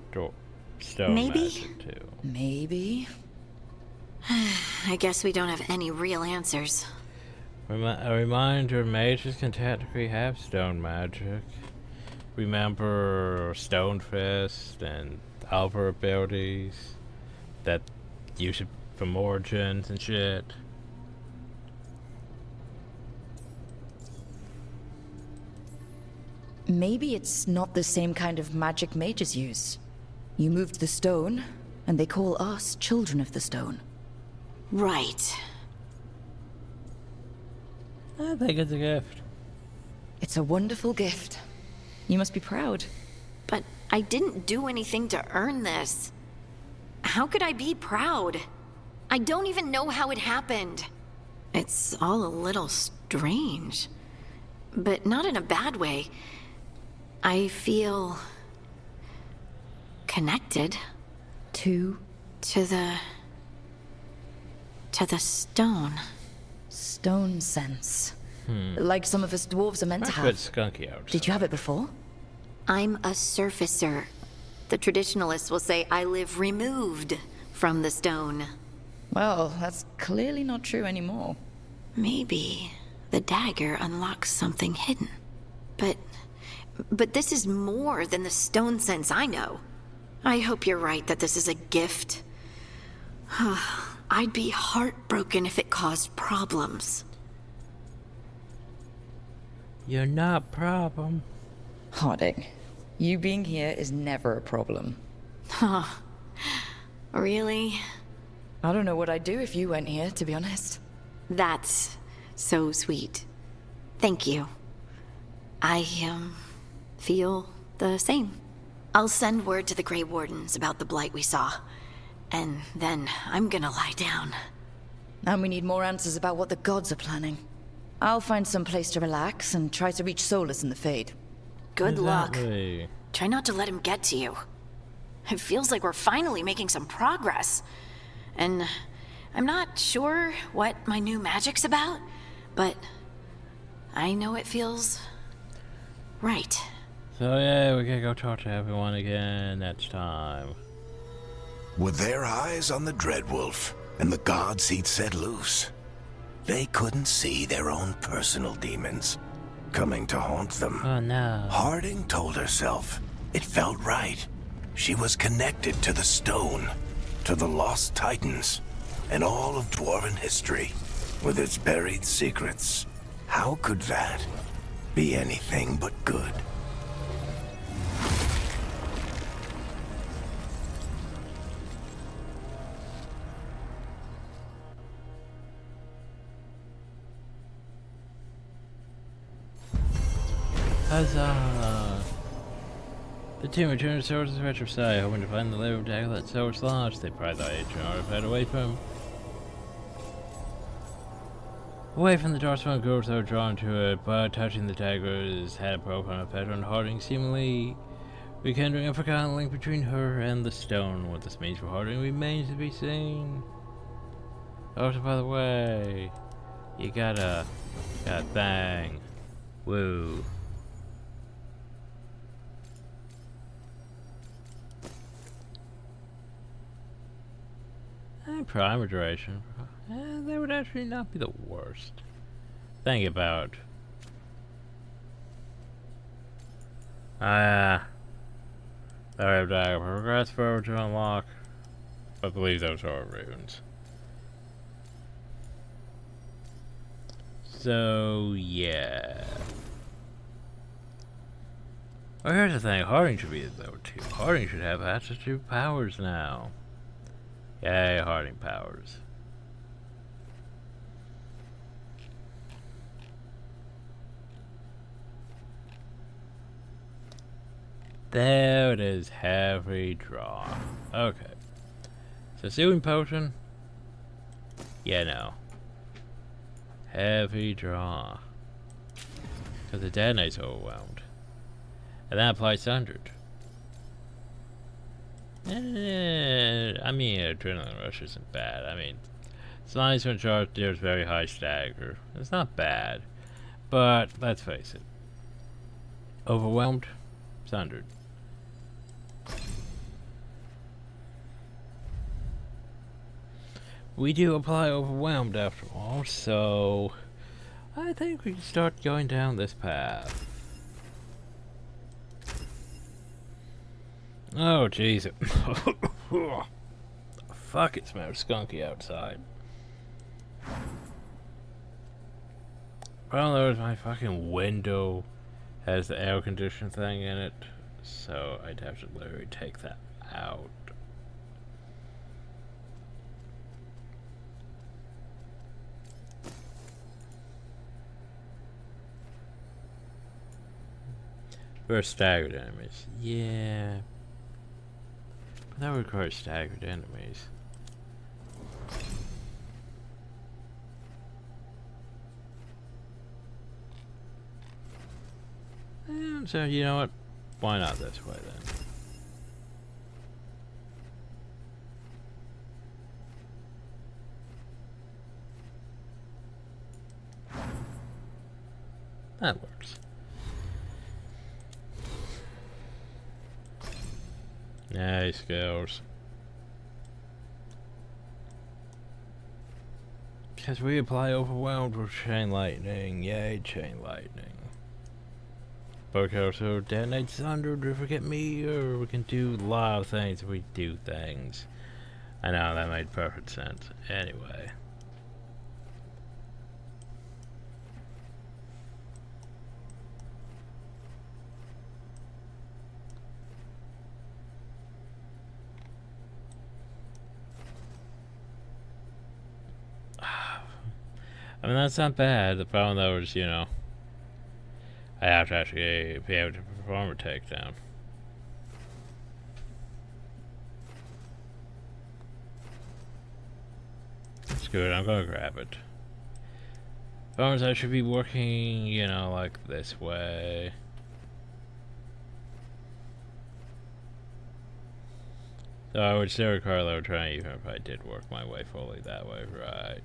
stone Maybe? magic too. Maybe. I guess we don't have any real answers. A reminder, mages can technically have stone magic. Remember Stone Fist and other abilities that use it from origins and shit. Maybe it's not the same kind of magic mages use. You moved the stone, and they call us children of the stone. Right. I think it's a gift. It's a wonderful gift. You must be proud. But I didn't do anything to earn this. How could I be proud? I don't even know how it happened. It's all a little strange. But not in a bad way. I feel connected. To the stone. Stone sense. Like some of us dwarves are meant to That's have. a bit skunky outside. Did you have it before? I'm a surfacer. The traditionalists will say I live removed from the stone. Well, that's clearly not true anymore. Maybe. The dagger unlocks something hidden. But this is more than the stone sense I know. I hope you're right that this is a gift. I'd be heartbroken if it caused problems. You're not problem. Harding, you being here is never a problem. Huh. Really? I don't know what I'd do if you weren't here, to be honest. That's so sweet. Thank you. I, feel the same. I'll send word to the Grey Wardens about the blight we saw. And then I'm gonna lie down. And we need more answers about what the gods are planning. I'll find some place to relax and try to reach Solus in the Fade. Good luck. Try not to let him get to you. It feels like we're finally making some progress. And I'm not sure what my new magic's about, but I know it feels right. So yeah, we gotta go talk to everyone again next time. With their eyes on the Dreadwolf and the gods he'd set loose, they couldn't see their own personal demons coming to haunt them. Oh no. Harding told herself it felt right. She was connected to the stone, to the lost titans, and all of Dwarven history, with its buried secrets. How could that be anything but good? Huzzah! The team returned to Solus' retro site, hoping to find the living dagger that Solus lost. They pried the ancient artifact away from the Darkspawn groups that were drawn to it, but touching the daggers had a profound effect on Harding, seemingly rekindling a forgotten link between her and the stone. What this means for Harding remains to be seen. Also, by the way, you gotta bang. Woo. And primer duration. That would actually not be the worst. Think about. There we go. Progress forward to unlock. I believe those are runes. So yeah. Well, here's the thing. Harding should be though too. Harding should have access to powers now. Yay, Harding powers. There it is, heavy draw. Okay. So Sealing Potion. Yeah, no. Heavy draw. Because the detonate's overwhelmed. And that applies 100. I mean, Adrenaline Rush isn't bad. I mean, it's nice when charged, there's very high stagger. It's not bad. But, let's face it. Overwhelmed? It's 100. We do apply Overwhelmed after all, so I think we can start going down this path. Oh, jeez. Fuck, it smells skunky outside. Well, there's my fucking window. Has the air conditioning thing in it. So I'd have to literally take that out. For staggered enemies. Yeah. But that requires staggered enemies. And so, you know what? Why not this way then? That works. Nice girls. because we apply overwhelmed with chain lightning. Yay, chain lightning. But also detonate thunder to forget me, or we can do a lot of things if we do things. I know, that made perfect sense. Anyway. I mean, that's not bad. The problem, though, is, you know, I have to actually be able to perform a takedown. Screw it, I'm gonna grab it. Bones, I should be working, you know, like this way. So I would still require low trying even if I did work my way fully that way, right?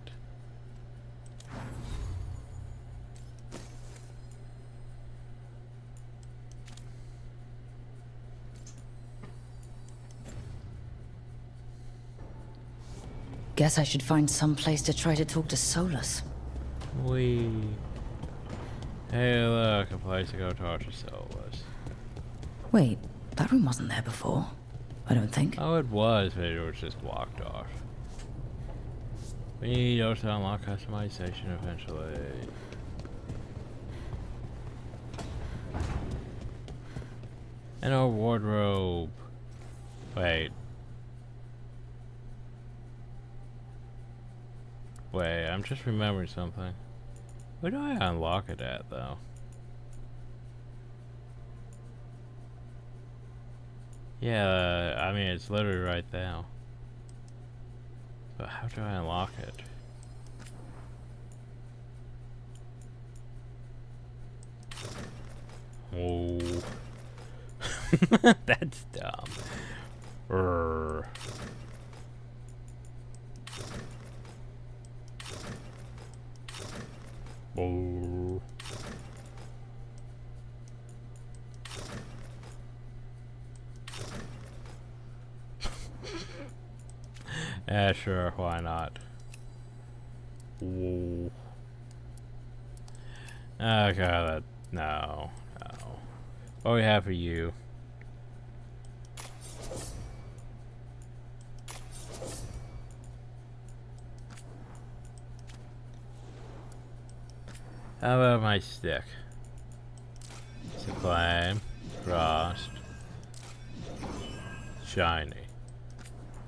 Guess I should find some place to try to talk to Solus. Wee. Hey, look, a place to go talk to Solus. Wait, that room wasn't there before, I don't think. Oh, it was, but it was just blocked off. We need also to unlock customization eventually. And our wardrobe. Wait. Wait, I'm just remembering something. Where do I unlock it at, though? Yeah, I mean, it's literally right now. But how do I unlock it? Oh. That's dumb. Urgh. Oh. Yeah, sure, why not? Whoa. Okay, no, no. What do we have for you? How about my stick? Sublime, frost, shiny.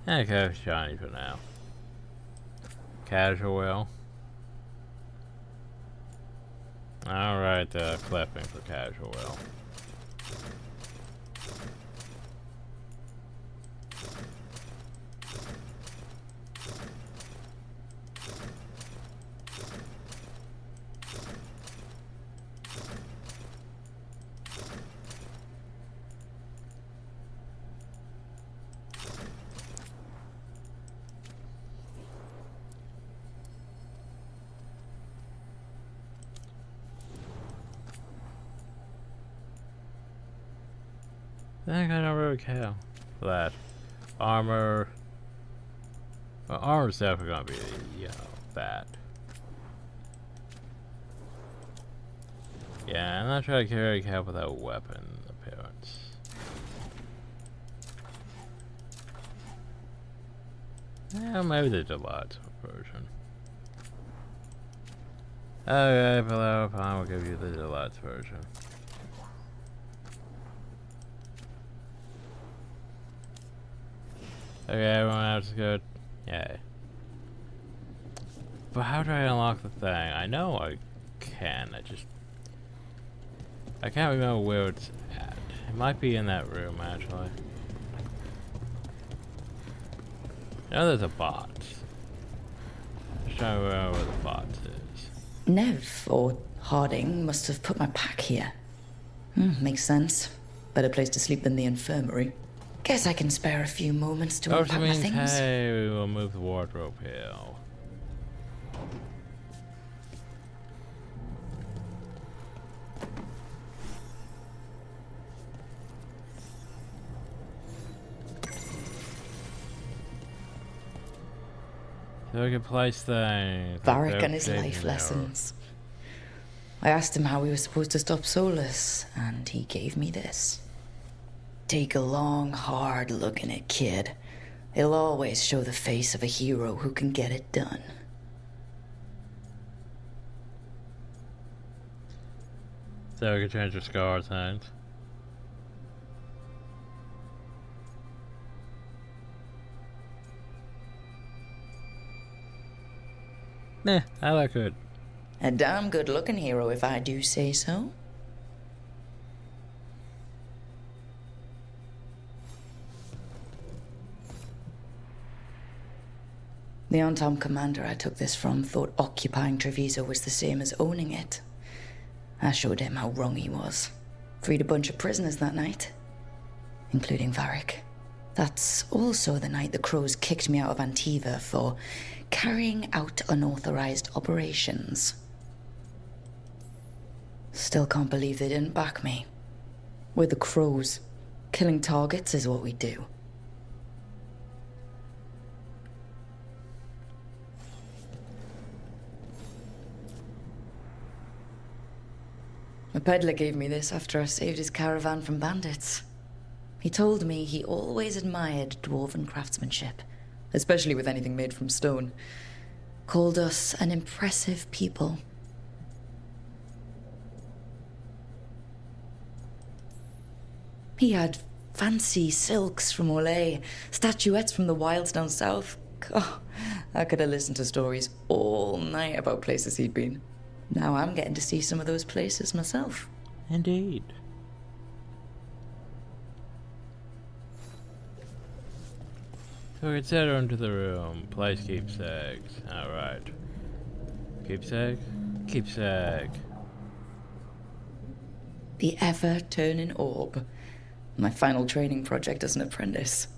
Okay, shiny for now. Casual. Alright, clipping for casual. I think I don't really care for that. Armor. Well, armor's definitely gonna be, you know, that. Yeah, I'm not trying to carry a cap without weapon appearance. Yeah, maybe the deluxe version. Okay, below, fine, we'll give you the deluxe version. Okay, everyone else is good. Yay. But how do I unlock the thing? I know I can, I can't remember where it's at. It might be in that room, actually. I know there's a bot. Just trying to remember where the bot is. Nev, or Harding, must have put my pack here. Makes sense. Better place to sleep than the infirmary. Guess I can spare a few moments to unpack my things. Hey, we will move the wardrobe here. So we can place things. Varric and his life lessons. I asked him how we were supposed to stop Solus, and he gave me this. Take a long, hard look in it, kid. It'll always show the face of a hero who can get it done. So we can change the scar signs. Nah, I like it. A damn good-looking hero, if I do say so. The on-time commander I took this from thought occupying Treviso was the same as owning it. I showed him how wrong he was. Freed a bunch of prisoners that night, including Varric. That's also the night the Crows kicked me out of Antiva for carrying out unauthorized operations. Still can't believe they didn't back me. We're the Crows. Killing targets is what we do. A peddler gave me this after I saved his caravan from bandits. He told me he always admired dwarven craftsmanship, especially with anything made from stone. Called us an impressive people. He had fancy silks from Olay, statuettes from the wilds down south. Oh, I could have listened to stories all night about places he'd been. Now I'm getting to see some of those places myself. Indeed. So we can set her into the room. Place keepsakes. Alright. Keepsake? Keepsake. The ever-turning orb. My final training project as an apprentice.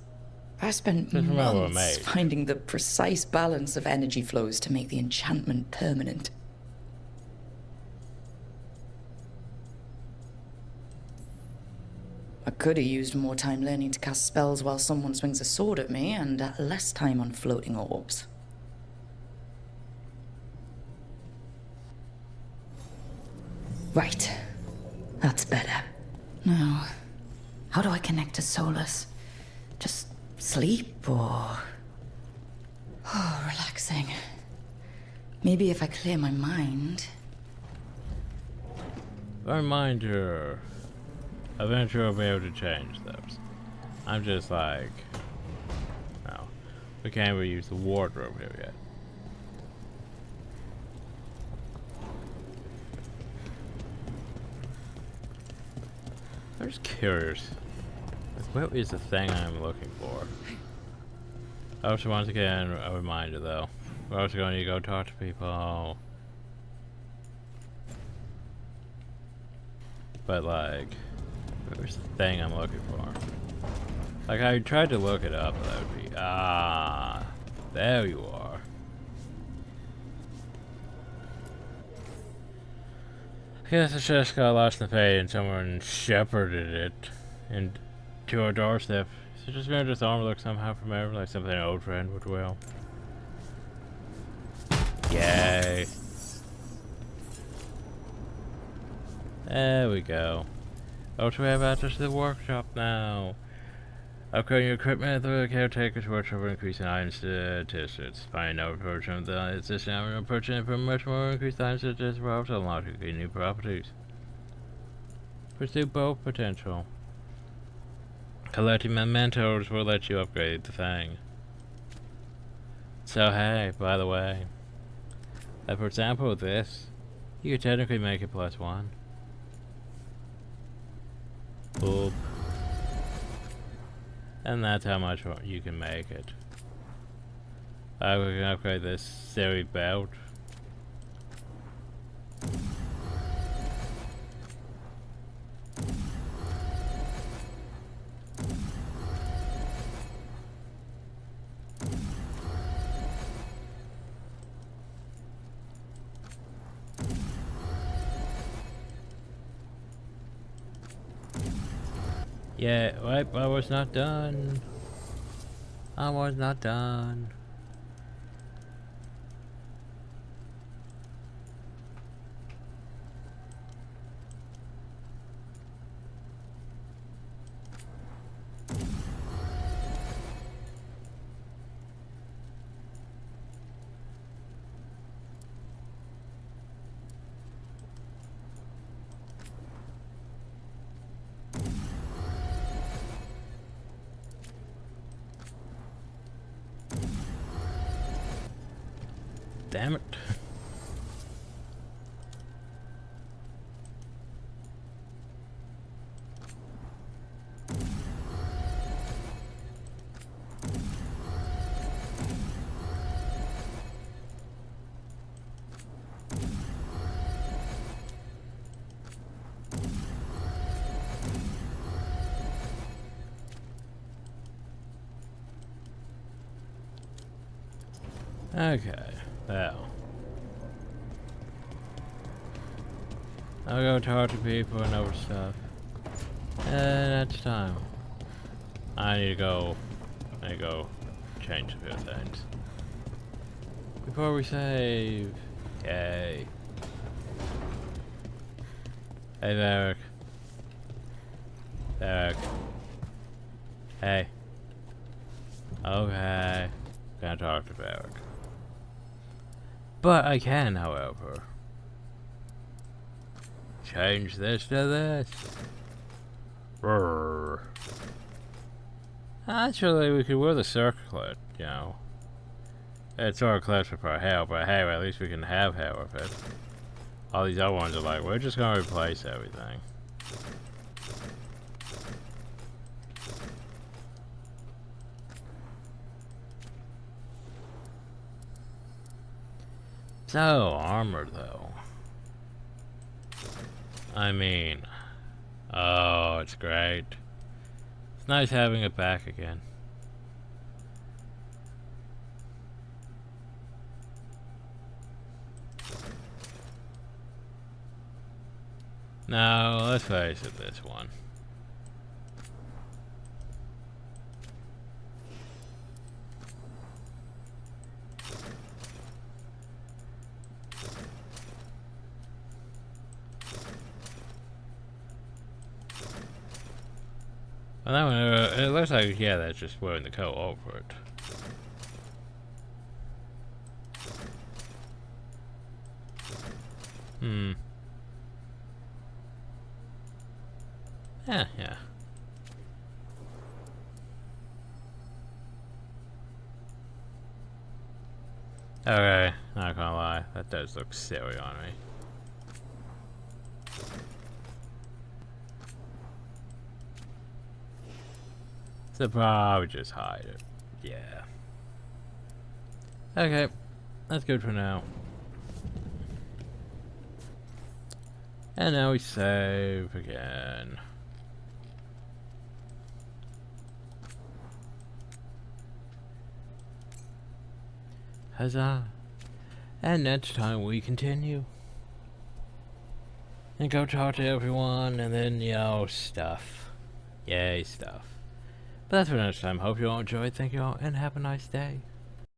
I spent months finding the precise balance of energy flows to make the enchantment permanent. I could have used more time learning to cast spells while someone swings a sword at me, and less time on floating orbs. Right. That's better. Now, how do I connect to Solus? Just sleep, or... Oh, relaxing. Maybe if I clear my mind... Reminder. Eventually I'll be able to change those. I'm just like... No. We can't even use the wardrobe here yet. I'm just curious. What is the thing I'm looking for? Also, once again, a reminder though. We're also going to go talk to people. But like... Where's the thing I'm looking for? Like, I tried to look it up, that would be... Ah, there you are. I guess I just got lost in the fade and someone shepherded it to our doorstep. So just made this armor look somehow familiar, like something an old friend would will. Yay. There we go. Also, we have access to the workshop now. Upgrading your equipment through the caretaker's workshop will increase in item statistics. Find out version of the existing item and purchase it for much more increased item statistics for also unlocking new properties. Pursue both potential. Collecting mementos will let you upgrade the thing. So hey, by the way, for example with this, you could technically make it +1. Boop. And that's how much you can make it. We can upgrade this Siri belt. Yeah, wait, I was not done. I was not done. damn it. Okay, well. I'll go talk to people and over stuff. And that's time. I need to go change a few things. Before we save. Yay. Hey, Varric. Varric. Hey. Okay. Gonna talk to Varric. But I can, however, change this to this. Brrr. Actually, we could wear the circlet, you know. It's our clips for our hair, but hey, at least we can have hair with it. All these other ones are like, we're just gonna replace everything. So, armor though. I mean, oh, it's great. It's nice having it back again. Now, let's face it, this one. Well, that one, it looks like, yeah, that's just wearing the coat over it. Yeah. Okay, not gonna lie, that does look silly on me. So probably just hide it. Yeah. Okay, that's good for now. And now we save again. Huzzah. And next time we continue. And go talk to everyone, and then, you know, stuff. Yay, stuff. But that's for next time. Hope you all enjoyed. Thank you all, and have a nice day.